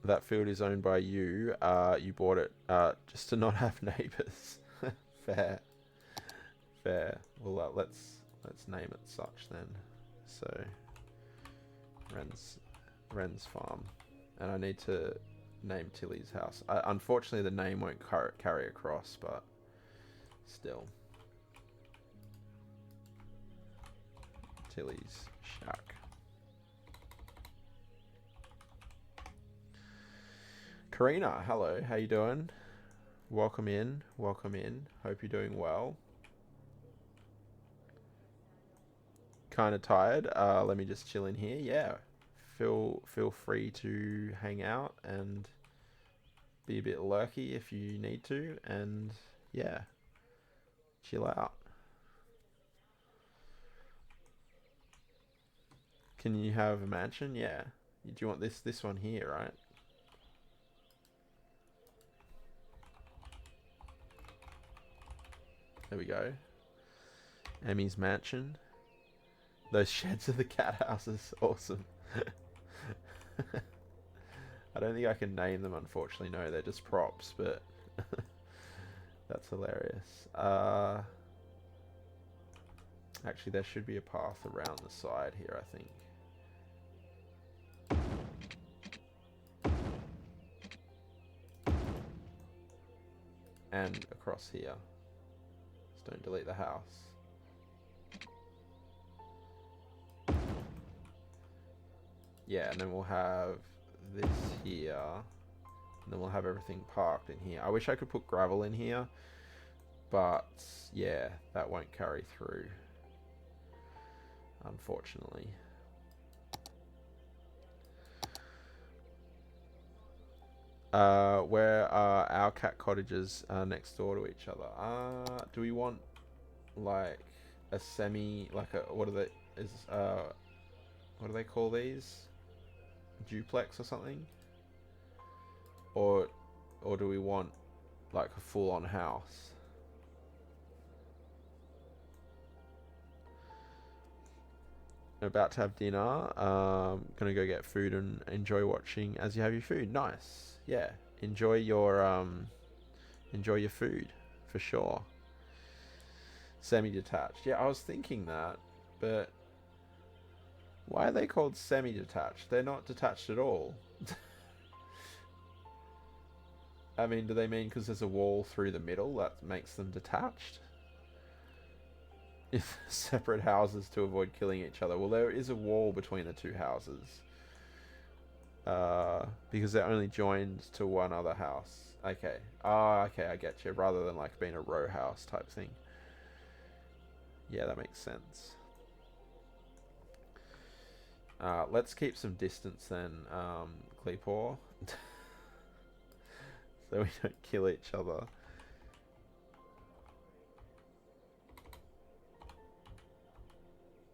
That field is owned by you. You bought it just to not have neighbors. Fair. Well, let's name it such then. So, Ren's farm, and I need to name Tilly's house. Unfortunately, the name won't carry across, but still. Tilly's shack. Karina, hello, how you doing? Welcome in. Hope you're doing well. Kind of tired. Let me just chill in here. Yeah, feel free to hang out and be a bit lurky if you need to, and yeah, chill out. Can you have a mansion? Yeah. Do you want this one here, right? There we go. Emmy's mansion. Those sheds are the cat houses. Awesome. I don't think I can name them, unfortunately. No, they're just props, but that's hilarious. Actually, there should be a path around the side here, I think. And across here. Just don't delete the house. Yeah, and then we'll have this here. And then we'll have everything parked in here. I wish I could put gravel in here. But, yeah, that won't carry through. Unfortunately. Where are our cat cottages next door to each other? Do we want like a semi, like a, what do they call these? Duplex or something? Or do we want like a full-on house? About to have dinner. Gonna go get food and enjoy watching as you have your food. Nice. Yeah. Enjoy your food for sure. Semi-detached. Yeah, I was thinking that, but why are they called semi-detached? They're not detached at all. I mean, do they mean because there's a wall through the middle that makes them detached? If separate houses to avoid killing each other. Well, there is a wall between the two houses. Because they're only joined to one other house. Okay. Okay, I get you. Rather than like being a row house type thing. Yeah, that makes sense. Let's keep some distance then, Cleepor. So we don't kill each other.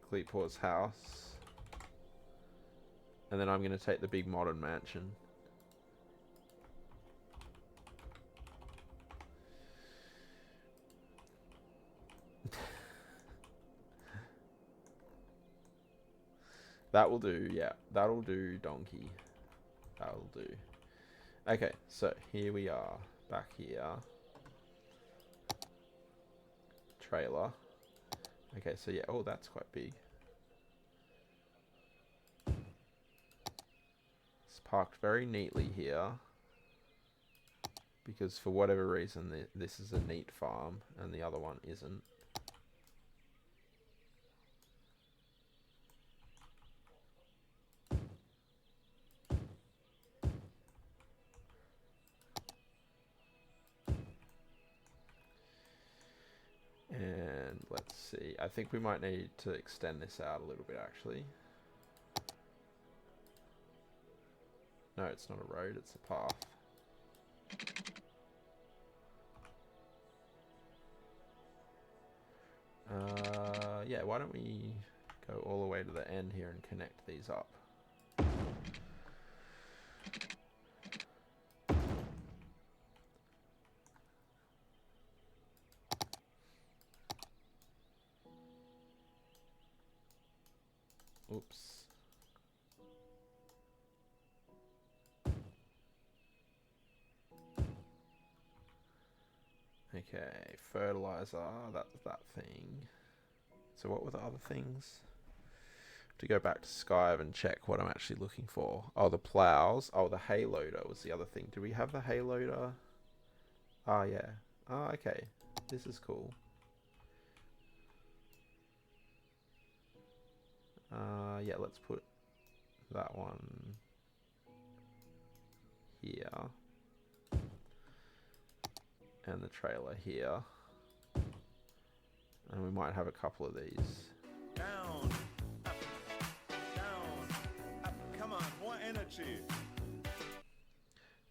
Cleepor's house. And then I'm going to take the big modern mansion. That will do, yeah. That'll do, donkey. That'll do. Okay, so here we are. Back here. Trailer. Okay, so yeah. Oh, that's quite big. It's parked very neatly here. Because for whatever reason, this is a neat farm and the other one isn't. And let's see. I think we might need to extend this out a little bit, actually. No, it's not a road, it's a path. Yeah, why don't we go all the way to the end here and connect these up. Oops. Okay, fertilizer, that's that thing. So what were the other things? To go back to Skype and check what I'm actually looking for. Oh, the plows. Oh, the hay loader was the other thing. Do we have the hay loader? Ah, yeah. Oh, okay. This is cool. Yeah, let's put that one here. And the trailer here. And we might have a couple of these. Down, up, come on, more energy.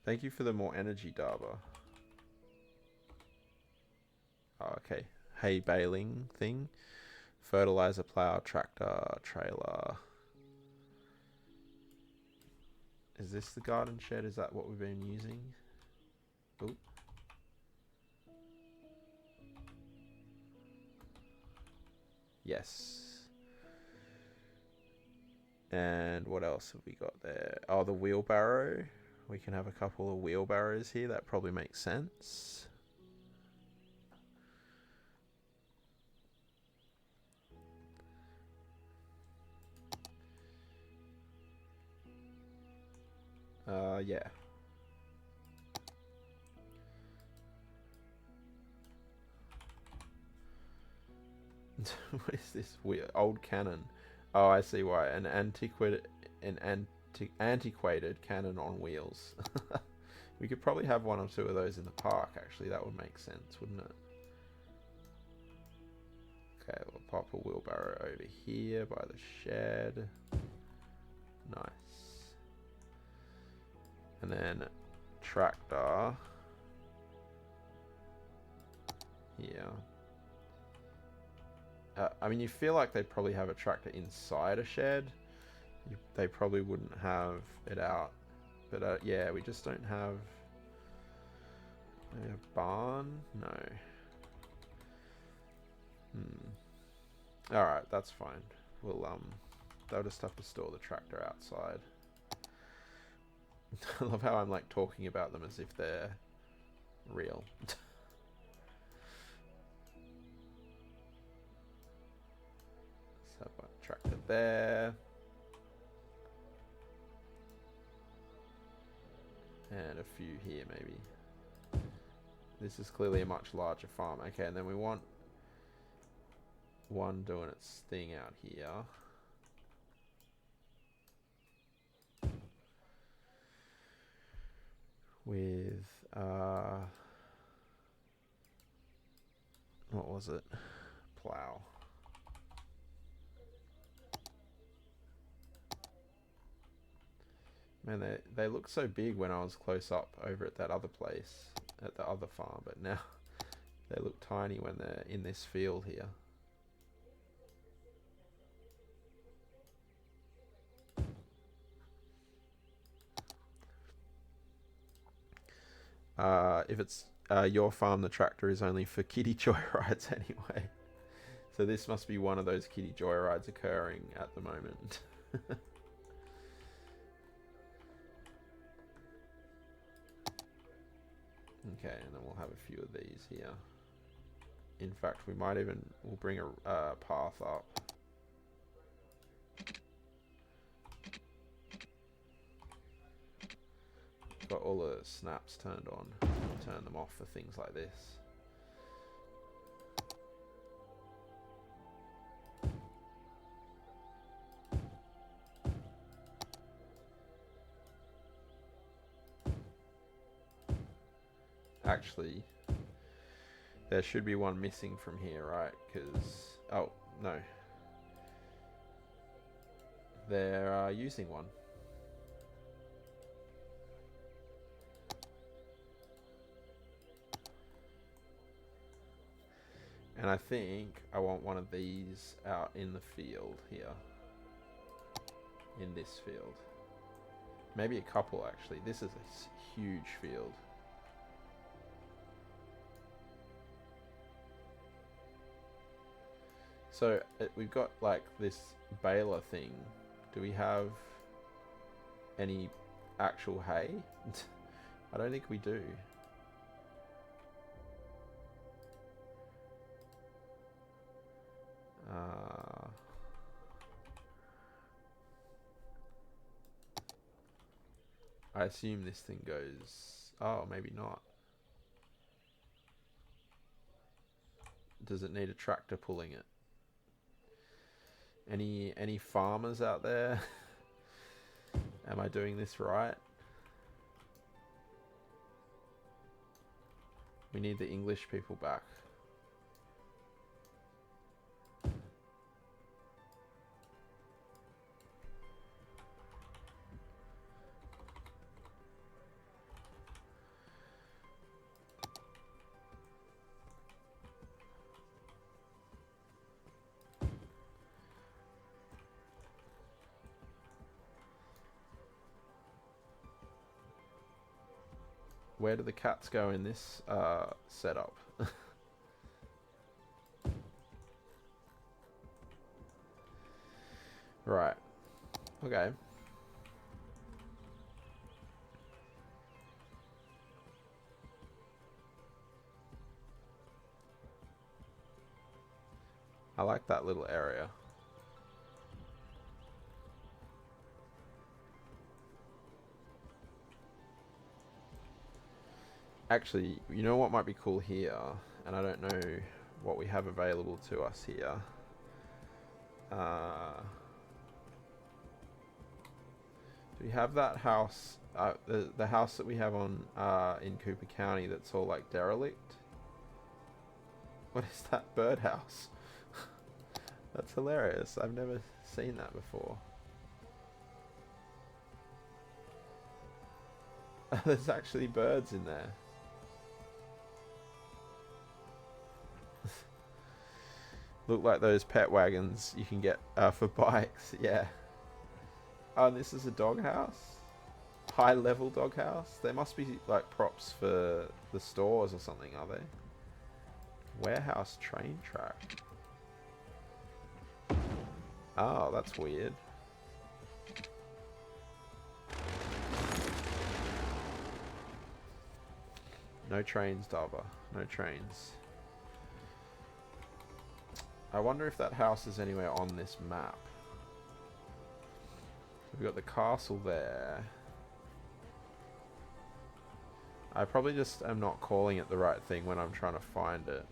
Thank you for the more energy, Darba. Oh, okay. Hay baling thing. Fertilizer, plow, tractor, trailer. Is this the garden shed? Is that what we've been using? Oop. Yes. And what else have we got there? Oh, the wheelbarrow. We can have a couple of wheelbarrows here. That probably makes sense. Yeah. What is this weird old cannon? Oh, I see why. Antiquated cannon on wheels. We could probably have one or two of those in the park, actually. That would make sense, wouldn't it? Okay, we'll pop a wheelbarrow over here by the shed. Nice. And then tractor here. I mean, you feel like they'd probably have a tractor inside a shed. They probably wouldn't have it out. But yeah, we just don't have maybe a barn? No. Alright, that's fine. We'll they'll just have to store the tractor outside. I love how I'm like talking about them as if they're real. Let's have a tractor there. And a few here maybe. This is clearly a much larger farm. Okay, and then we want one doing its thing out here. With what was it? Plow. Man, they look so big when I was close up over at that other place, at the other farm, but now they look tiny when they're in this field here. If it's your farm, the tractor is only for kiddie joyrides anyway. So this must be one of those kiddie joyrides occurring at the moment. Okay, and then we'll have a few of these here. In fact, we'll bring a path up. Got all the snaps turned on. Turn them off for things like this. Actually, there should be one missing from here, right? Because, oh, no. They're using one. And I think I want one of these out in the field here. In this field. Maybe a couple, actually. This is a huge field. So we've got like this baler thing. Do we have any actual hay? I don't think we do. I assume this thing goes... Oh, maybe not. Does it need a tractor pulling it? Any farmers out there? Am I doing this right? We need the English people back. Where do the cats go in this setup? Right. Okay. I like that little area. Actually, you know what might be cool here? And I don't know what we have available to us here. Do we have that house, the house that we have on in Cooper County that's all like derelict? What is that birdhouse? That's hilarious. I've never seen that before. There's actually birds in there. Look like those pet wagons you can get for bikes. Yeah. Oh, this is a doghouse? High level doghouse? They must be like props for the stores or something, are they? Warehouse train track. Oh, that's weird. No trains, Dava. No trains. I wonder if that house is anywhere on this map. We've got the castle there. I probably just am not calling it the right thing when I'm trying to find it.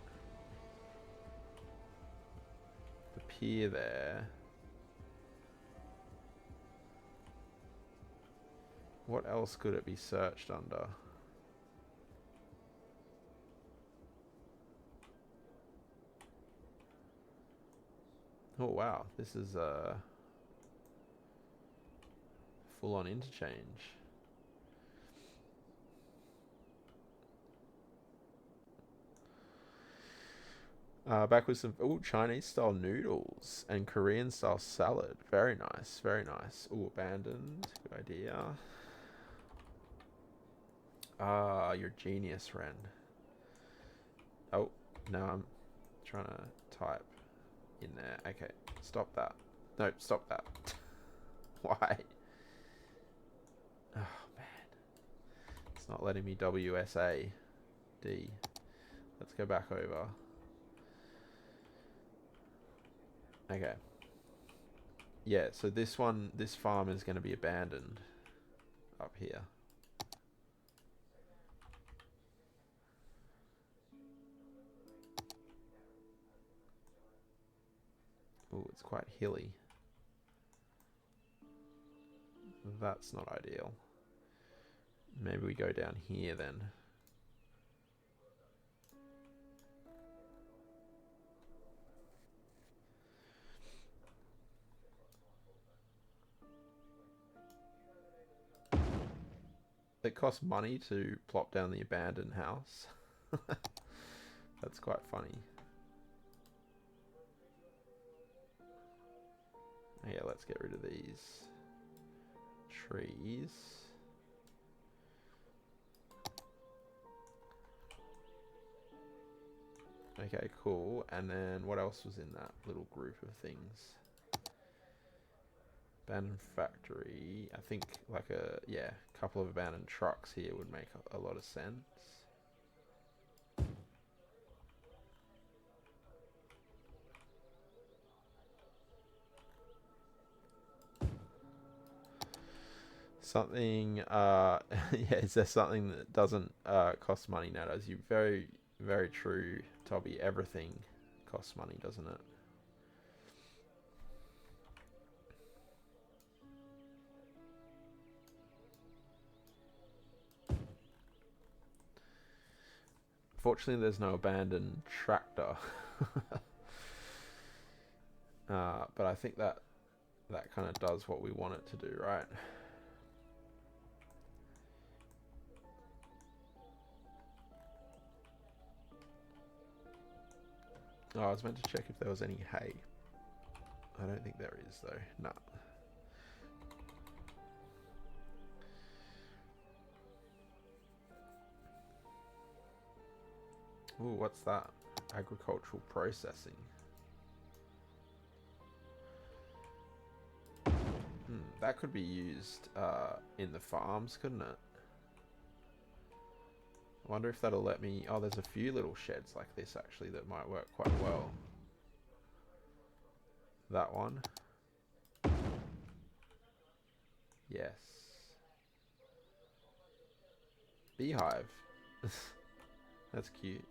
The pier there. What else could it be searched under? Oh wow, this is a full-on interchange. Back with some Chinese style noodles and Korean style salad. Very nice, very nice. Ooh, abandoned. Good idea. Ah, you're genius, Ren. Oh, no, I'm trying to type in there. Okay, stop that. No, stop that. Why? Oh, man. It's not letting me WSAD. Let's go back over. Okay. Yeah, so this farm is going to be abandoned up here. Oh, it's quite hilly. That's not ideal. Maybe we go down here then. It costs money to plop down the abandoned house. That's quite funny. Yeah, let's get rid of these trees. Okay, cool. And then what else was in that little group of things? Abandoned factory. I think like a couple of abandoned trucks here would make a lot of sense. Something yeah, is there something that doesn't cost money nowadays? You very, very true, Toby. Everything costs money, doesn't it? Fortunately, there's no abandoned tractor. But I think that kind of does what we want it to do, right? Oh, I was meant to check if there was any hay. I don't think there is, though. No. Ooh, what's that? Agricultural processing. that could be used in the farms, couldn't it? I wonder if that'll let me... Oh, there's a few little sheds like this, actually, that might work quite well. That one. Yes. Beehive. That's cute.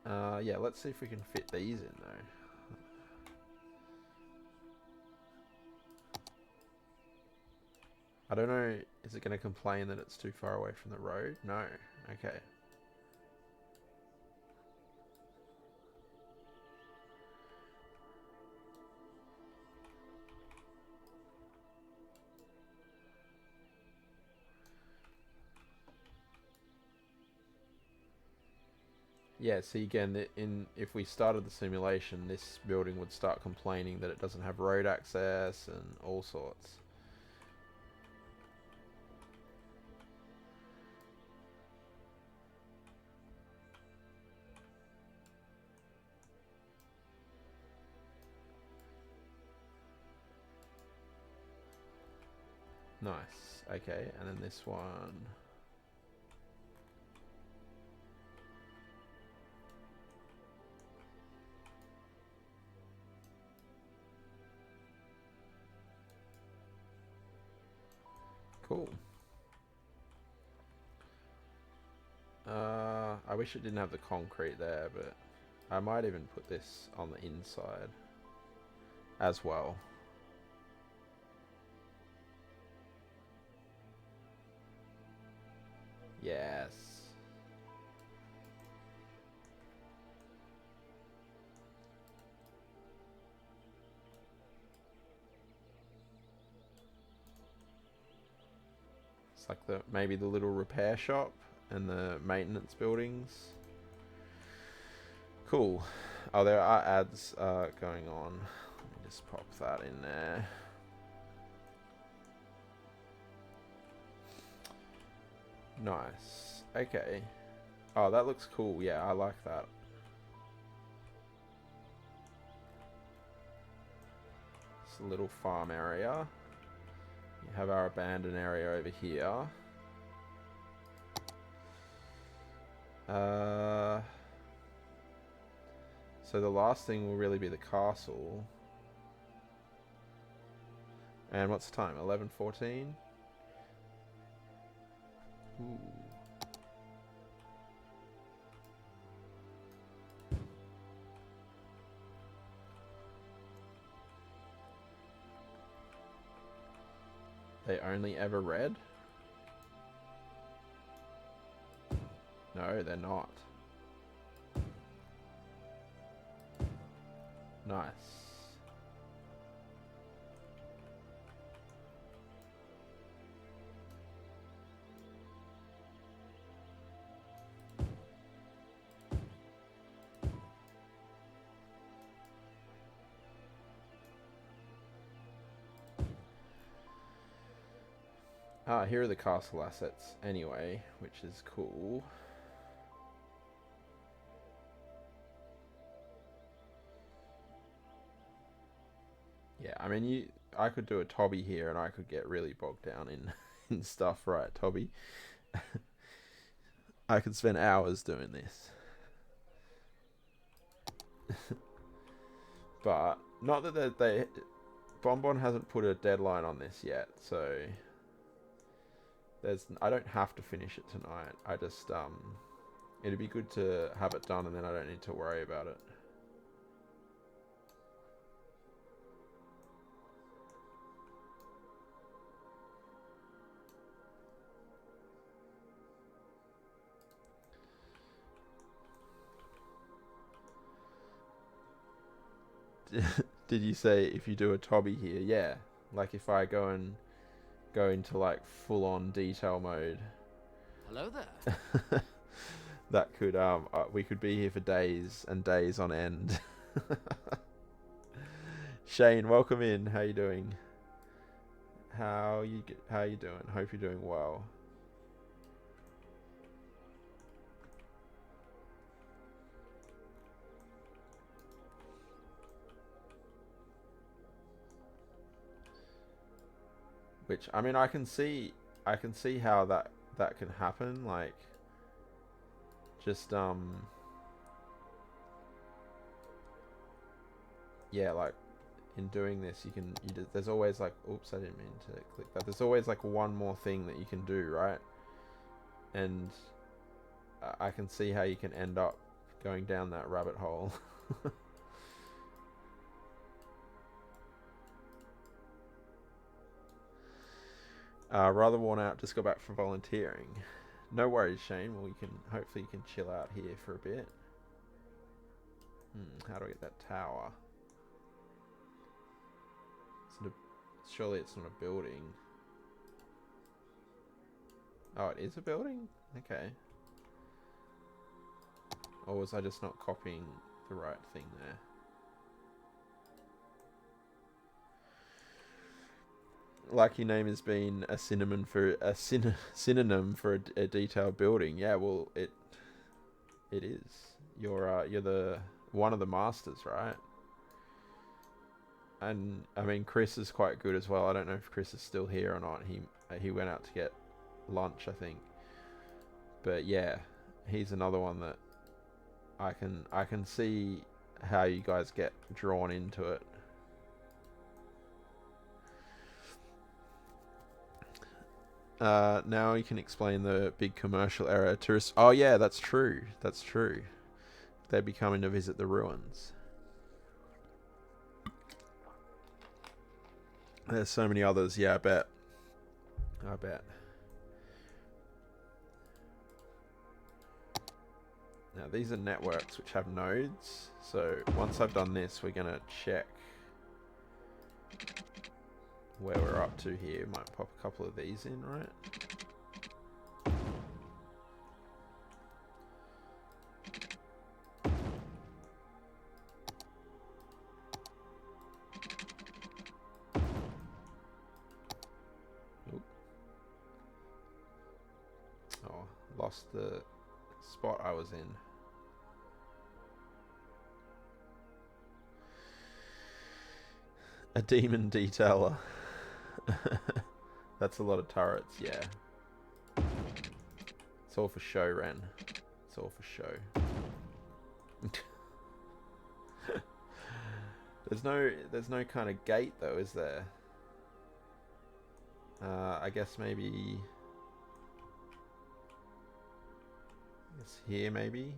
Yeah, let's see if we can fit these in, though. I don't know, is it going to complain that it's too far away from the road? No. Okay. Yeah, see again, if we started the simulation, this building would start complaining that it doesn't have road access and all sorts. Nice. Okay, and then this one. Cool. I wish it didn't have the concrete there, but I might even put this on the inside as well. Yes. It's like maybe the little repair shop and the maintenance buildings. Cool. Oh, there are ads going on. Let me just pop that in there. Nice. Okay. Oh, that looks cool. Yeah, I like that. It's a little farm area. We have our abandoned area over here. So the last thing will really be the castle. And what's the time? 11:14? Ooh. They only ever read? No, they're not. Nice. Ah, here are the castle assets anyway, which is cool. Yeah, I mean, I could do a Tobby here and I could get really bogged down in stuff, right, Tobby? I could spend hours doing this. But, not that Bonbon hasn't put a deadline on this yet, so I don't have to finish it tonight. I just, it'd be good to have it done and then I don't need to worry about it. Did you say if you do a Tobby here? Yeah, like if I go into like full on detail mode. Hello there. That could we could be here for days and days on end. Shane, welcome in. How you doing? How you doing? Hope you're doing well. Which, I mean, I can see how that can happen. Like, just yeah, like in doing this, there's always like, oops, I didn't mean to click that. There's always like one more thing that you can do, right? And I can see how you can end up going down that rabbit hole. Rather worn out, just got back from volunteering. No worries, Shane. Well, hopefully you can chill out here for a bit. How do I get that tower? Surely it's not a building. Oh, it is a building? Okay. Or was I just not copying the right thing there? Like your name has been a synonym for a detailed building. Yeah, well, it is. You're the one of the masters, right? And I mean, Chris is quite good as well. I don't know if Chris is still here or not. He went out to get lunch, I think. But yeah, he's another one that I can see how you guys get drawn into it. Now you can explain the big commercial area. Tourists. Oh yeah, that's true. That's true. They'd be coming to visit the ruins. There's so many others. Yeah, I bet. Now these are networks which have nodes. So once I've done this, we're gonna check where we're up to here. Might pop a couple of these in, right? Oop. Oh, lost the spot I was in. A demon detailer. That's a lot of turrets, yeah. It's all for show, Ren. It's all for show. There's no kind of gate though, is there? I guess maybe it's here maybe.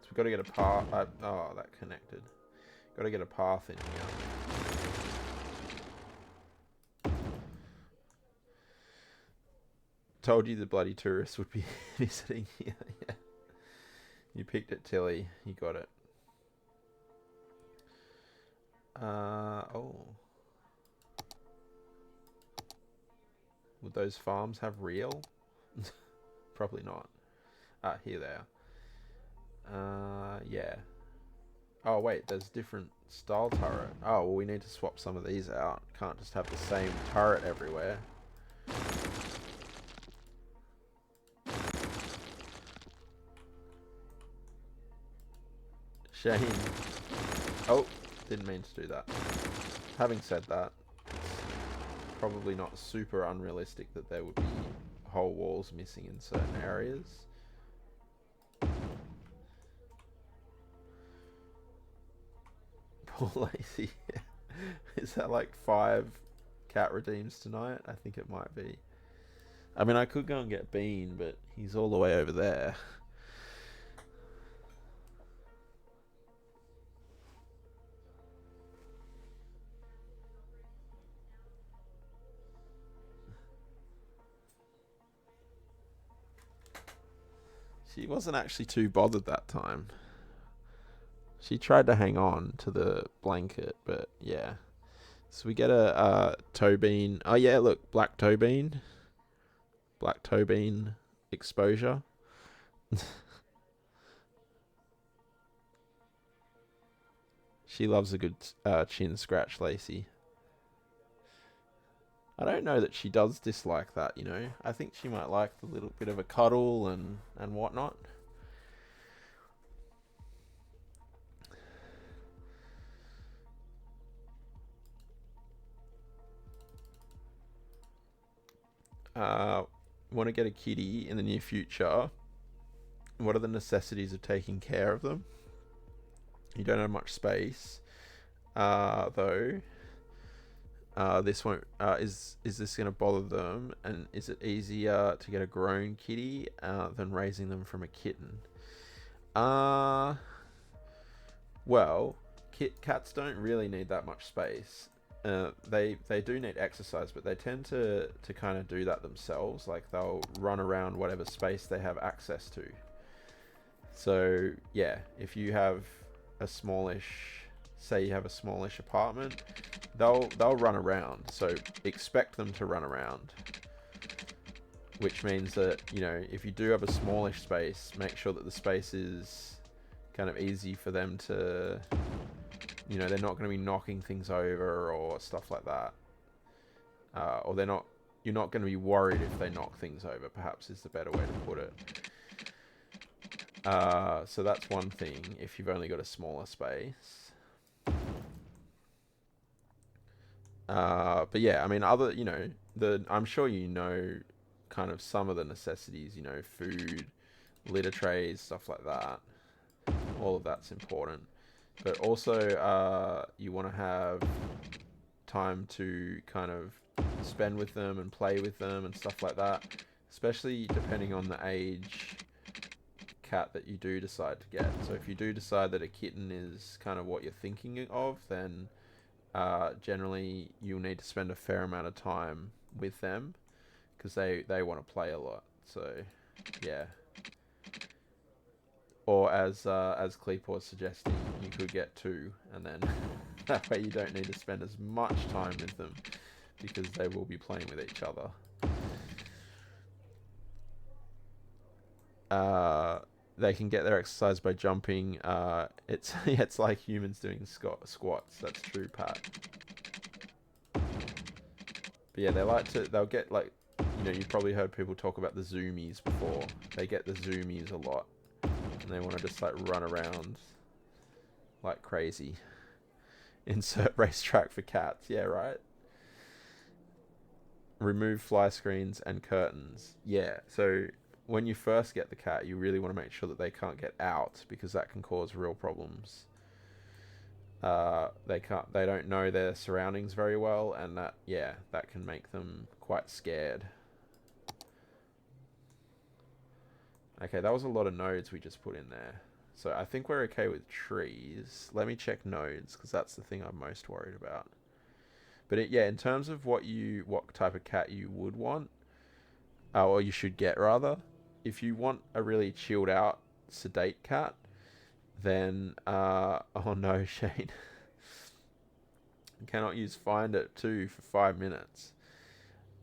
We've got to get a path. Oh, that connected. Got to get a path in here. Told you the bloody tourists would be visiting here. Yeah. You picked it, Tilly. You got it. Oh. Would those farms have real? Probably not. Ah, here they are. Yeah. Oh wait, there's different style turret. Oh, well we need to swap some of these out. Can't just have the same turret everywhere. Shane. Oh, didn't mean to do that. Having said that, it's probably not super unrealistic that there would be whole walls missing in certain areas. Poor Lacey. Is that like 5 cat redeems tonight? I think it might be. I mean, I could go and get Bean, but he's all the way over there. She wasn't actually too bothered that time. She tried to hang on to the blanket, but yeah. So we get a toe bean. Oh yeah, look, black toe bean. Black toe bean exposure. She loves a good chin scratch, Lacey. I don't know that she does dislike that, you know. I think she might like the little bit of a cuddle and whatnot. want to get a kitty in the near future, what are the necessities of taking care of them? You don't have much space, though. This won't. Is this going to bother them? And is it easier to get a grown kitty than raising them from a kitten? Well, cats don't really need that much space. They do need exercise, but they tend to kind of do that themselves. Like they'll run around whatever space they have access to. So yeah, if you have a smallish, say you have a smallish apartment, they'll run around. So expect them to run around. Which means that, you know, if you do have a smallish space, make sure that the space is kind of easy for them to, you know, they're not going to be knocking things over or stuff like that. Or you're not going to be worried if they knock things over, perhaps is the better way to put it. So that's one thing, if you've only got a smaller space. But yeah, I mean, I'm sure you know kind of some of the necessities, you know, food, litter trays, stuff like that. All of that's important. But also, you want to have time to kind of spend with them and play with them and stuff like that. Especially depending on the age cat that you do decide to get. So if you do decide that a kitten is kind of what you're thinking of, then generally you'll need to spend a fair amount of time with them because they want to play a lot. So yeah. Or as Cleep was suggesting, you could get 2, and then that way you don't need to spend as much time with them because they will be playing with each other. They can get their exercise by jumping. It's like humans doing squats. That's true, Pat. But yeah, they'll get, like, you know, you've probably heard people talk about the zoomies before. They get the zoomies a lot. And they want to just, like, run around like crazy. Insert racetrack for cats. Yeah, right? Remove fly screens and curtains. Yeah, so when you first get the cat, you really want to make sure that they can't get out because that can cause real problems. They don't know their surroundings very well, and that can make them quite scared. Okay, that was a lot of nodes we just put in there. So I think we're okay with trees. Let me check nodes, because that's the thing I'm most worried about. But in terms of what type of cat you would want, or you should get rather, if you want a really chilled out, sedate cat, then, oh no, Shane. You cannot use Find It 2 for 5 minutes.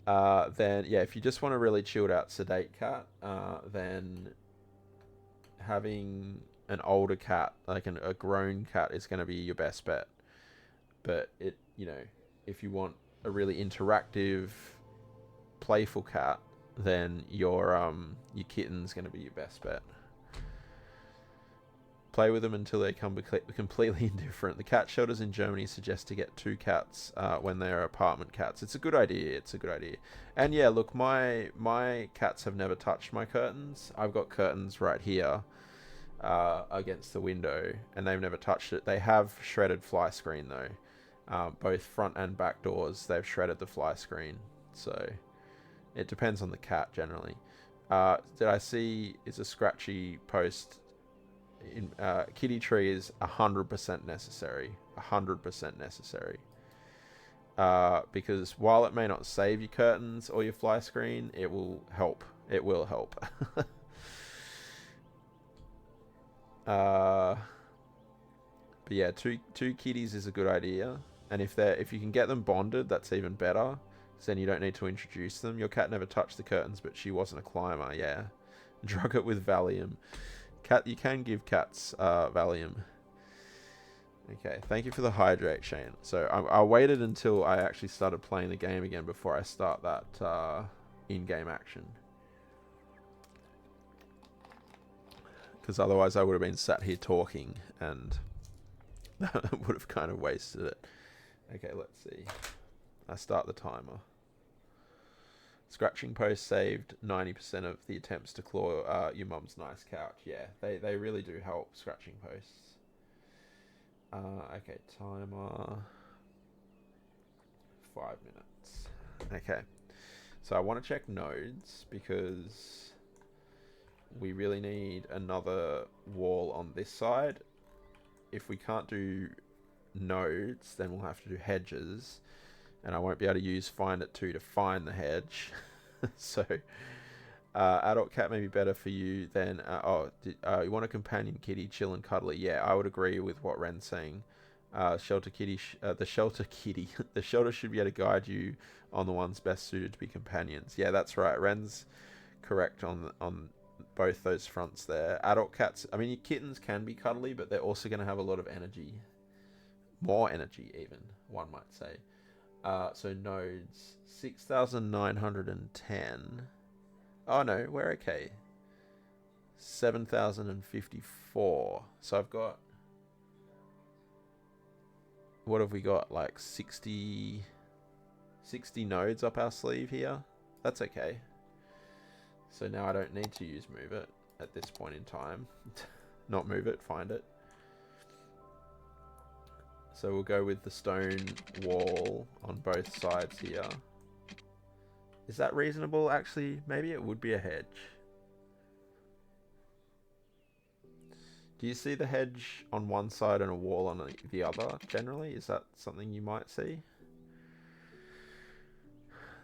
Then, yeah, if you just want a really chilled out, sedate cat, then having an older cat, like a grown cat, is going to be your best bet. But if you want a really interactive, playful cat, then your kitten's going to be your best bet. Play with them until they become completely indifferent. The cat shelters in Germany suggest to get 2 cats when they're apartment cats. It's a good idea. And yeah, look, my cats have never touched my curtains. I've got curtains right here against the window, and they've never touched it. They have shredded fly screen though. Both front and back doors, they've shredded the fly screen. So it depends on the cat generally. Did I see is a scratchy post? In kitty tree is 100% necessary. 100% necessary. Because while it may not save your curtains or your fly screen, it will help. It will help. But yeah, two kitties is a good idea. And if you can get them bonded, that's even better. Because then you don't need to introduce them. Your cat never touched the curtains, but she wasn't a climber. Yeah, drug it with Valium. You can give cats Valium. Okay, thank you for the hydrate, Shane. So I waited until I actually started playing the game again before I start that in-game action. Because otherwise I would have been sat here talking and that would have kind of wasted it. Okay, let's see. I start the timer. Scratching posts saved 90% of the attempts to claw your mum's nice couch. Yeah, they really do help, scratching posts. Okay, timer. 5 minutes. Okay, so I want to check nodes because we really need another wall on this side. If we can't do nodes, then we'll have to do hedges, and I won't be able to use find it to find the hedge. So adult cat may be better for you than you want a companion kitty, chill and cuddly. Yeah, I would agree with what Ren's saying. Shelter kitty the shelter kitty the shelter should be able to guide you on the ones best suited to be companions. Yeah, that's right, Ren's correct on both those fronts there. Adult cats, I mean, your kittens can be cuddly, but they're also going to have a lot of energy, more energy even, one might say. So nodes 6,910. Oh no, we're okay. 7,054. So I've got, what have we got, like 60 nodes up our sleeve here. That's okay. So now I don't need to use move it at this point in time. Not move it, find it. So we'll go with the stone wall on both sides here. Is that reasonable? Actually, maybe it would be a hedge. Do you see the hedge on one side and a wall on the other, generally? Is that something you might see?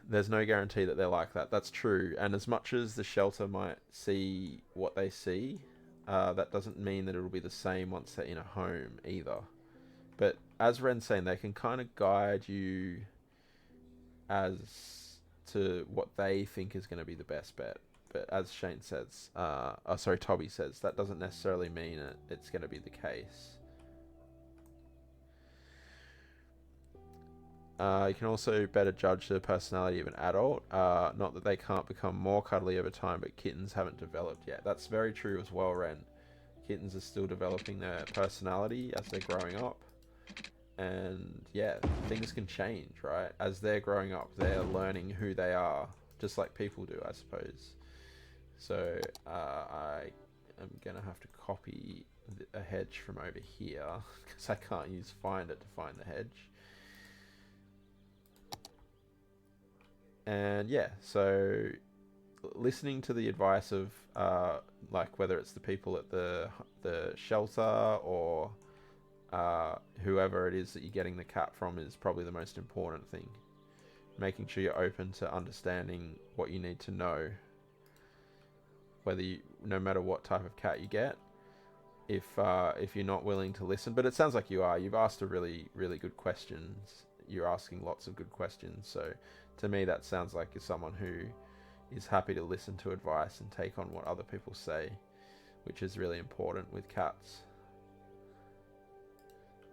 There's no guarantee that they're like that. That's true. And as much as the shelter might see what they see, that doesn't mean that it'll be the same once they're in a home either. But as Ren's saying, they can kind of guide you as to what they think is going to be the best bet. But as Shane says, Toby says, that doesn't necessarily mean it's going to be the case. You can also better judge the personality of an adult. Not that they can't become more cuddly over time, but kittens haven't developed yet. That's very true as well, Ren. Kittens are still developing their personality as they're growing up. And yeah, things can change, right? As they're growing up, they're learning who they are, just like people do, I suppose. So I am going to have to copy a hedge from over here, because I can't use find it to find the hedge. And yeah, so listening to the advice of like whether it's the people at the shelter or whoever it is that you're getting the cat from is probably the most important thing. Making sure you're open to understanding what you need to know, whether no matter what type of cat you get. If you're not willing to listen, but it sounds like you are. You've asked a really good questions. You're asking lots of good questions. So to me, that sounds like you're someone who is happy to listen to advice and take on what other people say, which is really important with cats.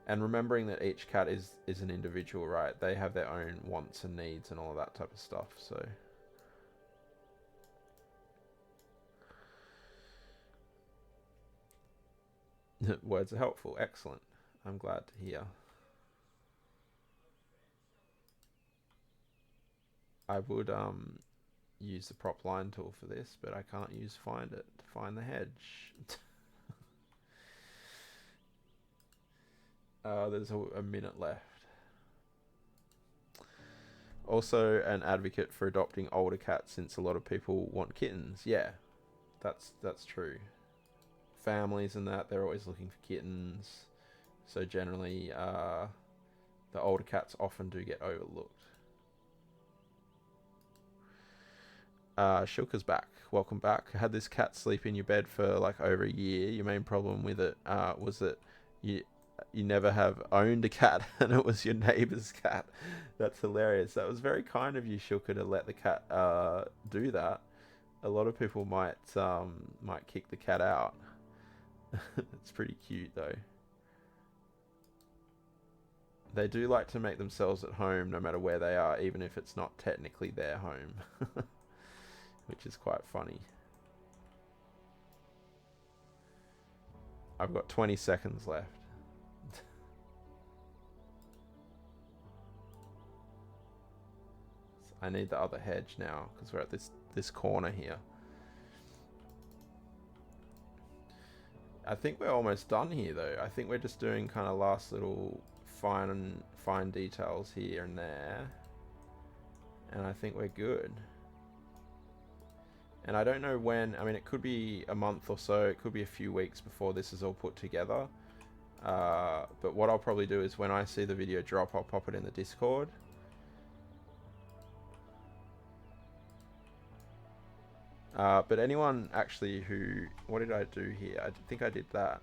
And remembering that each cat is an individual, right? They have their own wants and needs and all of that type of stuff. So words are helpful. Excellent. I'm glad to hear. I would use the prop line tool for this, but I can't use find it to find the hedge. There's a minute left. Also an advocate for adopting older cats, since a lot of people want kittens. Yeah, that's true. Families and that, they're always looking for kittens. So generally, the older cats often do get overlooked. Shilka's back. Welcome back. I had this cat sleep in your bed for like over a year. Your main problem with it was that you never have owned a cat and it was your neighbor's cat. That's hilarious. That was very kind of you, Shilka, to let the cat do that. A lot of people might kick the cat out. It's pretty cute though. They do like to make themselves at home no matter where they are, even if it's not technically their home. Which is quite funny. I've got 20 seconds left. I need the other hedge now because we're at this corner here. I think we're almost done here though. I think we're just doing kind of last little fine details here and there, and I think we're good. And I don't know when. I mean, it could be a month or so, it could be a few weeks before this is all put together. But what I'll probably do is when I see the video drop, I'll pop it in the Discord. But anyone actually who, what did I do here? I think I did that.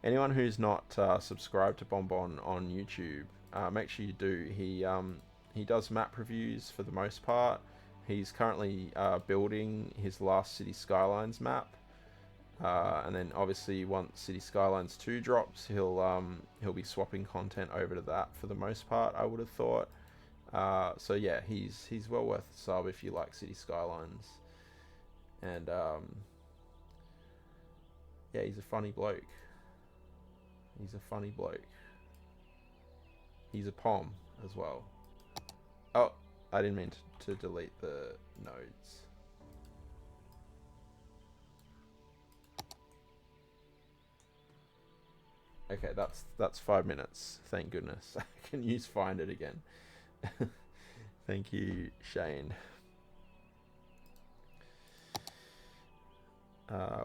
Anyone who's not subscribed to Bonbon on YouTube, make sure you do. He does map reviews for the most part. He's currently building his last City Skylines map, and then obviously once City Skylines 2 drops, he'll be swapping content over to that for the most part, I would have thought. So yeah, he's well worth the sub if you like City Skylines. And yeah, he's a funny bloke. He's a funny bloke. He's a pom as well. Oh, I didn't mean to delete the nodes. Okay, that's 5 minutes. Thank goodness. I can use find it again. Thank you, Shane.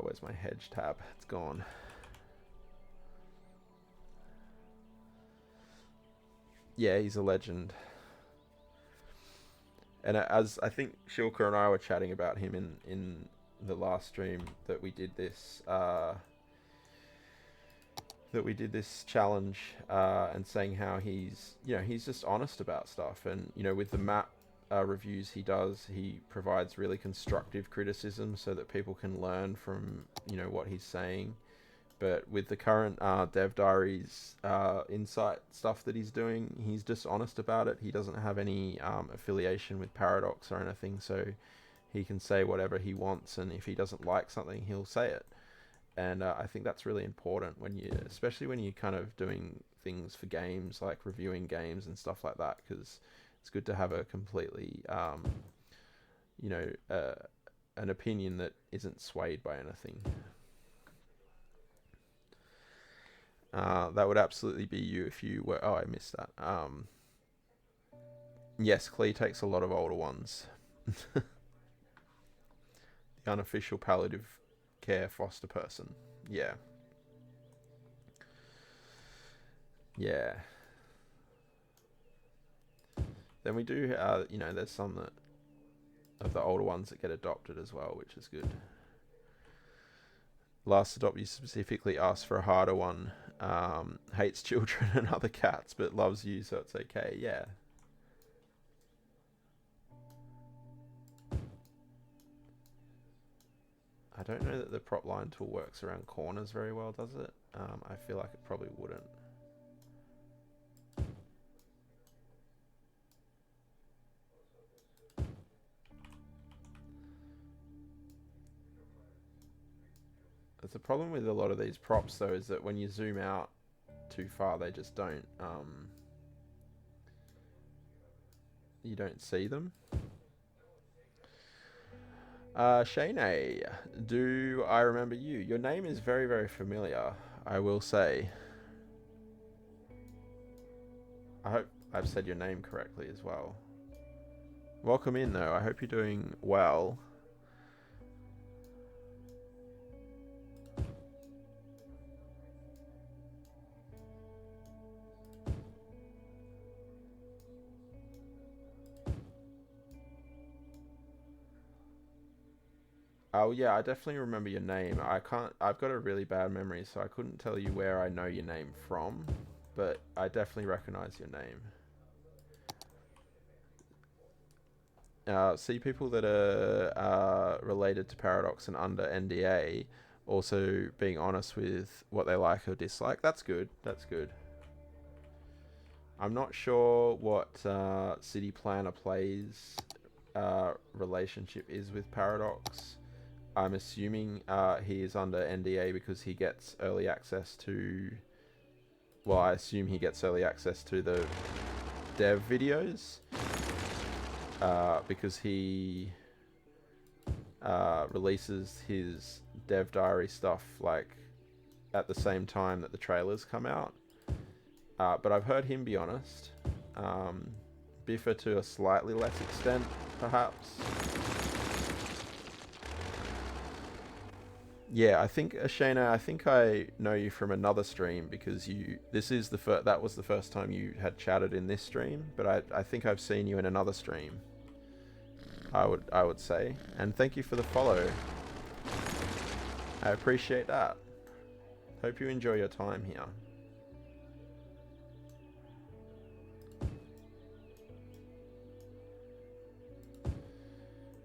Where's my hedge tab? It's gone. Yeah, he's a legend. And as I think Shilka and I were chatting about him in the last stream that we did this challenge, and saying how he's just honest about stuff, and with the map reviews he does, he provides really constructive criticism so that people can learn from what he's saying. But with the current Dev Diaries insight stuff that he's doing, he's just honest about it. He doesn't have any affiliation with Paradox or anything, so he can say whatever he wants, and if he doesn't like something, he'll say it. And I think that's really important especially when you're kind of doing things for games, like reviewing games and stuff like that, because it's good to have a completely, an opinion that isn't swayed by anything. That would absolutely be you if you were... Oh, I missed that. Yes, Klee takes a lot of older ones. The unofficial palliative care foster person. Yeah. Yeah. Then we do, there's some of the older ones that get adopted as well, which is good. Last adopt you specifically asked for a harder one. Hates children and other cats, but loves you, so it's okay. Yeah. I don't know that the prop line tool works around corners very well, does it? I feel like it probably wouldn't. The problem with a lot of these props though is that when you zoom out too far, they just don't you don't see them. Shane, do I remember you? Your name is very, very familiar, I will say. I hope I've said your name correctly as well. Welcome in though, I hope you're doing well. Oh yeah, I definitely remember your name. I've got a really bad memory, so I couldn't tell you where I know your name from, but I definitely recognize your name. See people that are related to Paradox and under NDA also being honest with what they like or dislike. That's good. That's good. I'm not sure what City Planner Plays relationship is with Paradox. I'm assuming he is under NDA because he gets early access to... Well, I assume he gets early access to the dev videos. because he releases his dev diary stuff like at the same time that the trailers come out. But I've heard him be honest. Biffa to a slightly less extent, perhaps. Yeah, I think Ashana, I think I know you from another stream because that was the first time you had chatted in this stream, but I think I've seen you in another stream. I would say, and thank you for the follow. I appreciate that. Hope you enjoy your time here.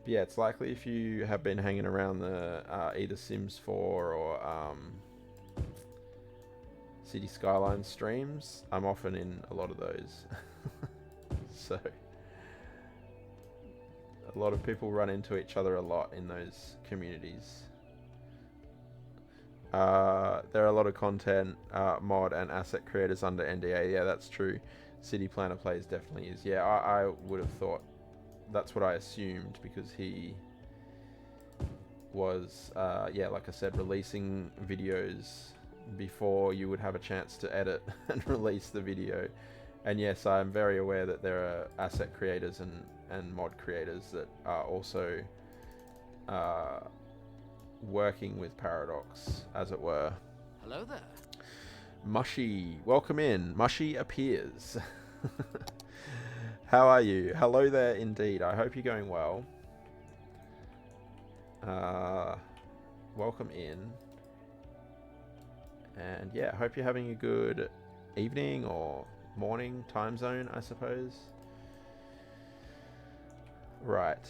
Yeah, it's likely if you have been hanging around the either Sims 4 or City Skylines streams, I'm often in a lot of those. So a lot of people run into each other a lot in those communities. There are a lot of content, mod and asset creators under NDA. Yeah, that's true. City Planner Plays definitely is. Yeah, I would have thought. That's what I assumed because he was, yeah, like I said, releasing videos before you would have a chance to edit and release the video. And yes, I'm very aware that there are asset creators and mod creators that are also working with Paradox, as it were. Hello there. Mushy, welcome in. Mushy appears. How are you? Hello there indeed. I hope you're going well. Welcome in. And yeah, I hope you're having a good evening or morning time zone, I suppose. Right.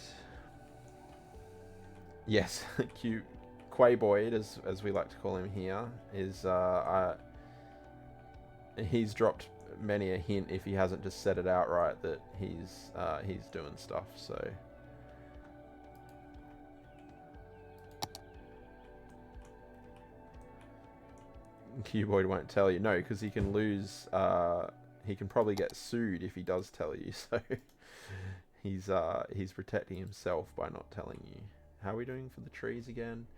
Yes, cute Quayboyd, as we like to call him here, is he's dropped many a hint if he hasn't just said it outright that he's doing stuff. So Q-Boyd won't tell you. No, because he can lose. He can probably get sued if he does tell you. So he's protecting himself by not telling you. How are we doing for the trees again?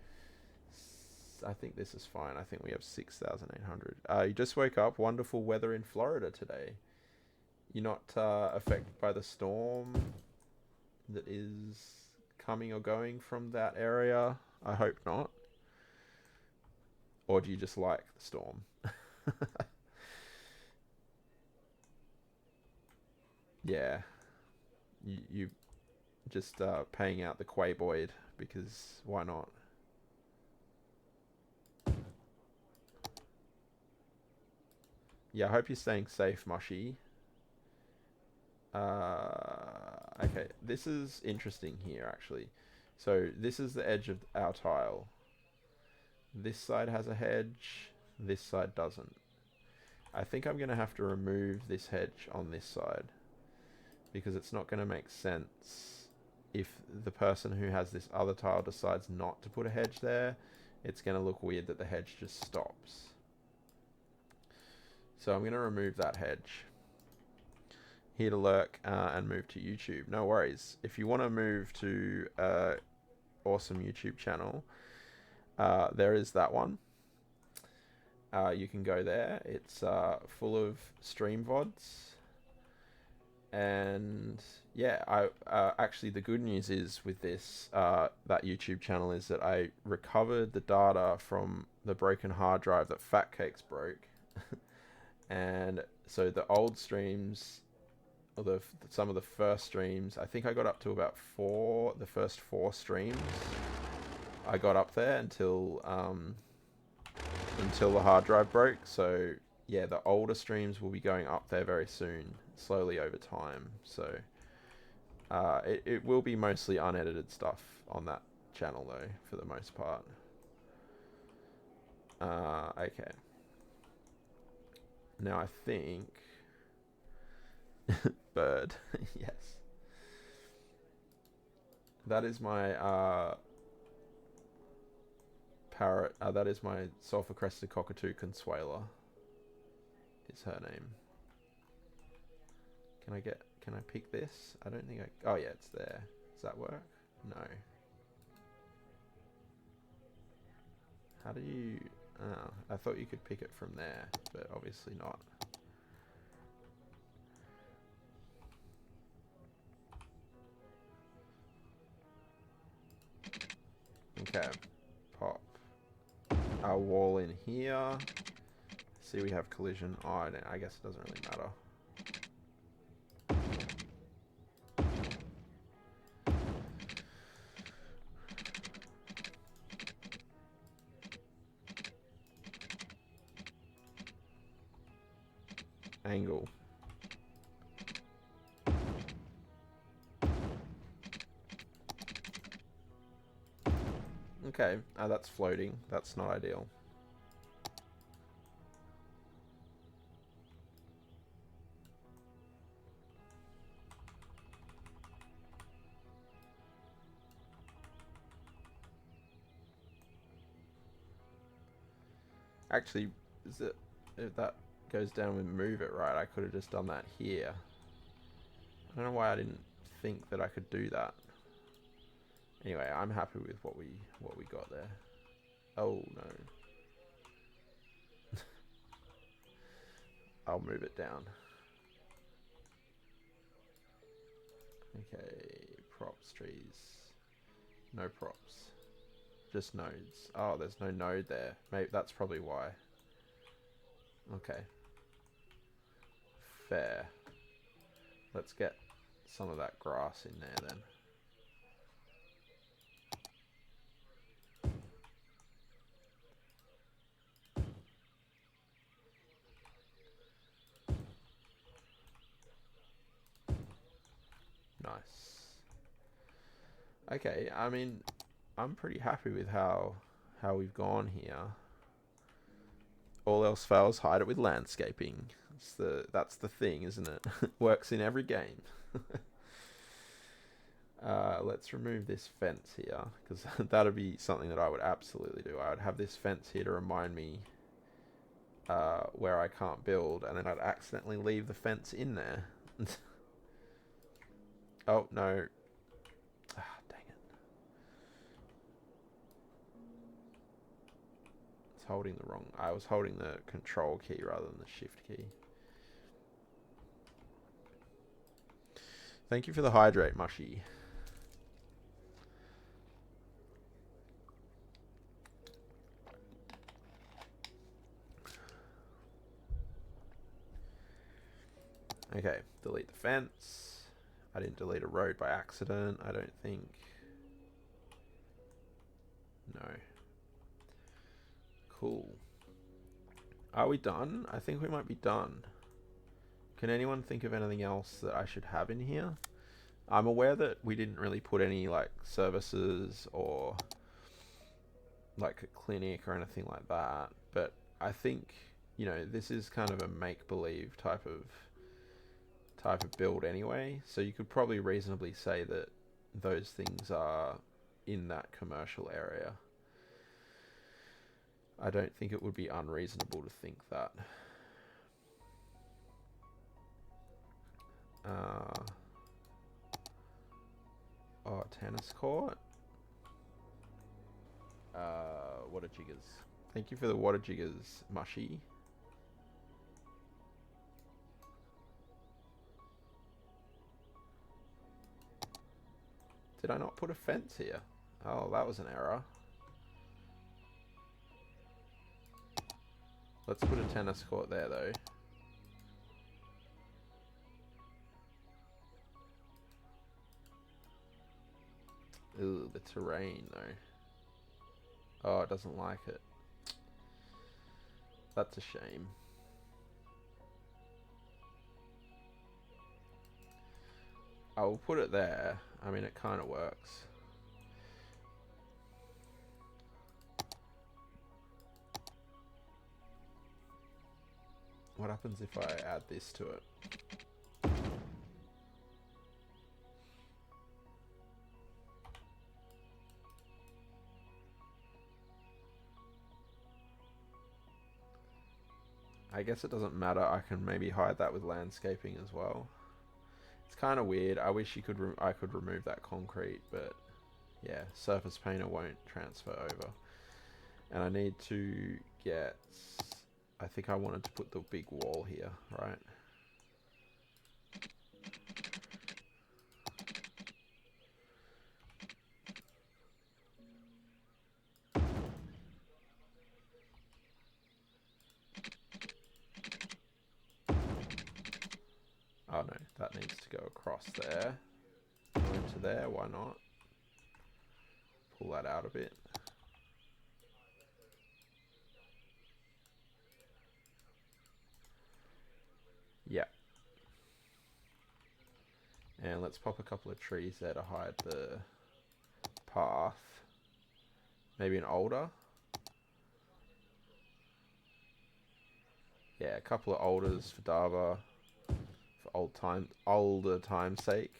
I think this is fine. I think we have 6,800. You just woke up. Wonderful weather in Florida today. You're not affected by the storm that is coming or going from that area? I hope not. Or do you just like the storm? Yeah. You just paying out the Quayboyd because why not? Yeah, I hope you're staying safe, Mushy. Okay, this is interesting here, actually. So, this is the edge of our tile. This side has a hedge, this side doesn't. I think I'm going to have to remove this hedge on this side, because it's not going to make sense if the person who has this other tile decides not to put a hedge there. It's going to look weird that the hedge just stops. So I'm going to remove that hedge. Here to lurk and move to YouTube. No worries. If you want to move to awesome YouTube channel, there is that one. You can go there. It's full of stream VODs. And yeah, actually the good news is with this, that YouTube channel is that I recovered the data from the broken hard drive that Fat Cakes broke. And so the old streams, or some of the first streams, I think I got up to about the first 4 streams. I got up there until the hard drive broke. So yeah, the older streams will be going up there very soon, slowly over time. So it will be mostly unedited stuff on that channel though, for the most part. Okay. Now I think bird, yes. That is my parrot. That is my sulfur-crested cockatoo, Consuela. Is her name. Can I pick this? I don't think I... Oh yeah, it's there. Does that work? No. How do you... Oh, I thought you could pick it from there, but obviously not. Okay. Pop our wall in here. See, we have collision. Oh, I guess it doesn't really matter. Angle. Okay, that's floating. That's not ideal. Actually, if that goes down with move it right, I could have just done that here. I don't know why I didn't think that I could do that. Anyway, I'm happy with what we got there. Oh no. I'll move it down. Okay, props, trees. No props. Just nodes. Oh, there's no node there. Maybe that's probably why. Okay. Fair. Let's get some of that grass in there then. Nice. Okay, I mean, I'm pretty happy with how we've gone here. All else fails, hide it with landscaping. That's the thing, isn't it? Works in every game. Let's remove this fence here, because that'd be something that I would absolutely do. I would have this fence here to remind me where I can't build, and then I'd accidentally leave the fence in there. Oh, no. Ah, dang it. It's holding the wrong... I was holding the control key rather than the shift key. Thank you for the hydrate, Mushy. Okay, delete the fence. I didn't delete a road by accident, I don't think. No. Cool. Are we done? I think we might be done. Can anyone think of anything else that I should have in here? I'm aware that we didn't really put any like services or like a clinic or anything like that, but I think, you know, this is kind of a make-believe type of build anyway, so you could probably reasonably say that those things are in that commercial area. I don't think it would be unreasonable to think that. Oh, tennis court. Water jiggers. Thank you for the water jiggers, Mushy. Did I not put a fence here? Oh, that was an error. Let's put a tennis court there, though. Ooh, the terrain, though. Oh, it doesn't like it. That's a shame. I'll put it there. I mean, it kind of works. What happens if I add this to it? I guess it doesn't matter. I can maybe hide that with landscaping as well. It's kind of weird. I wish you could I could remove that concrete, but yeah, surface painter won't transfer over. And I need to get... I think I wanted to put the big wall here, right? Oh no, that needs to go across there. Go into there, why not? Pull that out a bit. Yeah. And let's pop a couple of trees there to hide the path. Maybe an alder. Yeah, a couple of alders for Dava. For older time's sake.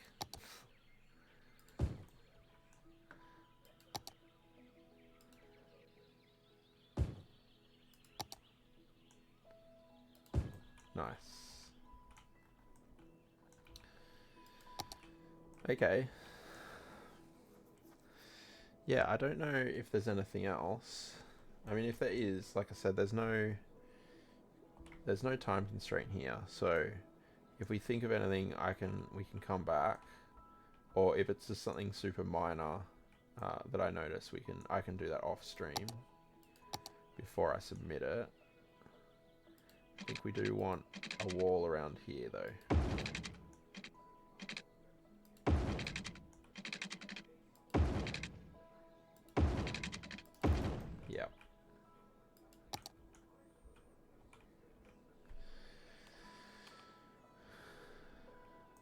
Nice. Okay. Yeah, I don't know if there's anything else. I mean, if there is, like I said, there's no time constraint here. So if we think of anything, we can come back. Or if it's just something super minor that I notice, I can do that off stream before I submit it. I think we do want a wall around here though. Yep.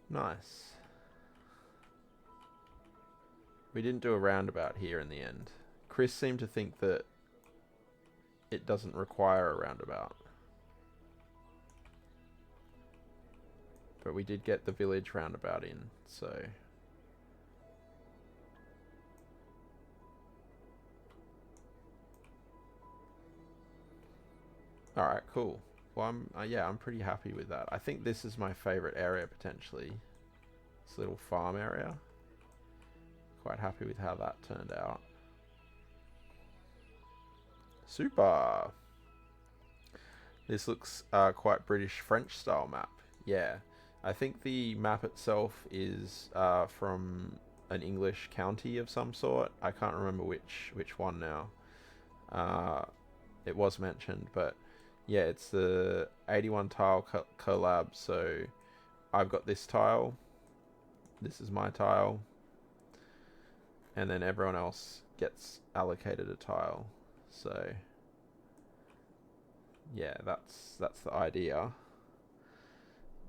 Nice. We didn't do a roundabout here in the end. Chris seemed to think that it doesn't require a roundabout. But we did get the village roundabout in, so... Alright, cool. Well, I'm pretty happy with that. I think this is my favorite area, potentially. This little farm area. Quite happy with how that turned out. Super! This looks quite British French style map. Yeah. I think the map itself is from an English county of some sort. I can't remember which one now. It was mentioned, but yeah, it's the 81 tile collab. So I've got this tile. This is my tile. And then everyone else gets allocated a tile. So yeah, that's the idea.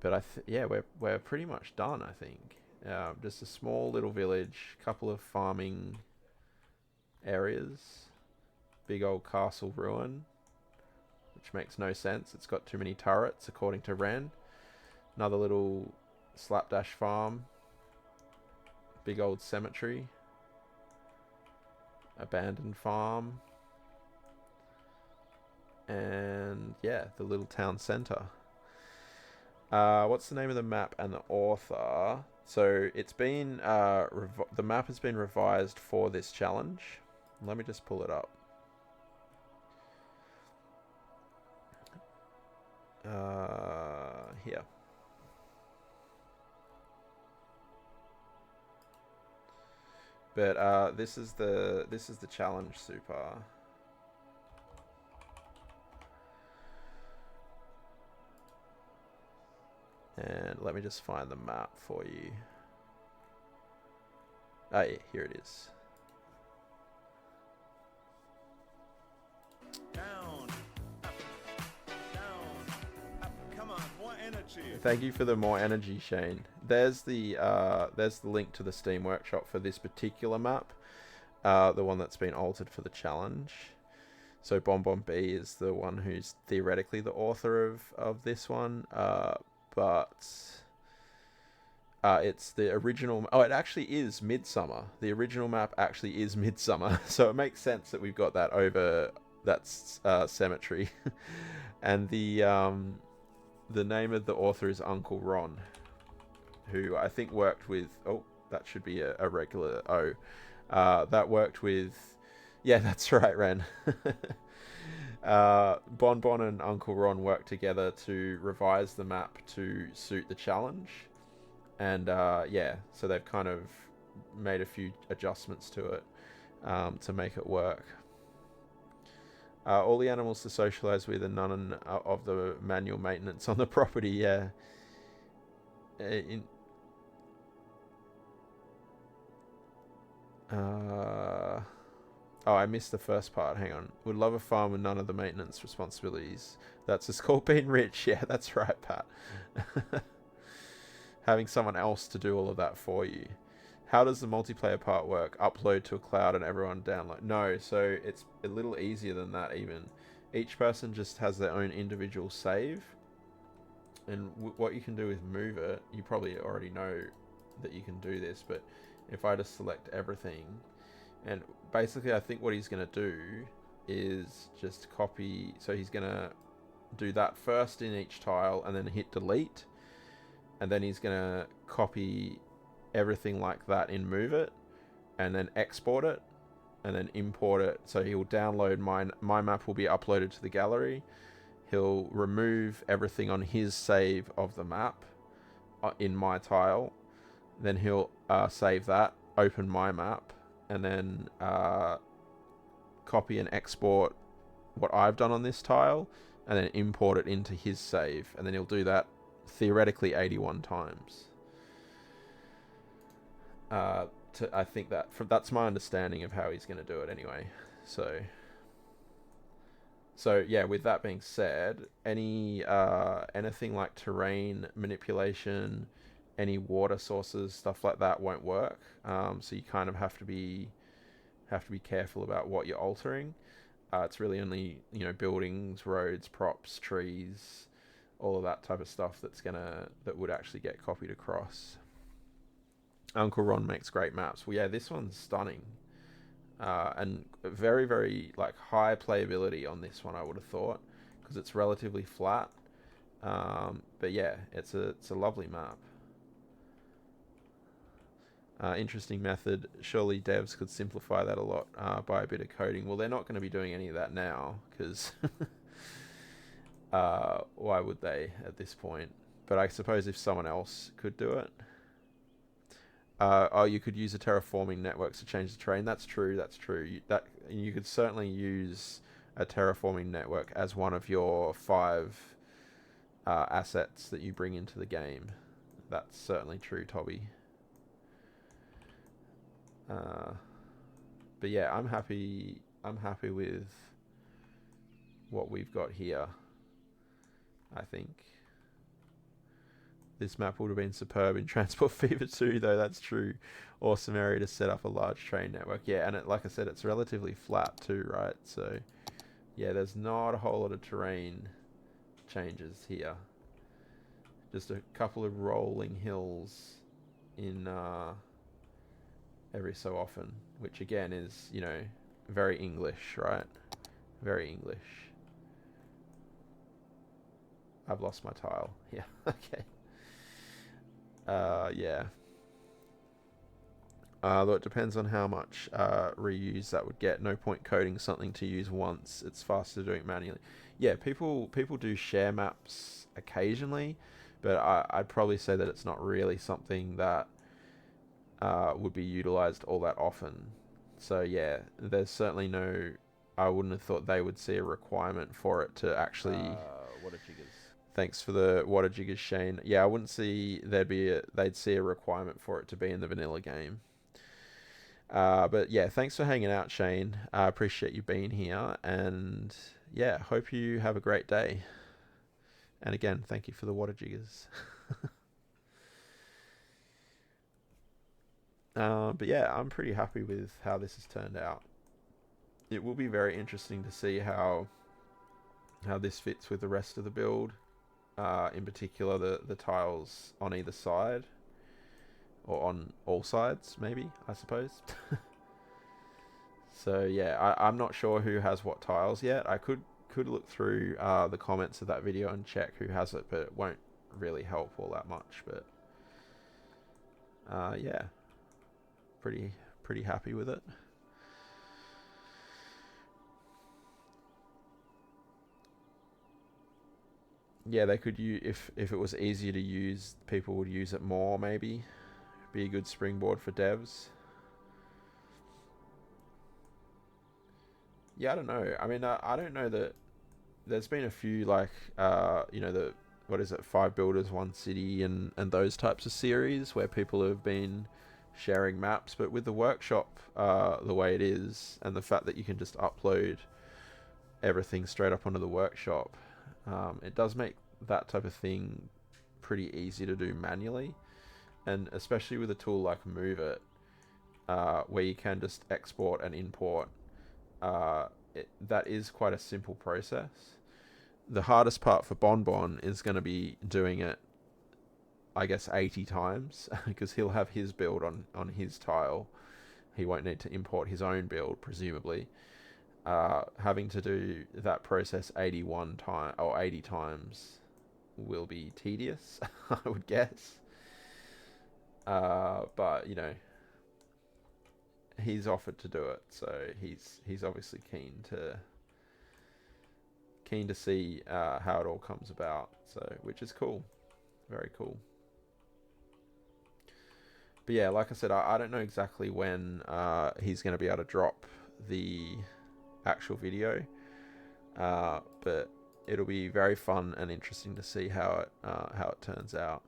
But yeah, we're pretty much done, I think. Just a small little village, couple of farming areas, big old castle ruin, which makes no sense. It's got too many turrets, according to Ren. Another little slapdash farm, big old cemetery, abandoned farm, and yeah, the little town center. What's the name of the map and the author? So it's been the map has been revised for this challenge. Let me just pull it up. Here. But this is the challenge super. And let me just find the map for you. Ah, yeah, here it is. Down, up, down, up. Come on, more energy. Thank you for the more energy, Shane. There's the link to the Steam Workshop for this particular map, the one that's been altered for the challenge. So Bonbon B is the one who's theoretically the author of this one. But it's the original... Oh, it actually is Midsummer. The original map actually is Midsummer. So it makes sense that we've got that over... That's cemetery. And the name of the author is Uncle Ron, who I think worked with... Oh, that should be a regular O. That worked with... Yeah, that's right, Ren. Bon Bon and Uncle Ron worked together to revise the map to suit the challenge. And yeah, so they've kind of made a few adjustments to it to make it work. All the animals to socialize with and none of the manual maintenance on the property, yeah. Oh, I missed the first part. Hang on. Would love a farm with none of the maintenance responsibilities. That's just called being rich. Yeah, that's right, Pat. Having someone else to do all of that for you. How does the multiplayer part work? Upload to a cloud and everyone download? No, so it's a little easier than that even. Each person just has their own individual save. And what you can do is move it. You probably already know that you can do this, but if I just select everything, and basically I think what he's going to do is just copy, so he's going to do that first in each tile and then hit delete, and then he's going to copy everything like that in Move It, and then export it, and then import it. So he'll download my map will be uploaded to the gallery. He'll remove everything on his save of the map in my tile. Then he'll save that, open my map, and then copy and export what I've done on this tile, and then import it into his save. And then he'll do that theoretically 81 times. I think that's my understanding of how he's going to do it anyway. So yeah, with that being said, anything like terrain manipulation, any water sources, stuff like that won't work. So you kind of have to be careful about what you're altering. It's really only, buildings, roads, props, trees, all of that type of stuff that would actually get copied across. Uncle Ron makes great maps. Well, yeah, this one's stunning. And very, very high playability on this one, I would have thought, because it's relatively flat. But yeah, it's a lovely map. Interesting method. Surely devs could simplify that a lot by a bit of coding. Well, they're not going to be doing any of that now, because why would they at this point? But I suppose if someone else could do it. You could use a terraforming network to change the terrain. That's true. You could certainly use a terraforming network as one of your 5 assets that you bring into the game. That's certainly true, Toby. But yeah, I'm happy with what we've got here. I think this map would have been superb in Transport Fever 2, though. That's true. Awesome area to set up a large train network. Yeah, and like I said, it's relatively flat too, right? So yeah, there's not a whole lot of terrain changes here. Just a couple of rolling hills in every so often, which again is, very English, right? Very English. I've lost my tile. Yeah, okay. Yeah. Though it depends on how much reuse that would get. No point coding something to use once. It's faster doing it manually. Yeah, people do share maps occasionally, but I'd probably say that it's not really something that would be utilized all that often. So yeah, there's certainly no... I wouldn't have thought they would see a requirement for it to actually... What a jiggers. Thanks for the water jiggers, Shane. Yeah, I wouldn't see they'd see a requirement for it to be in the vanilla game. But yeah, thanks for hanging out, Shane. I appreciate you being here, and yeah, hope you have a great day. And again, thank you for the water jiggers. But yeah, I'm pretty happy with how this has turned out. It will be very interesting to see how this fits with the rest of the build. In particular, the tiles on either side, or on all sides, maybe, I suppose. So yeah, I'm not sure who has what tiles yet. I could look through the comments of that video and check who has it, but it won't really help all that much. But yeah, pretty happy with it. Yeah, they could use, if it was easier to use, people would use it more. Maybe be a good springboard for devs. Yeah, I don't know. I mean, I don't know that there's been a few like you know, the, what is it, 5 builders 1 city and those types of series where people have been sharing maps, but with the workshop the way it is, and the fact that you can just upload everything straight up onto the workshop, it does make that type of thing pretty easy to do manually, and especially with a tool like Move It, where you can just export and import. That is quite a simple process. The hardest part for Bonbon is going to be doing it, I guess, 80 times, because he'll have his build on his tile. He won't need to import his own build, presumably. Having to do that process 81 times or 80 times will be tedious, I would guess. But you know, he's offered to do it, so he's obviously keen to see how it all comes about. So, which is cool, very cool. But yeah, like I said, I don't know exactly when he's going to be able to drop the actual video, but it'll be very fun and interesting to see how it turns out.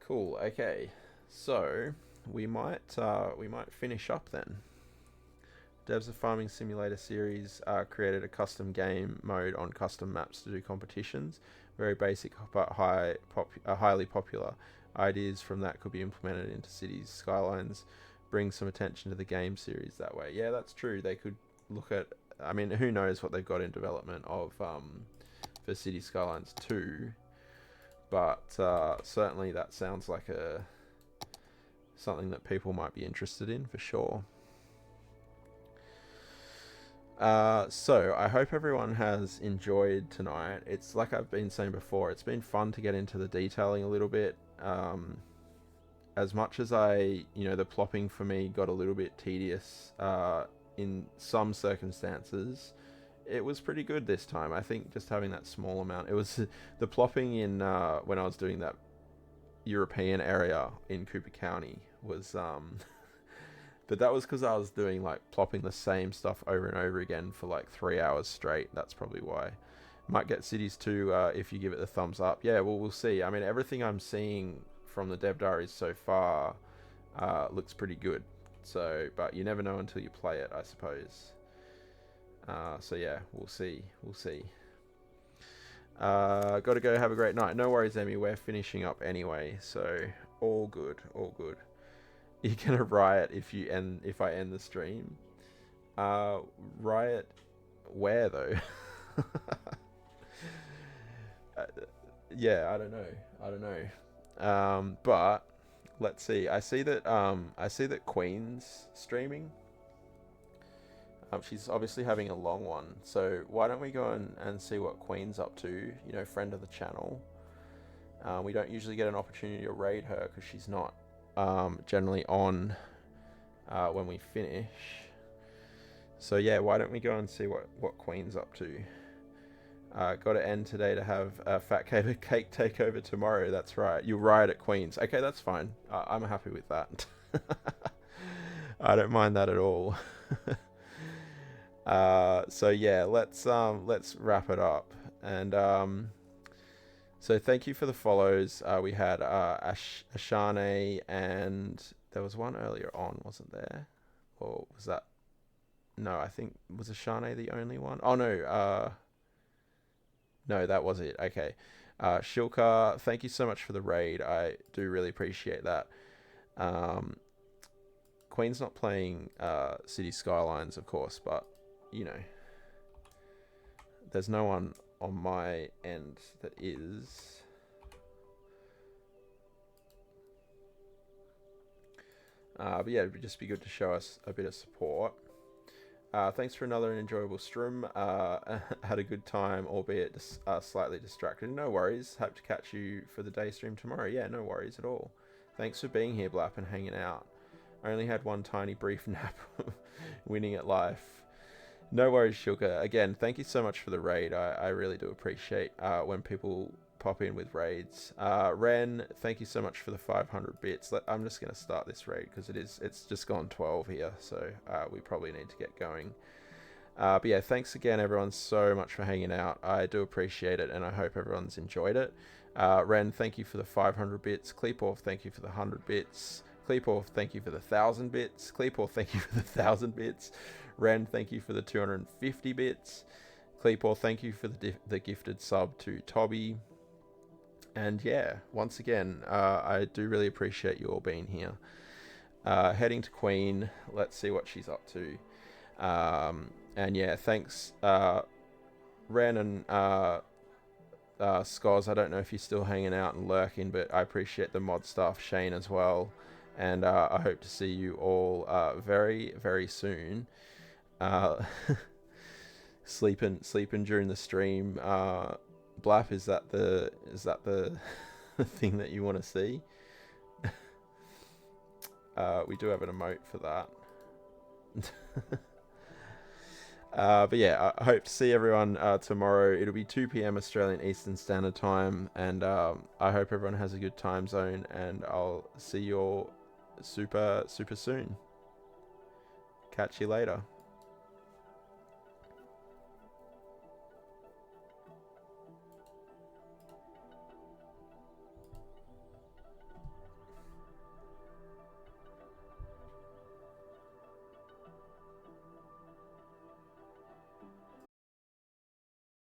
Cool. Okay, so we might finish up then. Devs of Farming Simulator series created a custom game mode on custom maps to do competitions. Very basic but highly popular. Ideas from that could be implemented into Cities Skylines. Bring some attention to the game series that way. Yeah, that's true. They could look at. I mean, who knows what they've got in development of for Cities Skylines 2. But certainly that sounds like something that people might be interested in for sure. So I hope everyone has enjoyed tonight. It's like I've been saying before, it's been fun to get into the detailing a little bit. As much as the plopping for me got a little bit tedious in some circumstances, it was pretty good this time. I think just having that small amount, it was the plopping in when I was doing that European area in Cooper County was but that was because I was doing like plopping the same stuff over and over again for like 3 hours straight. That's probably why. Might get Cities 2 if you give it the thumbs up. Yeah, well, we'll see. I mean, everything I'm seeing from the dev diaries so far looks pretty good. So, but you never know until you play it, I suppose. So yeah, we'll see. Gotta go, have a great night. No worries, Emmy, we're finishing up anyway, so all good. You're gonna riot if I end the stream. Riot where though? Yeah, I don't know. But let's see. I see that Queen's streaming. She's obviously having a long one, so why don't we go and see what Queen's up to, friend of the channel. We don't usually get an opportunity to raid her because she's not generally on when we finish. So yeah, why don't we go and see what Queen's up to. Got to end today to have a fat cake takeover tomorrow. That's right, you'll riot at Queen's. Okay, that's fine. I'm happy with that. I don't mind that at all. So yeah, let's wrap it up. And so thank you for the follows. We had Ashane, and there was one earlier on, wasn't there? Or was that? No, I think, was Ashane the only one? Oh no, no, that was it. Okay. Shilka, thank you so much for the raid. I do really appreciate that. Queen's not playing City Skylines, of course, but there's no one on my end that is. But yeah, it would just be good to show us a bit of support. Thanks for another enjoyable stream. Had a good time, albeit slightly distracted. No worries. Hope to catch you for the day stream tomorrow. Yeah, no worries at all. Thanks for being here, Blap, and hanging out. I only had one tiny brief nap. Winning at life. No worries, Sugar. Again, thank you so much for the raid. I really do appreciate when people pop in with raids. Ren, thank you so much for the 500 bits. I'm just going to start this raid because it's just gone 12 here, so we probably need to get going. But yeah, thanks again everyone so much for hanging out. I do appreciate it, and I hope everyone's enjoyed it. Ren, thank you for the 500 bits. Kleeporf, thank you for the 100 bits. Kleeporf, thank you for the 1,000 bits. Kleeporf, thank you for the 1,000 bits. Ren, thank you for the 250 bits. Kleeporf, thank you for the gifted sub to Tobby. And yeah, once again, I do really appreciate you all being here. Heading to Queen, let's see what she's up to. And yeah, thanks, Ren and Skoz. I don't know if you're still hanging out and lurking, but I appreciate the mod staff, Shane, as well. And I hope to see you all very, very soon. Sleeping during the stream. Blap, is that the thing that you want to see? We do have an emote for that. But yeah, I hope to see everyone tomorrow. It'll be 2 p.m. Australian Eastern Standard Time, and I hope everyone has a good time zone, and I'll see you all super soon. Catch you later.